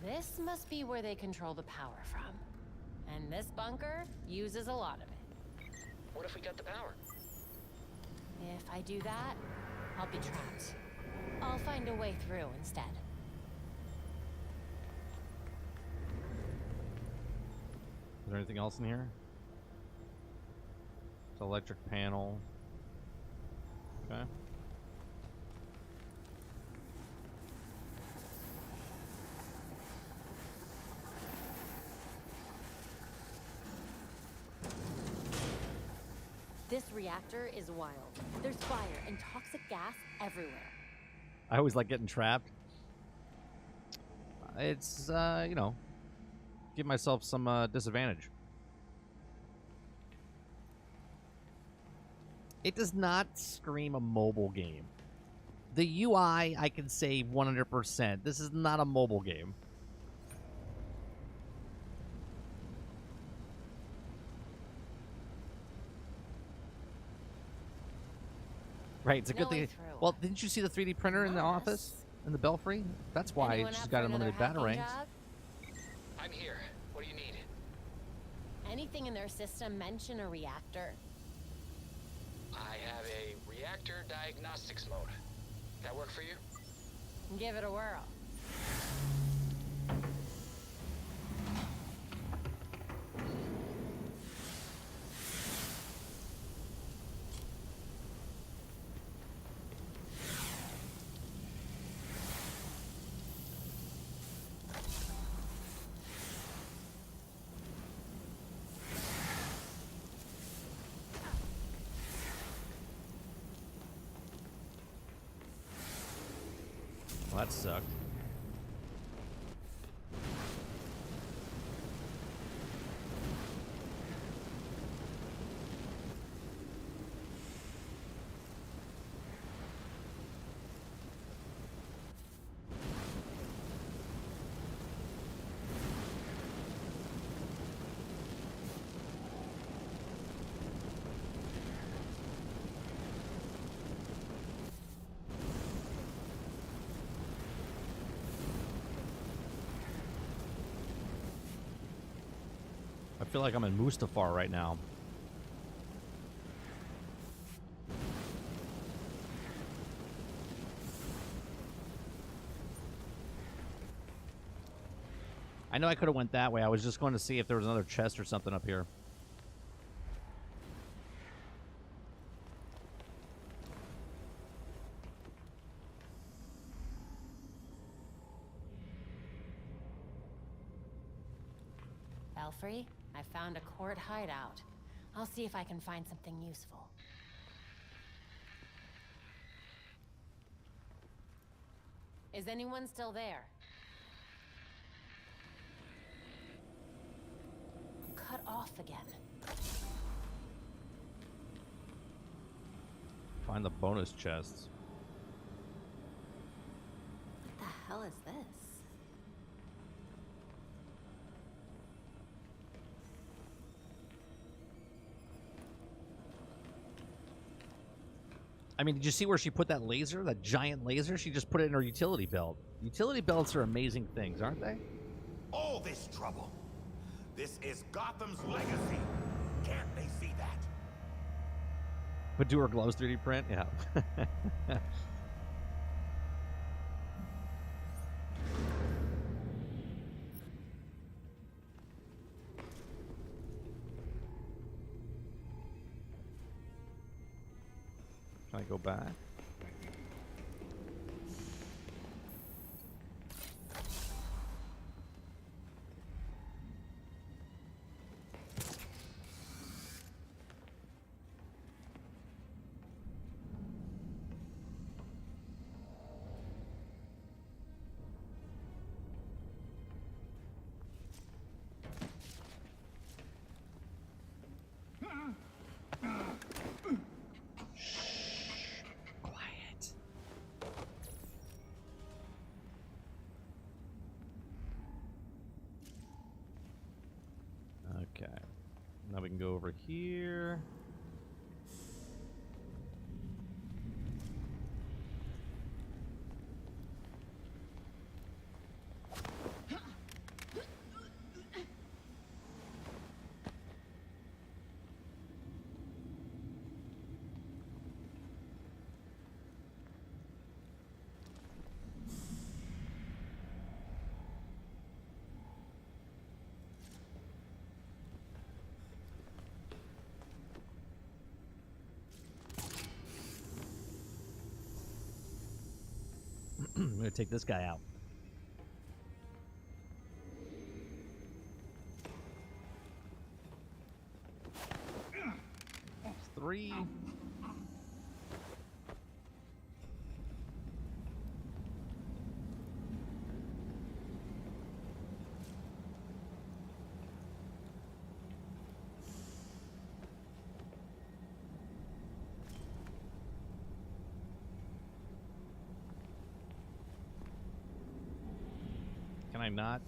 Speaker 4: This must be where they control the power from. And this bunker uses a lot of it.
Speaker 17: What if we got the power?
Speaker 4: If I do that, I'll be trapped. I'll find a way through instead.
Speaker 1: Is there anything else in here? It's an electric panel. Okay.
Speaker 4: This reactor is wild. There's fire and toxic gas everywhere.
Speaker 1: I always like getting trapped. It's, you know, give myself some disadvantage. It does not scream a mobile game. The UI, I can say 100%. This is not a mobile game. Right, it's a good thing. Well, didn't you see the 3D printer in the office? In the belfry? That's why she's got unlimited batarangs.
Speaker 17: I'm here. What do you need?
Speaker 4: Anything in their system mention a reactor?
Speaker 17: I have a reactor diagnostics mode. That work for you?
Speaker 4: Give it a whirl.
Speaker 1: Well, that sucked. I feel like I'm in Mustafar right now. I know I could have went that way. I was just going to see if there was another chest or something up here.
Speaker 4: Belfry, I found a court hideout. I'll see if I can find something useful. Is anyone still there? Cut off again.
Speaker 1: Find the bonus chests.
Speaker 4: What the hell is this?
Speaker 1: I mean, did you see where she put that laser? That giant laser? She just put it in her utility belt. Utility belts are amazing things, aren't they?
Speaker 10: All this trouble. This is Gotham's legacy. Can't they see that?
Speaker 1: But do her gloves 3D print? Yeah. Can I go back? Okay. Now we can go over here. I'm gonna take this guy out. That's 3. Can I not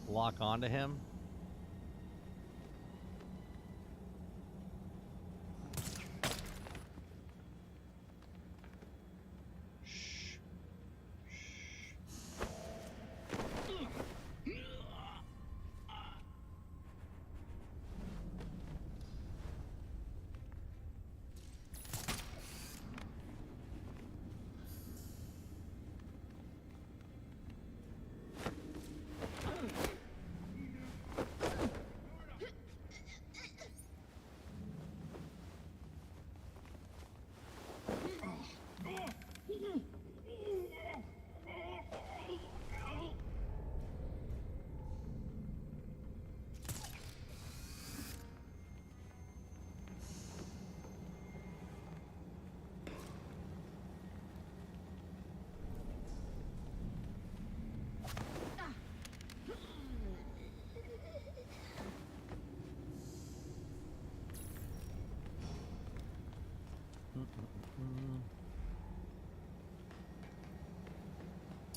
Speaker 1: lock onto him? Shh.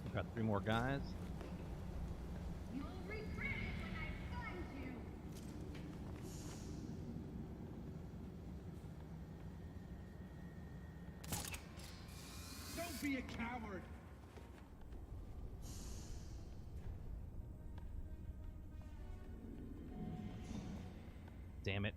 Speaker 1: I've got 3 more guys.
Speaker 10: You'll regret it when I find you. Don't be a coward.
Speaker 1: Damn it.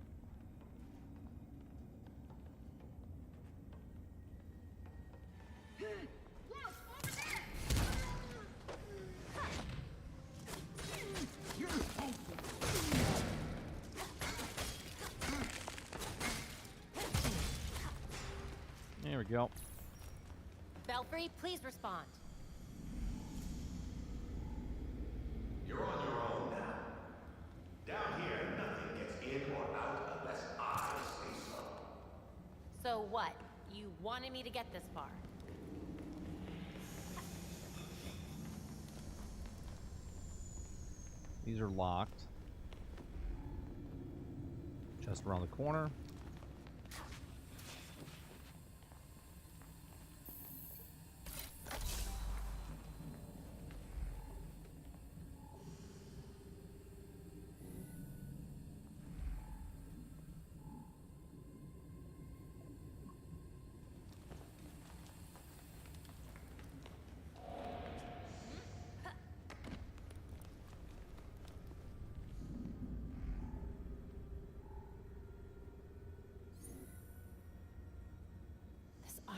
Speaker 1: There we go.
Speaker 4: Belfry, please respond.
Speaker 20: You're on your own now. Down here, nothing gets in or out unless I say so.
Speaker 4: So what? You wanted me to get this far?
Speaker 1: These are locked. Just around the corner.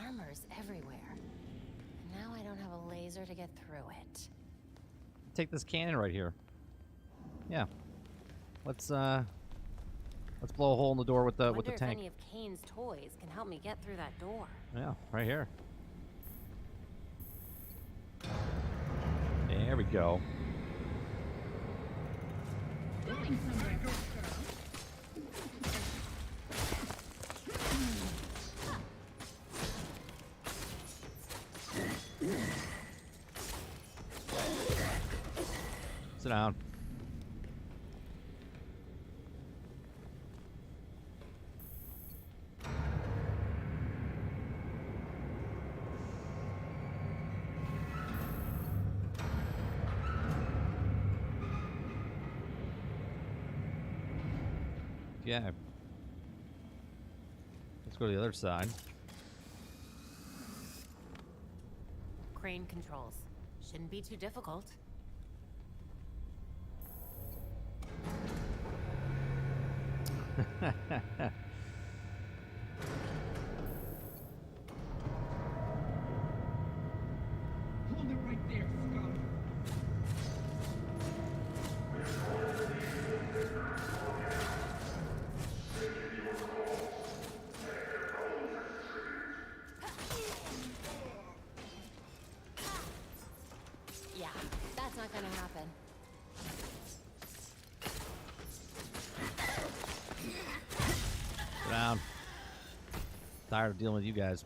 Speaker 4: Armor's everywhere. And now I don't have a laser to get through it.
Speaker 1: Take this cannon right here. Yeah. Let's blow a hole in the door with the
Speaker 4: Wonder if
Speaker 1: tank.
Speaker 4: any of Kane's toys can help me get through that door.
Speaker 1: Yeah, right here. There we go.
Speaker 10: Going somewhere, girl.
Speaker 1: Sit down. Yeah. Let's go to the other side.
Speaker 4: Crane controls. Shouldn't be too difficult.
Speaker 7: Hold it right there, scum.
Speaker 4: Yeah, that's not gonna happen.
Speaker 1: Sit down. Tired of dealing with you guys.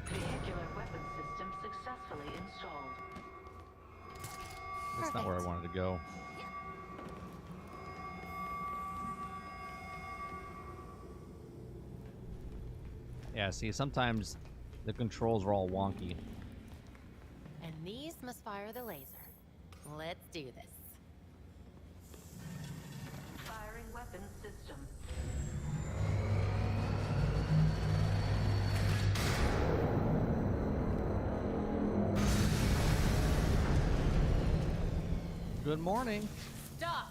Speaker 18: Vehicular weapon system successfully installed.
Speaker 1: That's not where I wanted to go. Yeah, see, sometimes the controls are all wonky.
Speaker 4: And these must fire the laser. Let's do this.
Speaker 18: Firing weapon system.
Speaker 1: Good morning.
Speaker 4: Stop!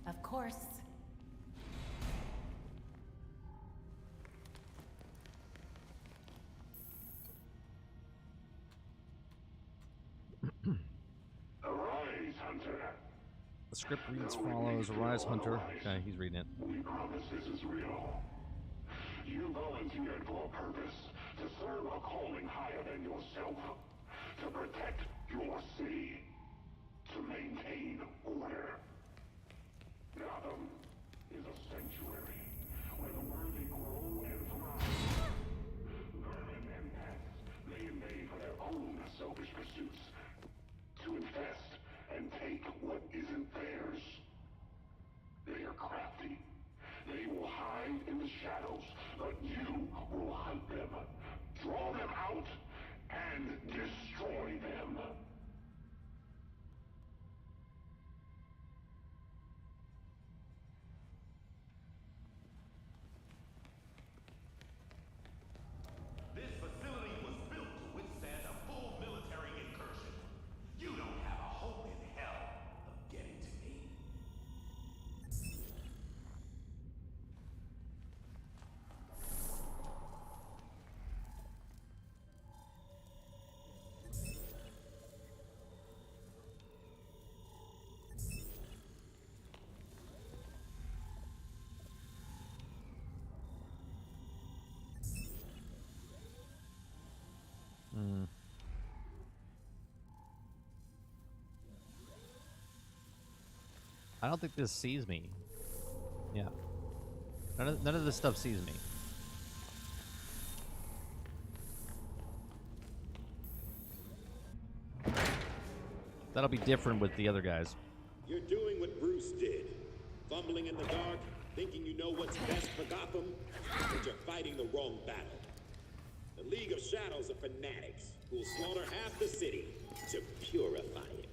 Speaker 4: Of course.
Speaker 13: Arise, Hunter.
Speaker 1: The script reads follows. Arise, Hunter. Okay, he's reading it.
Speaker 13: We promise this is real. You volunteered for a purpose, to serve a calling higher than yourself, to protect your city, to maintain order. Gotham is a sanctuary where the worthy grow and thrive. Vermin and pests may invade for their own selfish pursuits, to infest and take what isn't theirs. They are crafty. They will hide in the shadows, but you will hunt them, draw them out, and destroy them.
Speaker 21: This facility was built to withstand a full military incursion. You don't have a hope in hell of getting to me.
Speaker 1: I don't think this sees me. Yeah. None of this stuff sees me. That'll be different with the other guys.
Speaker 22: You're doing what Bruce did. Fumbling in the dark, thinking you know what's best for Gotham, but you're fighting the wrong battle. The League of Shadows are fanatics who'll slaughter half the city to purify it.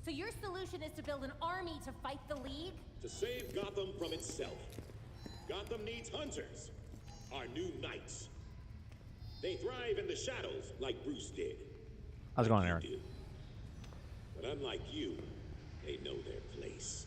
Speaker 4: So your solution is to build an army to fight the League?
Speaker 22: To save Gotham from itself. Gotham needs hunters, our new knights. They thrive in the shadows like Bruce did.
Speaker 1: How's it going, Aaron?
Speaker 22: But unlike you, they know their place.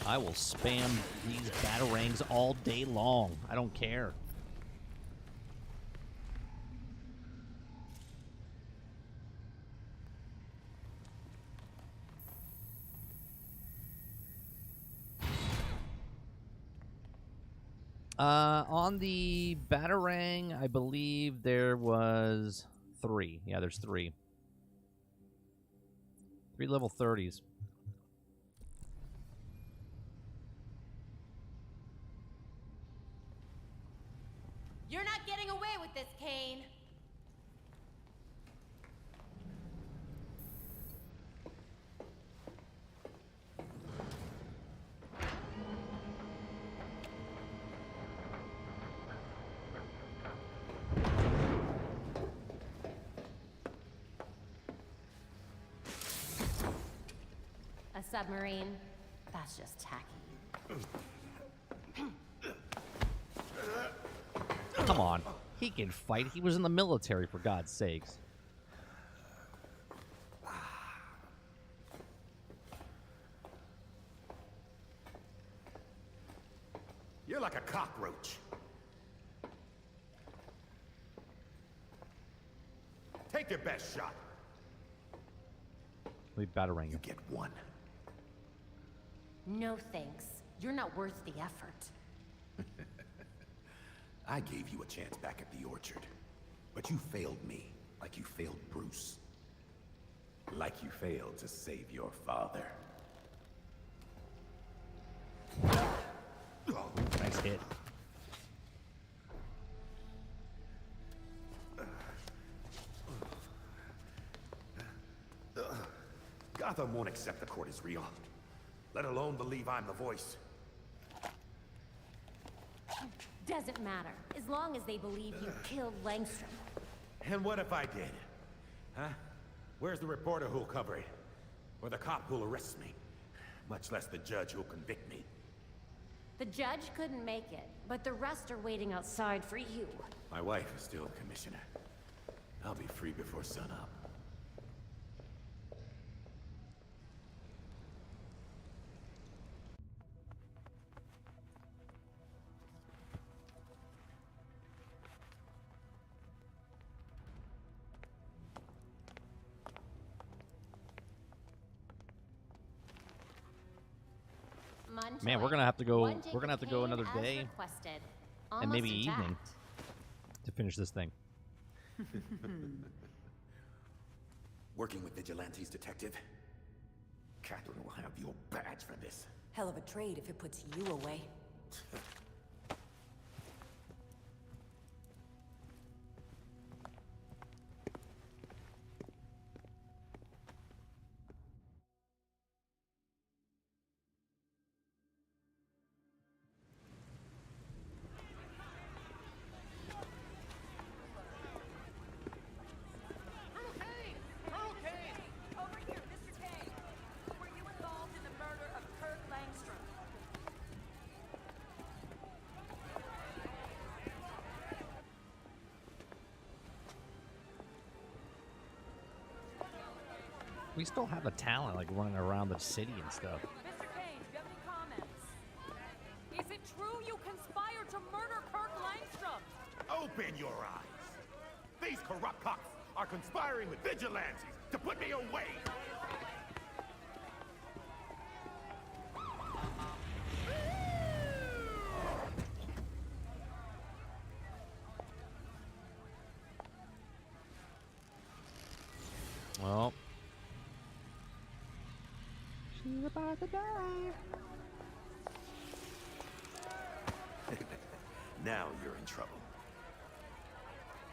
Speaker 1: I will spam these batarangs all day long. I don't care. On the batarang, I believe there was 3. Yeah, there's 3. 3 level 30s.
Speaker 4: You're not getting away with this, Kane. A submarine? That's just tacky.
Speaker 1: Come on. He can fight. He was in the military, for God's sakes.
Speaker 21: You're like a cockroach. Take your best shot.
Speaker 1: We batarang you.
Speaker 21: Get one.
Speaker 4: No thanks. You're not worth the effort.
Speaker 21: I gave you a chance back at the orchard, but you failed me like you failed Bruce. Like you failed to save your father.
Speaker 1: Nice hit.
Speaker 21: Gotham won't accept the court is real, let alone believe I'm the voice.
Speaker 4: Doesn't matter, as long as they believe you killed Langstrom.
Speaker 21: And what if I did? Huh? Where's the reporter who'll cover it? Or the cop who'll arrest me? Much less the judge who'll convict me.
Speaker 4: The judge couldn't make it, but the rest are waiting outside for you.
Speaker 21: My wife is still the commissioner. I'll be free before sunup.
Speaker 1: Man, we're gonna have to go. We're gonna have to go another day, and maybe evening, to finish this thing.
Speaker 21: Working with vigilantes, detective. Catherine will have your badge for this.
Speaker 5: Hell of a trade if it puts you away.
Speaker 1: We still have a talent like running around the city and stuff.
Speaker 19: Mr. Kane, do you have any comments? Is it true you conspired to murder Kirk Langstrom?
Speaker 21: Open your eyes. These corrupt cops are conspiring with vigilantes to put me away.
Speaker 1: Well, she's about to die.
Speaker 21: Now you're in trouble.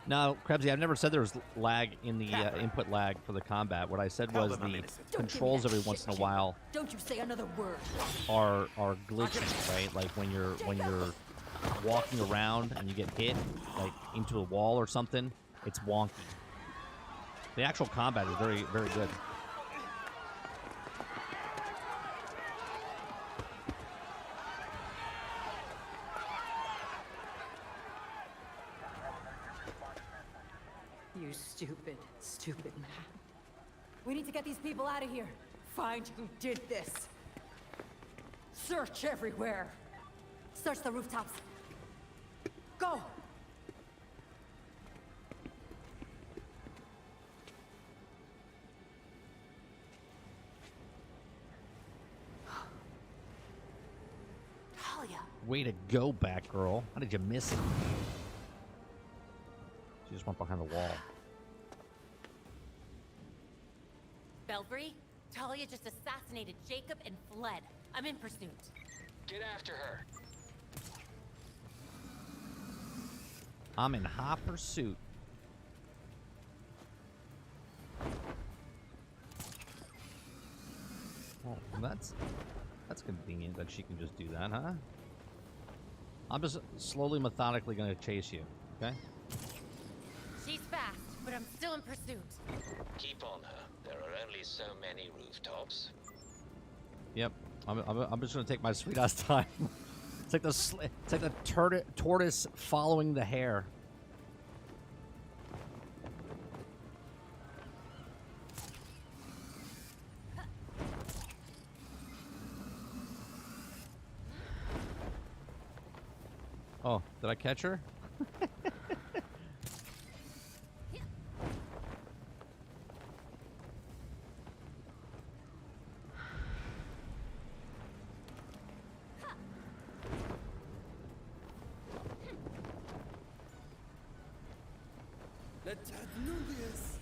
Speaker 1: No, Krebsy, I've never said there was lag in the input lag for the combat. What I said was the controls every once in a while
Speaker 5: Don't you say another word.
Speaker 1: are glitchy, right? Like when you're walking around and you get hit like into a wall or something, it's wonky. The actual combat is very, very good.
Speaker 5: You stupid, stupid man. We need to get these people out of here. Find who did this. Search everywhere. Search the rooftops. Go!
Speaker 1: Way to go, Batgirl. How did you miss it? She just went behind the wall.
Speaker 4: Belfry, Talia just assassinated Jacob and fled. I'm in pursuit.
Speaker 17: Get after her.
Speaker 1: I'm in hot pursuit. Oh, that's convenient that she can just do that, huh? I'm just slowly, methodically going to chase you, okay?
Speaker 4: She's fast, but I'm still in pursuit.
Speaker 8: Keep on her. There are only so many rooftops.
Speaker 1: Yep. I'm just going to take my sweet ass time. It's like the tortoise following the hare. Oh, did I catch her?
Speaker 10: Let's do this.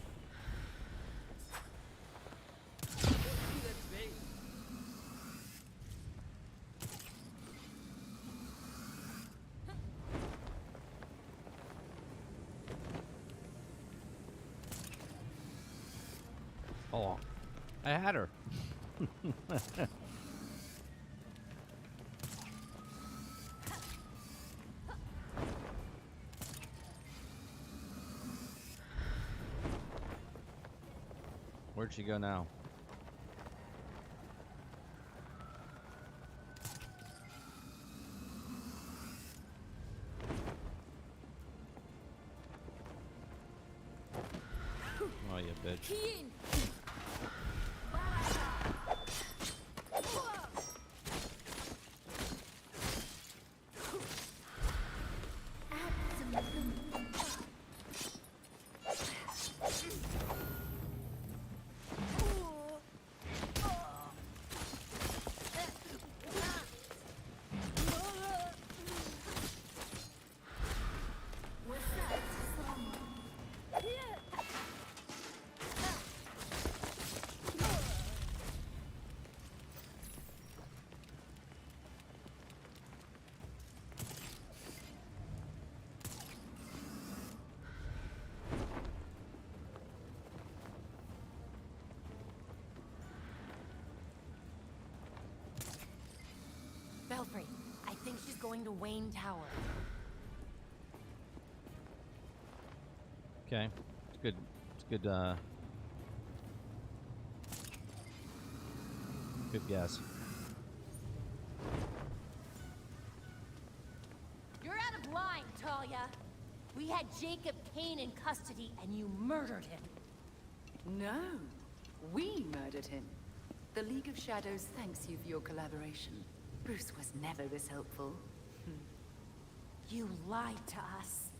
Speaker 1: Oh, I had her. Where'd she go now? Oh, you bitch.
Speaker 4: Belfry, I think she's going to Wayne Tower.
Speaker 1: Okay, it's good. It's good. Good guess.
Speaker 4: You're out of line, Talia. We had Jacob Kane in custody, and you murdered him.
Speaker 5: No, we murdered him. The League of Shadows thanks you for your collaboration. Bruce was never this helpful.
Speaker 4: You lied to us.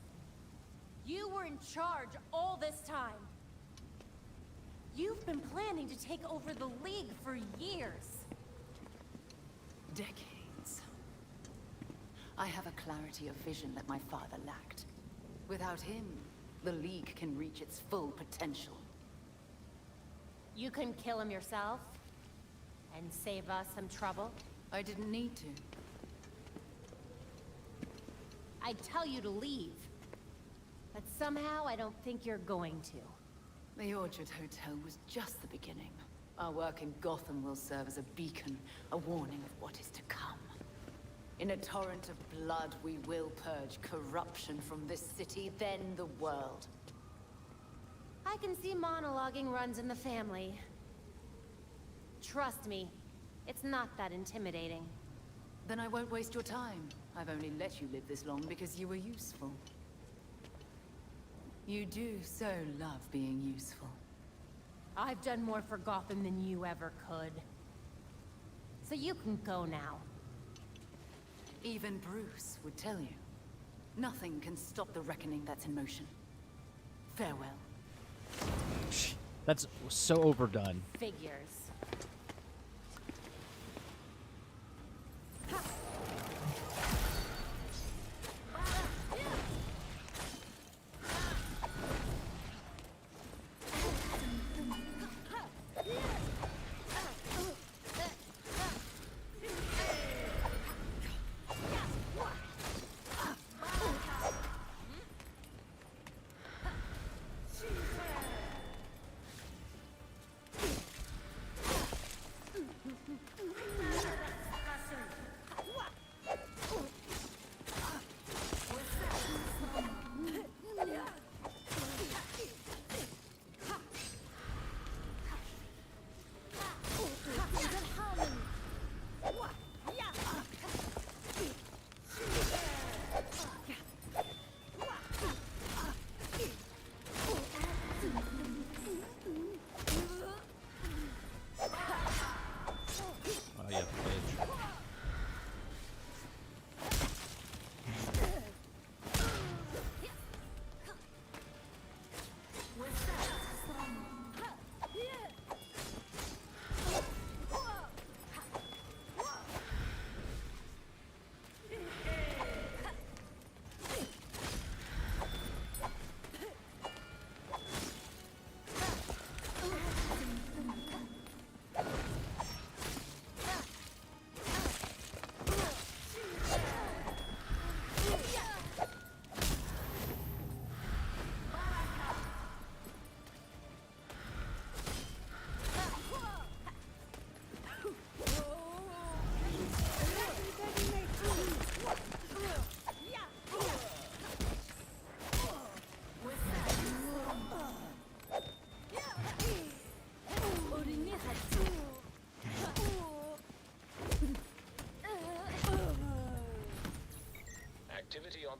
Speaker 4: You were in charge all this time. You've been planning to take over the League for years.
Speaker 5: Decades. I have a clarity of vision that my father lacked. Without him, the League can reach its full potential.
Speaker 4: You couldn't kill him yourself? And save us some trouble?
Speaker 5: I didn't need to.
Speaker 4: I'd tell you to leave. But somehow I don't think you're going to.
Speaker 5: The Orchard Hotel was just the beginning. Our work in Gotham will serve as a beacon, a warning of what is to come. In a torrent of blood, we will purge corruption from this city, then the world.
Speaker 4: I can see monologuing runs in the family. Trust me, it's not that intimidating.
Speaker 5: Then I won't waste your time. I've only let you live this long because you were useful. You do so love being useful.
Speaker 4: I've done more for Gotham than you ever could. So you can go now.
Speaker 5: Even Bruce would tell you. Nothing can stop the reckoning that's in motion. Farewell.
Speaker 1: That's so overdone.
Speaker 4: Figures.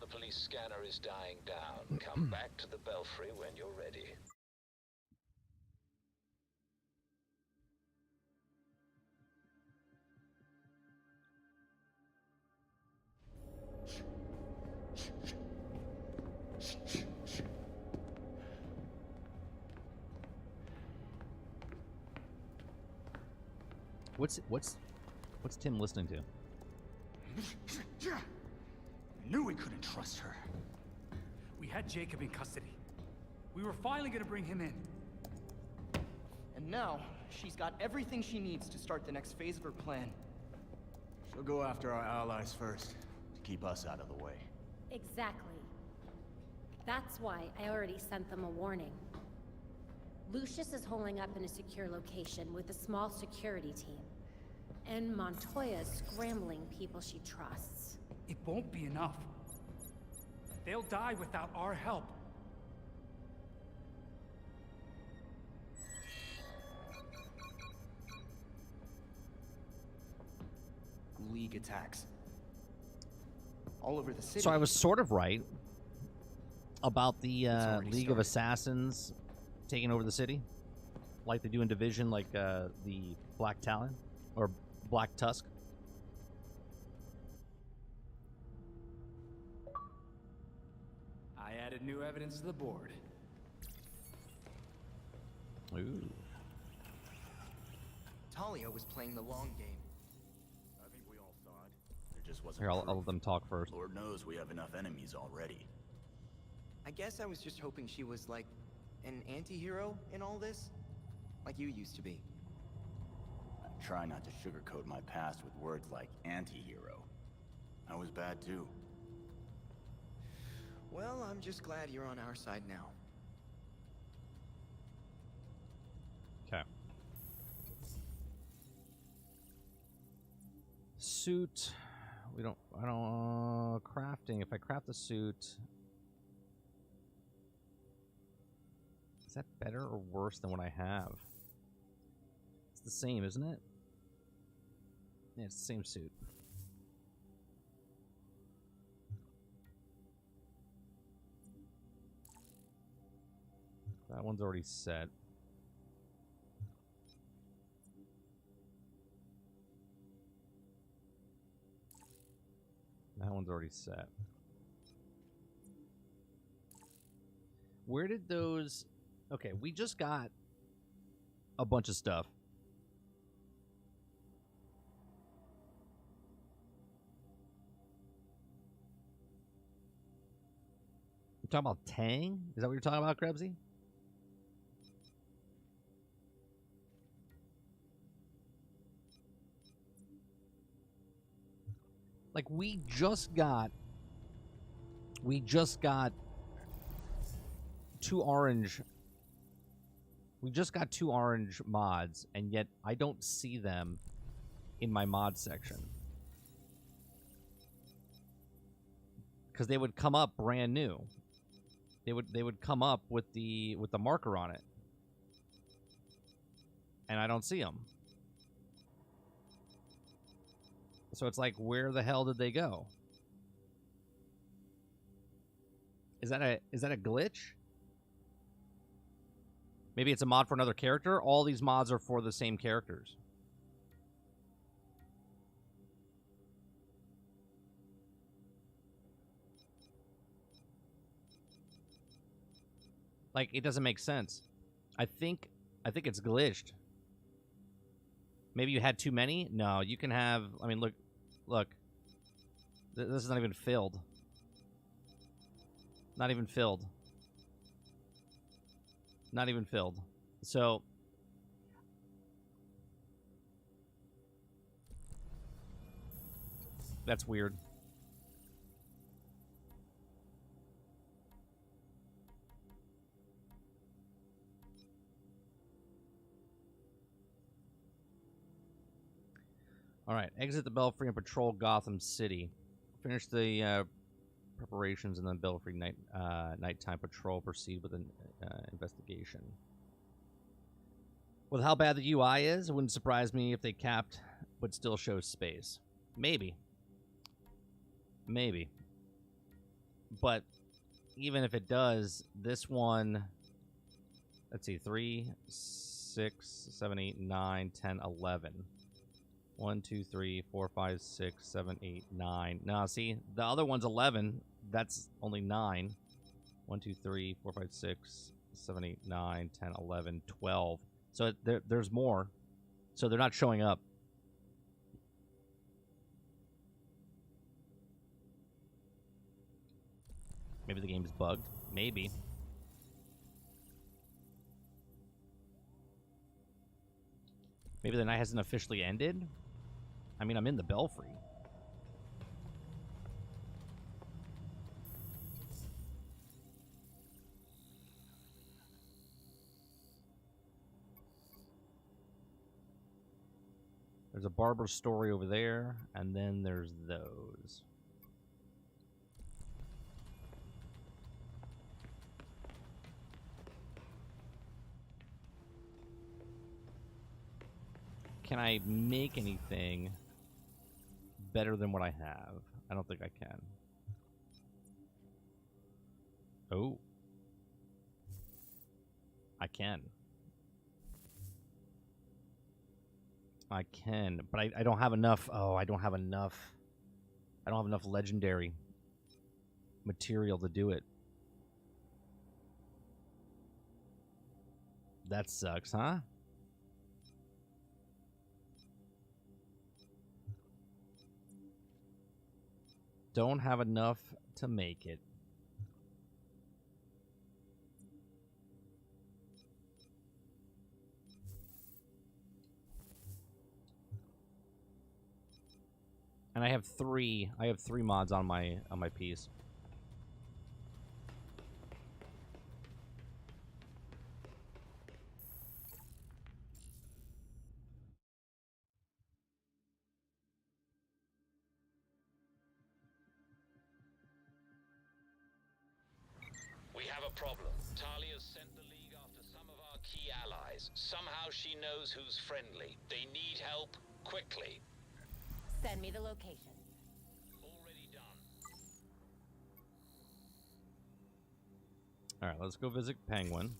Speaker 8: the police scanner is dying down. Come back to the Belfry when you're ready.
Speaker 1: What's Tim listening to?
Speaker 11: I knew we couldn't trust her. We had Jacob in custody. We were finally gonna bring him in.
Speaker 12: And now, she's got everything she needs to start the next phase of her plan.
Speaker 10: She'll go after our allies first, to keep us out of the way.
Speaker 4: Exactly. That's why I already sent them a warning. Lucius is holding up in a secure location with a small security team. And Montoya's scrambling people she trusts.
Speaker 11: It won't be enough. They'll die without our help.
Speaker 12: League attacks. All over the city.
Speaker 1: So I was sort of right about the League of
Speaker 12: started.
Speaker 1: Assassins taking over the city, like they do in Division, like the Black Talon or Black Tusk.
Speaker 11: I added new evidence to the board.
Speaker 1: Ooh.
Speaker 12: Talia was playing the long game.
Speaker 10: I think we all saw it. There just wasn't
Speaker 1: Here, I'll
Speaker 10: proof.
Speaker 1: let them talk first.
Speaker 10: Lord knows we have enough enemies already.
Speaker 12: I guess I was just hoping she was like an anti-hero in all this, like you used to be.
Speaker 10: I try not to sugarcoat my past with words like anti-hero. I was bad too.
Speaker 12: Well, I'm just glad you're on our side now.
Speaker 1: Okay. Suit. I don't crafting. If I craft the suit, is that better or worse than what I have? It's the same, isn't it? Yeah, it's the same suit. That one's already set. That one's already set. Where did those... Okay, we just got a bunch of stuff. You talking about Tang? Is that what you're talking about, Krebsy? Like, we just got two orange. We just got two orange mods, and yet I don't see them in my mod section. Because they would come up brand new. They would come up with the marker on it. And I don't see them. So it's like, where the hell did they go? Is that a glitch? Maybe it's a mod for another character. All these mods are for the same characters. Like, it doesn't make sense. I think it's glitched. Maybe you had too many? No, you can have... I mean, look. This is not even filled. Not even filled. Not even filled. So... That's weird. All right, exit the Belfry and patrol Gotham City. Finish the preparations and then Belfry nighttime patrol. Proceed with an investigation. With how bad the UI is, it wouldn't surprise me if they capped but still shows space. Maybe. Maybe. But even if it does, this one, let's see, 3, 6, 7, 8, 9, 10, 11. 1, 2, 3, 4, 5, 6, 7, 8, 9. Now, see, the other one's 11. That's only 9. 1, 2, 3, 4, 5, 6, 7, 8, 9, 10, 11, 12. So there's more. So they're not showing up. Maybe the game's bugged. Maybe. Maybe the night hasn't officially ended. I mean, I'm in the Belfry. There's a barber story over there, and then there's those. Can I make anything better than what I have? I don't think I can. Oh. I can. I can, but I don't have enough. Oh, I don't have enough. I don't have enough legendary material to do it. That sucks, huh? Don't have enough to make it. And I have 3 mods on my piece.
Speaker 8: We have a problem. Talia's sent the League after some of our key allies. Somehow she knows who's friendly. They need help quickly.
Speaker 4: Send me the location.
Speaker 8: Already done.
Speaker 1: All right, let's go visit Penguin.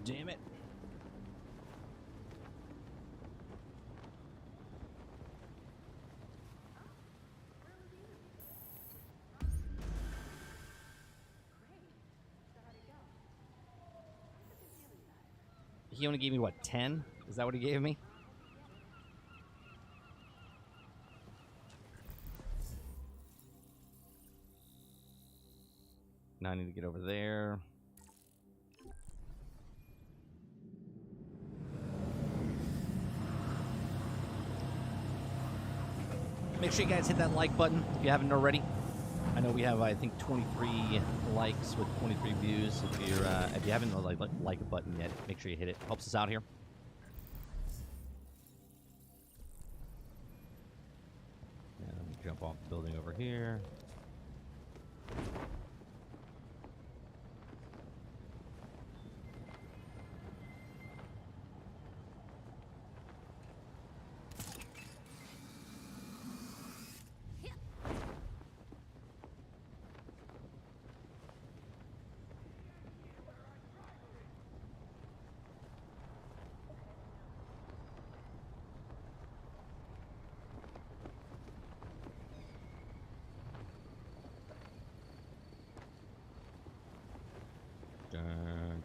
Speaker 1: Damn it. He only gave me, what, 10? Is that what he gave me? Now I need to get over there. Make sure you guys hit that like button if you haven't already. I know we have, I think, 23 likes with 23 views. If you haven't like a button yet, make sure you hit it. Helps us out here. And let me jump off the building over here.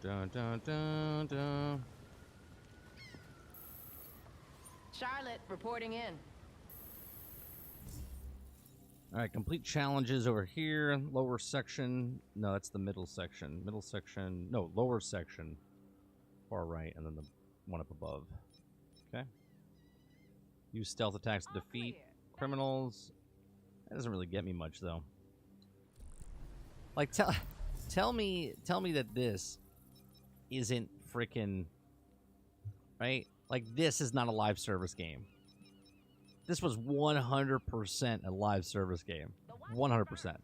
Speaker 1: Dun, dun, dun, dun.
Speaker 2: Charlotte, reporting in.
Speaker 1: All right, complete challenges over here. Lower section. No, that's the middle section. Middle section. No, lower section. Far right, and then the one up above. Okay. Use stealth attacks to defeat criminals. That doesn't really get me much, though. Like, tell me that this isn't freaking right. Like, this is not a live service game. This was 100% a live service game. 100%.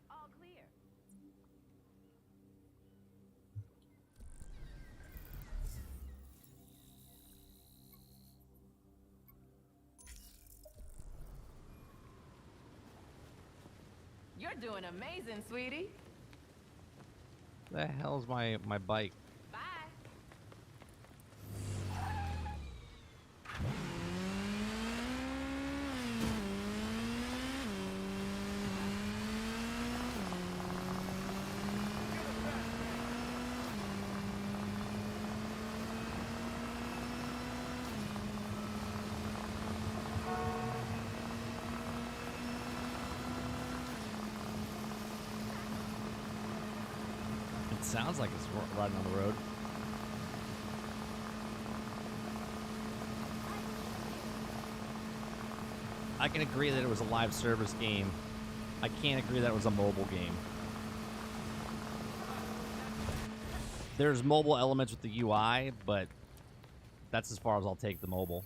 Speaker 2: You're doing amazing, sweetie.
Speaker 1: The hell's my bike?
Speaker 2: Bye.
Speaker 1: It sounds like it's riding on the road. I can agree that it was a live service game. I can't agree that it was a mobile game. There's mobile elements with the UI, but that's as far as I'll take the mobile.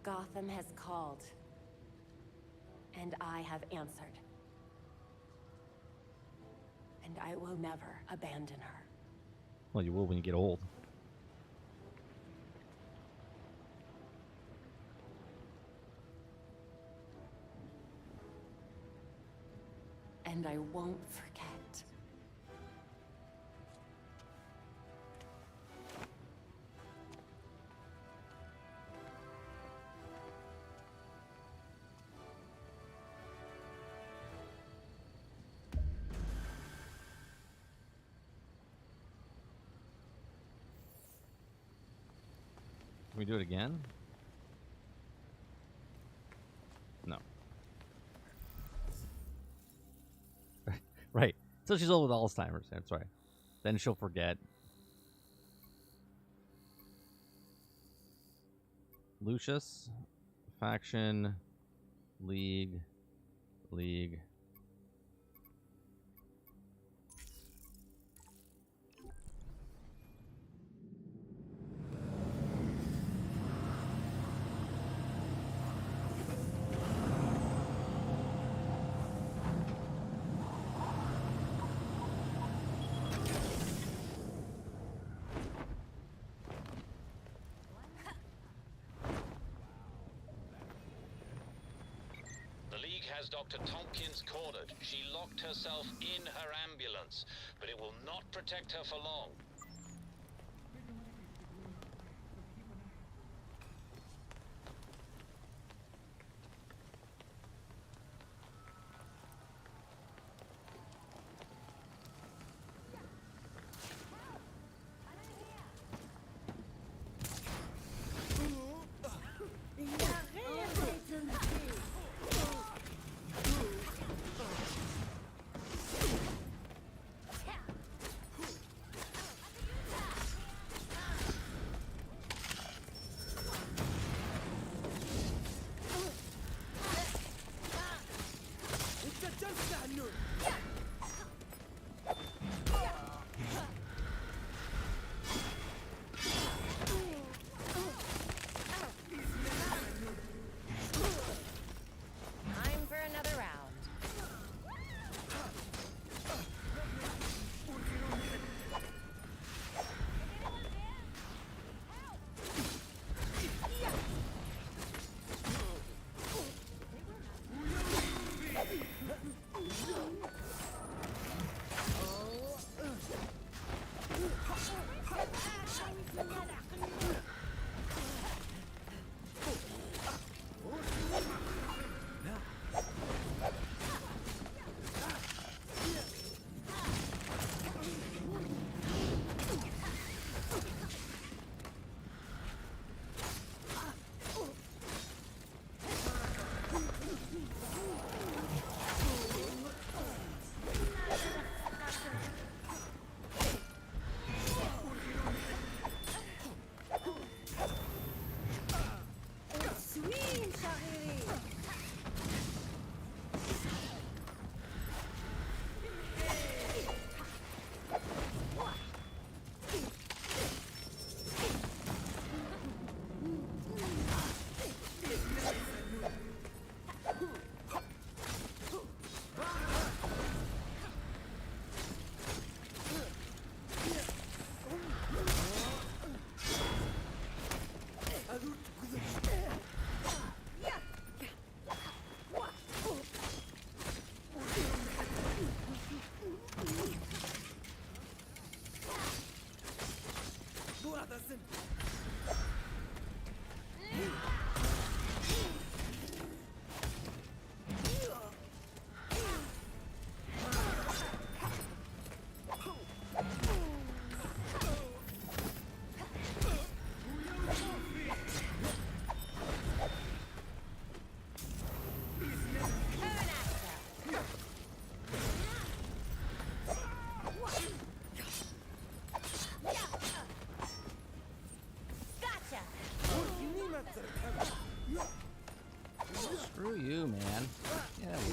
Speaker 4: Gotham has called, and I have answered. And I will never abandon her.
Speaker 1: Well, you will when you get old.
Speaker 4: And I won't forget.
Speaker 1: Can we do it again? No. Right. So she's old with Alzheimer's. That's right. Then she'll forget. Lucius. Faction. League. League.
Speaker 8: Has Dr. Tompkins cornered. She locked herself in her ambulance, but it will not protect her for long.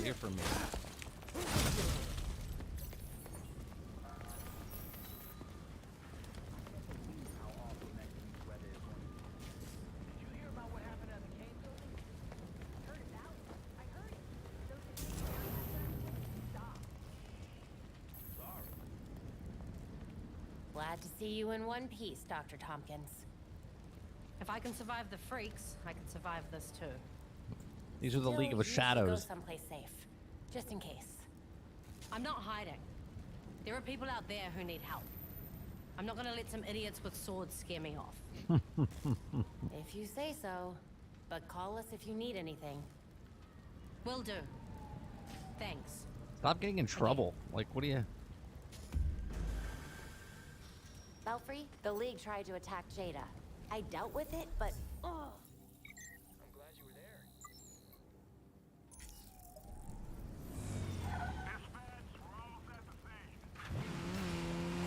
Speaker 1: away from me.
Speaker 4: Glad to see you in one piece, Dr. Tompkins.
Speaker 19: If I can survive the freaks, I can survive this too.
Speaker 1: These are the League of
Speaker 4: You should
Speaker 1: Shadows.
Speaker 4: Go someplace safe, just in case.
Speaker 19: I'm not hiding. There are people out there who need help. I'm not gonna let some idiots with swords scare me off.
Speaker 4: If you say so. But call us if you need anything.
Speaker 19: Will do. Thanks.
Speaker 1: Stop getting in trouble. Like, what do you...
Speaker 4: Belfry, the League tried to attack Jada. I dealt with it, but... Oh.
Speaker 17: I'm glad you were there.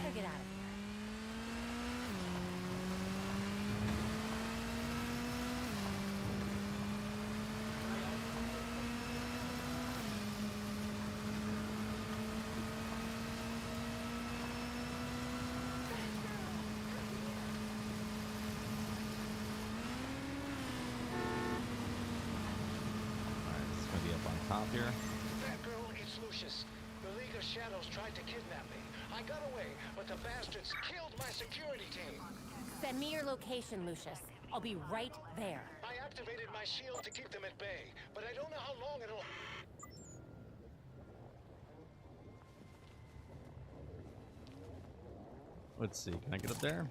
Speaker 4: Better get out of here.
Speaker 1: Top here.
Speaker 3: Batgirl, it's Lucius. The League of Shadows tried to kidnap me. I got away, but the bastards killed my security team.
Speaker 4: Send me your location, Lucius. I'll be right there.
Speaker 3: I activated my shield to keep them at bay, but I don't know how long it'll...
Speaker 1: Let's see. Can I get up there?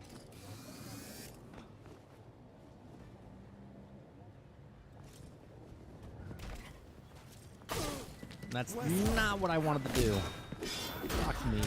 Speaker 1: That's not what I wanted to do. Fuck me.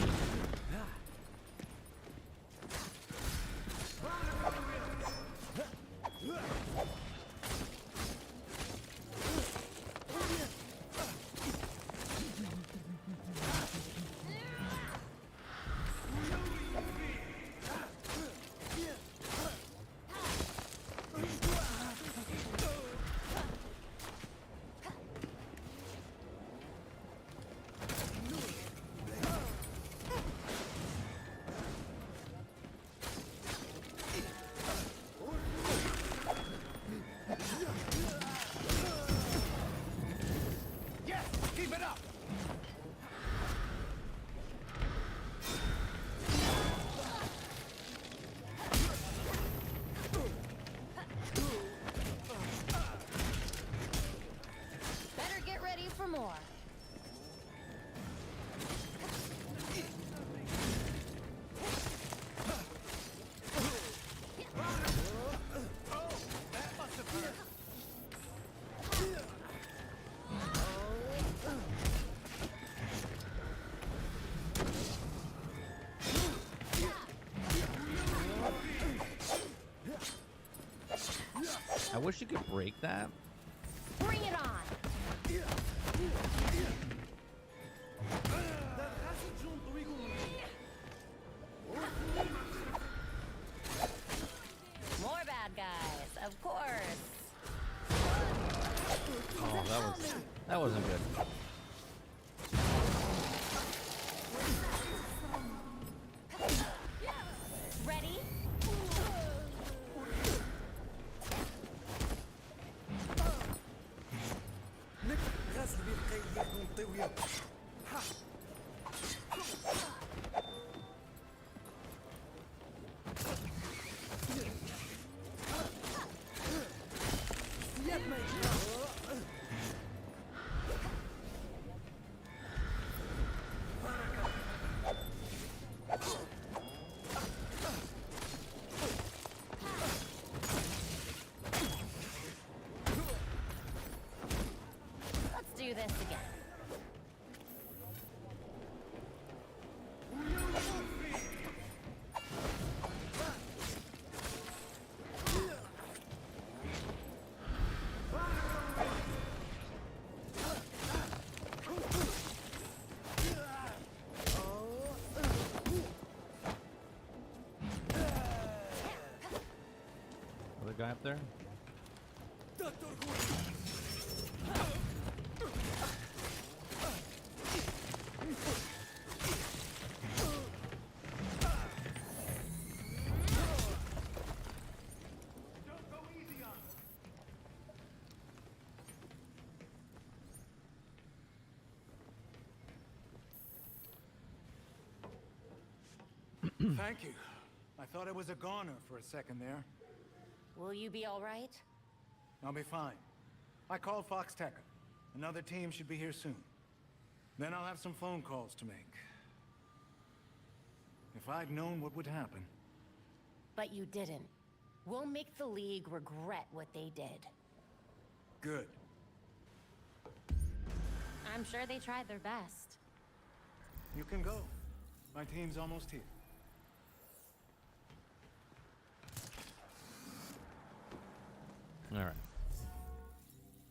Speaker 1: I wish you could break that.
Speaker 4: Bring it on! More bad guys, of course.
Speaker 1: Oh, that wasn't good.
Speaker 4: Ready? Let's do this again.
Speaker 1: Other guy up there?
Speaker 10: Thank you. I thought I was a goner for a second there.
Speaker 4: Will you be all right?
Speaker 10: I'll be fine. I called Fox Tech. Another team should be here soon. Then I'll have some phone calls to make. If I'd known what would happen.
Speaker 4: But you didn't. We'll make the League regret what they did.
Speaker 10: Good.
Speaker 4: I'm sure they tried their best.
Speaker 10: You can go. My team's almost here.
Speaker 1: All right.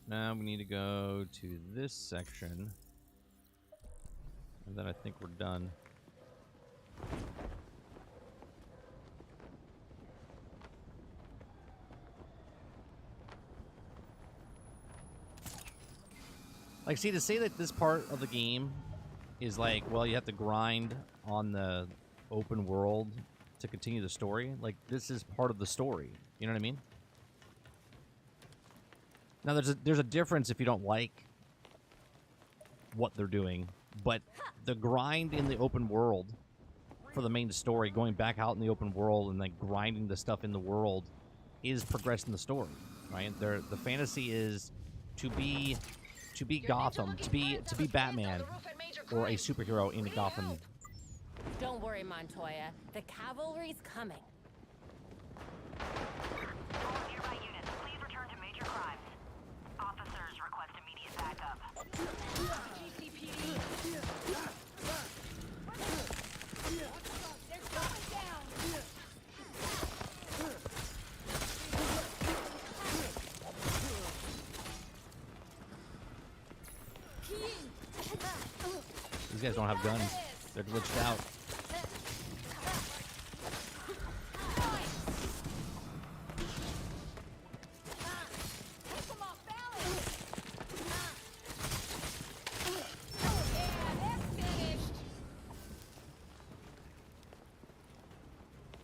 Speaker 1: Now we need to go to this section. And then I think we're done. Like, see, to say that this part of the game is like, well, you have to grind on the open world to continue the story. Like, this is part of the story. You know what I mean? Now, there's a difference if you don't like what they're doing, but the grind in the open world for the main story, going back out in the open world and like grinding the stuff in the world, is progressing the story, right? The fantasy is to be Gotham, to be Batman or a superhero in Gotham.
Speaker 4: Don't worry, Montoya. The cavalry's coming.
Speaker 6: All nearby units, please return to major crimes. Officers request immediate backup.
Speaker 4: They're going down!
Speaker 1: These guys don't have guns. They're glitched out.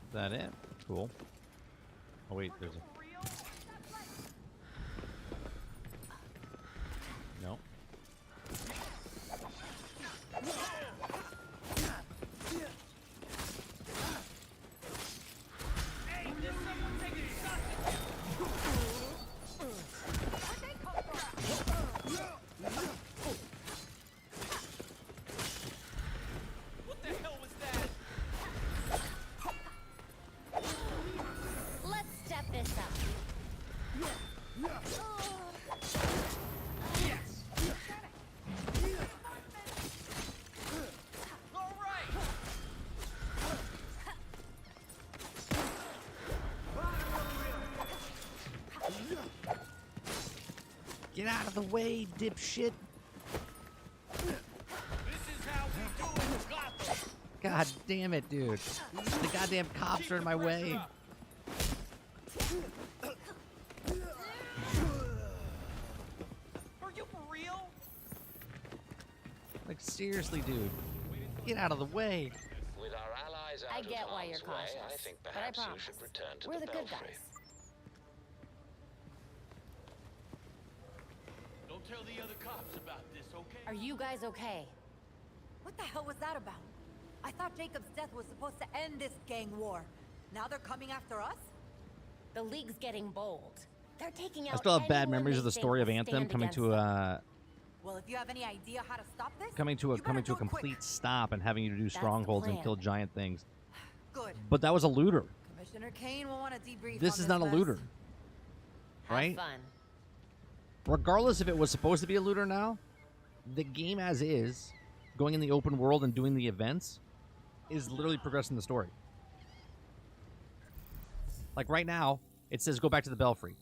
Speaker 1: Is that it? Cool. Oh wait, there's a... No.
Speaker 7: What the hell was that?
Speaker 4: Let's step this up.
Speaker 7: All right.
Speaker 1: Get out of the way, dipshit.
Speaker 7: This is how we do it in Gotham.
Speaker 1: God damn it, dude. The goddamn cops are in my way.
Speaker 7: Are you for real?
Speaker 1: Like, seriously, dude. Get out of the way.
Speaker 8: With our allies out
Speaker 4: I get
Speaker 8: of
Speaker 4: why you're
Speaker 8: harm's way,
Speaker 4: cautious,
Speaker 8: I think
Speaker 4: but I
Speaker 8: perhaps you
Speaker 4: promise,
Speaker 8: should return to
Speaker 4: we're
Speaker 8: the
Speaker 4: the good
Speaker 8: belfry.
Speaker 4: guys.
Speaker 7: Don't tell the other cops about this, okay?
Speaker 4: Are you guys okay?
Speaker 14: What the hell was that about? I thought Jacob's death was supposed to end this gang war. Now they're coming after us?
Speaker 4: The League's getting bold. They're taking out
Speaker 1: I still have bad
Speaker 4: anyone
Speaker 1: memories
Speaker 4: they
Speaker 1: of the
Speaker 4: think
Speaker 1: story of
Speaker 4: will
Speaker 1: Anthem
Speaker 4: stand
Speaker 1: coming
Speaker 4: against
Speaker 1: to
Speaker 4: them.
Speaker 1: a
Speaker 14: Well, if you have any idea how to stop this,
Speaker 1: coming to a complete stop and having you to do strongholds and
Speaker 14: plan.
Speaker 1: kill giant things.
Speaker 14: Good.
Speaker 1: But that was a looter.
Speaker 14: Commissioner Kane will want to debrief
Speaker 1: This
Speaker 14: on
Speaker 1: is not a
Speaker 14: mess.
Speaker 1: looter,
Speaker 4: Have
Speaker 1: right?
Speaker 4: fun.
Speaker 1: Regardless if it was supposed to be a looter now, the game as is, going in the open world and doing the events, is literally progressing the story. Like right now, it says go back to the Belfry.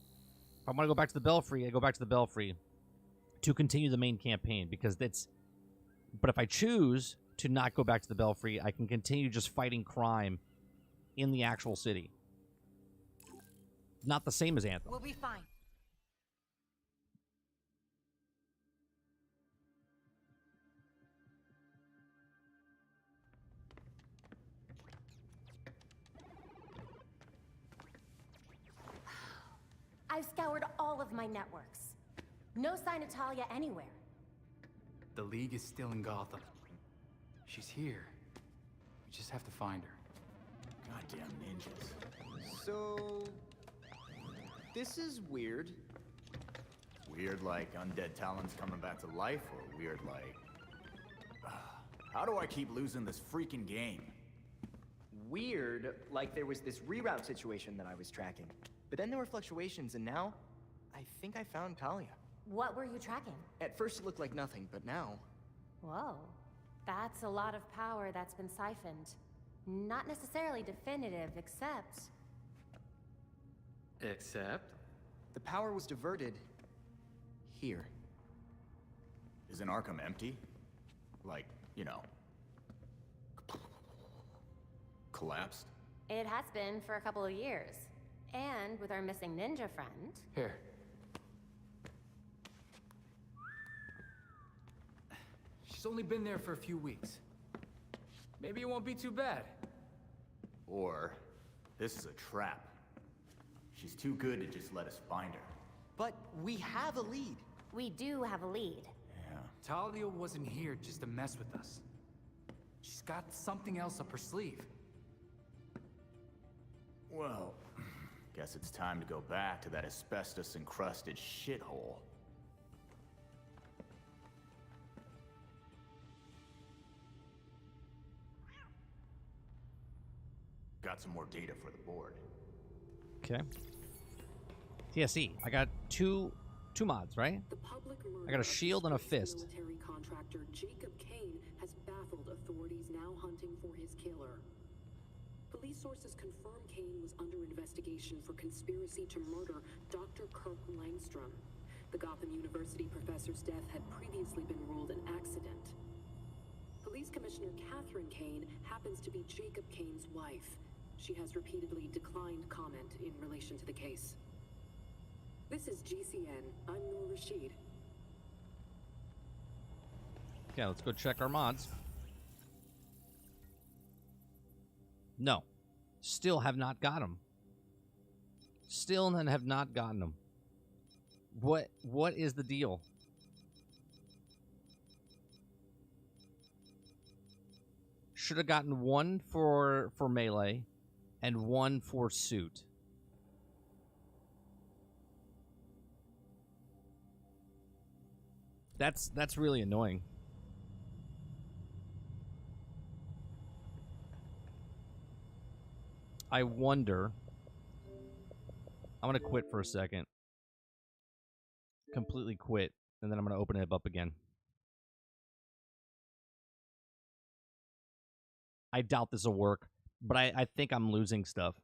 Speaker 1: If I want to go back to the Belfry, I go back to the Belfry to continue the main campaign because that's... But if I choose to not go back to the Belfry, I can continue just fighting crime in the actual city. Not the same as Anthem.
Speaker 14: We'll be fine.
Speaker 4: I've scoured all of my networks. No sign of Talia anywhere.
Speaker 11: The League is still in Gotham. She's here. We just have to find her.
Speaker 10: Goddamn ninjas.
Speaker 12: So... this is weird.
Speaker 10: Weird like undead talents coming back to life, or weird like... how do I keep losing this freaking game?
Speaker 12: Weird, like there was this reroute situation that I was tracking. But then there were fluctuations, and now... I think I found Talia.
Speaker 4: What were you tracking?
Speaker 12: At first it looked like nothing, but now...
Speaker 4: Whoa. That's a lot of power that's been siphoned. Not necessarily definitive, except...
Speaker 17: Except?
Speaker 12: The power was diverted... here.
Speaker 10: Isn't Arkham empty? Like, you know... collapsed?
Speaker 4: It has been for a couple of years. And with our missing ninja friend...
Speaker 17: Here.
Speaker 11: She's only been there for a few weeks. Maybe it won't be too bad.
Speaker 10: Or, this is a trap. She's too good to just let us find her.
Speaker 12: But we have a lead.
Speaker 4: We do have a lead.
Speaker 10: Yeah.
Speaker 11: Talia wasn't here just to mess with us. She's got something else up her sleeve.
Speaker 10: Well, guess it's time to go back to that asbestos-encrusted shithole. Got some more data for the board.
Speaker 1: Okay. TSE. I got two mods, right? I got a shield and a fist.
Speaker 15: Military contractor Jacob Kane has baffled authorities now hunting for his killer. Police sources confirm Kane was under investigation for conspiracy to murder Dr. Kirk Langstrom. The Gotham University professor's death had previously been ruled an accident. Police Commissioner Catherine Kane happens to be Jacob Kane's wife. She has repeatedly declined comment in relation to the case. This is GCN. I'm Noor Rashid.
Speaker 1: Okay, let's go check our mods. No. Still have not got them. Still have not gotten them. What is the deal? Should have gotten one for melee and one for suit. That's really annoying. I wonder. I'm gonna quit for a second. Completely quit, and then I'm gonna open it up again. I doubt this will work, but I think I'm losing stuff.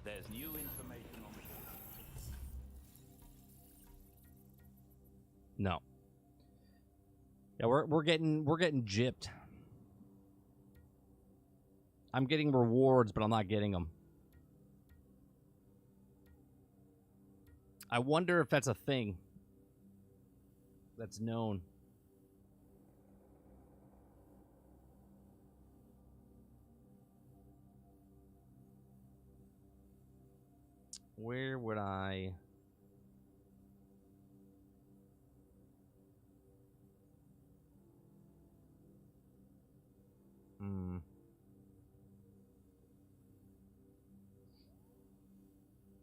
Speaker 9: There's new information on the
Speaker 1: No. Yeah, we're getting gypped. I'm getting rewards, but I'm not getting them. I wonder if that's a thing that's known. Where would I...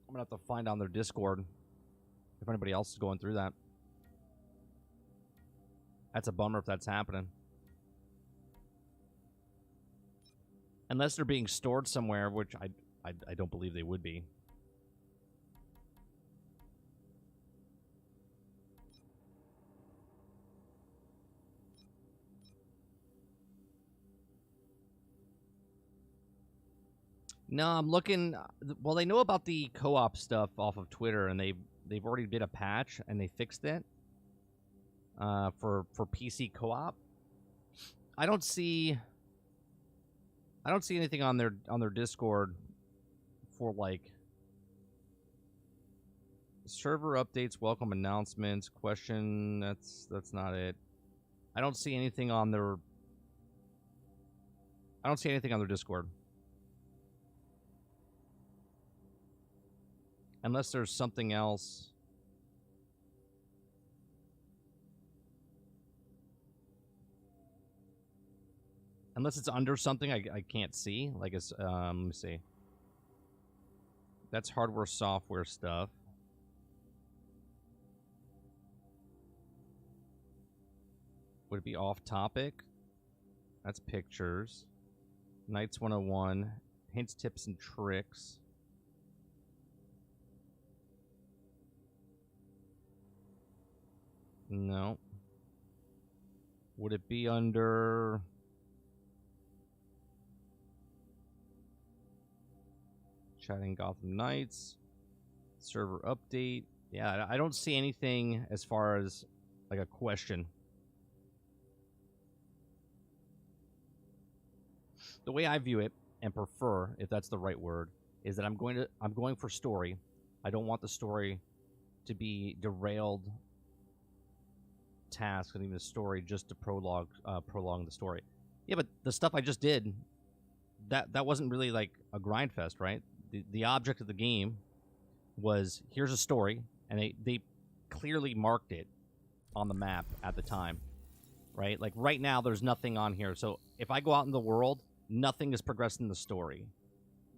Speaker 1: I'm gonna have to find on their Discord if anybody else is going through that. That's a bummer if that's happening. Unless they're being stored somewhere, which I don't believe they would be. No, I'm looking. Well, they know about the co-op stuff off of Twitter, and they've already did a patch and they fixed it for PC co-op. I don't see anything on their Discord for like Server updates, welcome announcements, question. That's not it. I don't see anything on their. I don't see anything on their Discord. Unless there's something else. Unless it's under something I can't see. Like it's, let me see. That's hardware, software stuff. Would it be off topic? That's pictures. Knights 101. Hints, tips, and tricks. No. Would it be under... Chatting Gotham Knights. Server update. Yeah, I don't see anything as far as like a question. The way I view it and prefer, if that's the right word, is that I'm going for story. I don't want the story to be derailed task and even the story just to prolong the story. Yeah, but the stuff I just did, that wasn't really like a grind fest, right? The object of the game was, here's a story, and they clearly marked it on the map at the time, right? Like right now, there's nothing on here. So if I go out in the world, nothing is progressing the story.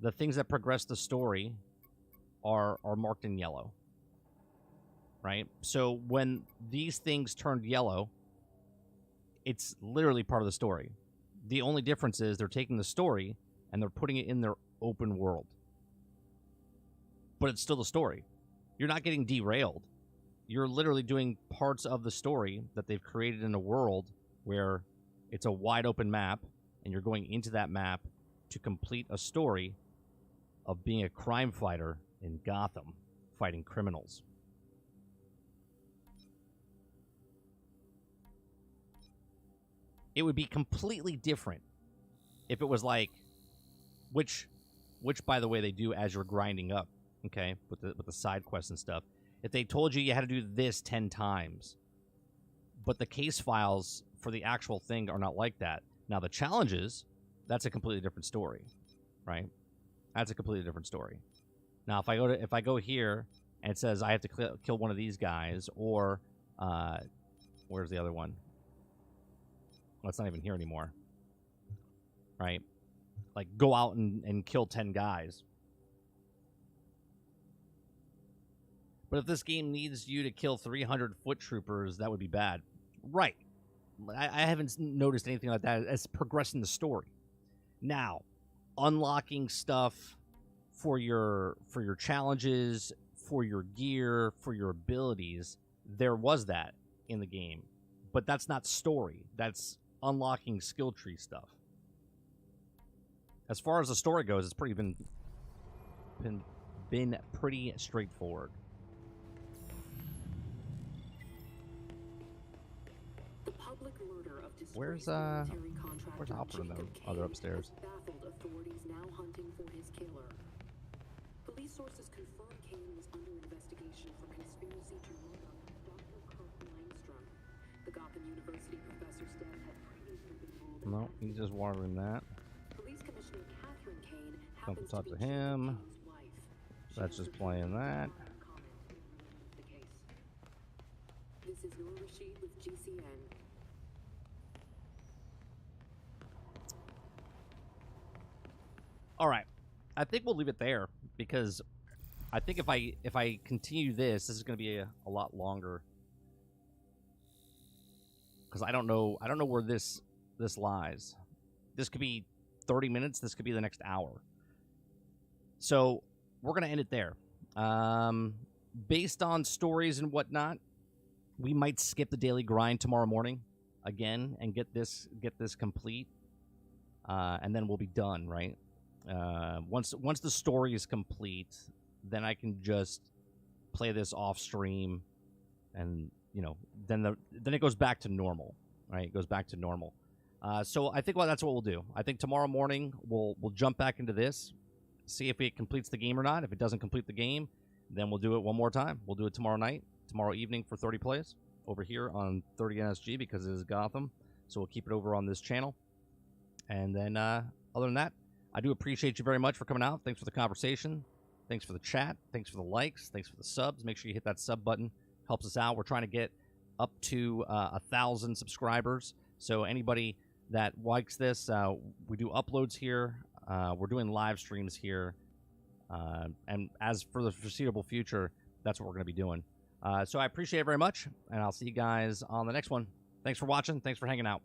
Speaker 1: The things that progress the story are marked in yellow, right? So when these things turned yellow, it's literally part of the story. The only difference is they're taking the story and they're putting it in their open world. But it's still the story. You're not getting derailed. You're literally doing parts of the story that they've created in a world where it's a wide open map, and you're going into that map to complete a story of being a crime fighter in Gotham, fighting criminals. It would be completely different if it was like, which by the way they do as you're grinding up, okay, with the side quests and stuff. If they told you had to do this 10 times, but the case files for the actual thing are not like that. Now the challenges, that's a completely different story, right? That's a completely different story. Now if I go here and it says I have to kill one of these guys, or where's the other one? Well, it's not even here anymore, right? Like go out and kill 10 guys. But if this game needs you to kill 300 foot troopers, that would be bad. Right. I haven't noticed anything like that as progressing the story. Now, unlocking stuff for your challenges, for your gear, for your abilities, there was that in the game. But that's not story. That's unlocking skill tree stuff. As far as the story goes, it's been pretty straightforward. Where's Alfred and them? Oh, they're upstairs.
Speaker 15: Baffled authorities now hunting for his killer. Police sources confirm Kane was under investigation for conspiracy to murder Dr. Kirk Langstrom. The Gotham University professor's death had previously been ruled.
Speaker 1: No, he's just watering that.
Speaker 15: Police Commissioner Catherine Kane
Speaker 1: Don't
Speaker 15: happens
Speaker 1: talk
Speaker 15: to
Speaker 1: to
Speaker 15: be
Speaker 1: him.
Speaker 15: Kane's wife.
Speaker 1: That's just playing that.
Speaker 15: The case. This is Noor Rashid with GCN.
Speaker 1: All right, I think we'll leave it there because I think if I continue this is going to be a lot longer because I don't know where this lies. This could be 30 minutes. This could be the next hour. So we're going to end it there. Based on stories and whatnot, we might skip the daily grind tomorrow morning again and get this complete, and then we'll be done, right? Once the story is complete, then I can just play this off stream, and then it goes back to normal, right? It goes back to normal. So I think that's what we'll do. I think tomorrow morning we'll jump back into this, see if it completes the game or not. If it doesn't complete the game, Then we'll do it one more time. We'll do it tomorrow night, tomorrow evening for 30 plays over here on 30 NSG because it is Gotham. So we'll keep it over on this channel. And then other than that, I do appreciate you very much for coming out. Thanks for the conversation. Thanks for the chat. Thanks for the likes. Thanks for the subs. Make sure you hit that sub button. Helps us out. We're trying to get up to 1,000 subscribers. So anybody that likes this, we do uploads here. We're doing live streams here. And as for the foreseeable future, that's what we're going to be doing. So I appreciate it very much, and I'll see you guys on the next one. Thanks for watching. Thanks for hanging out.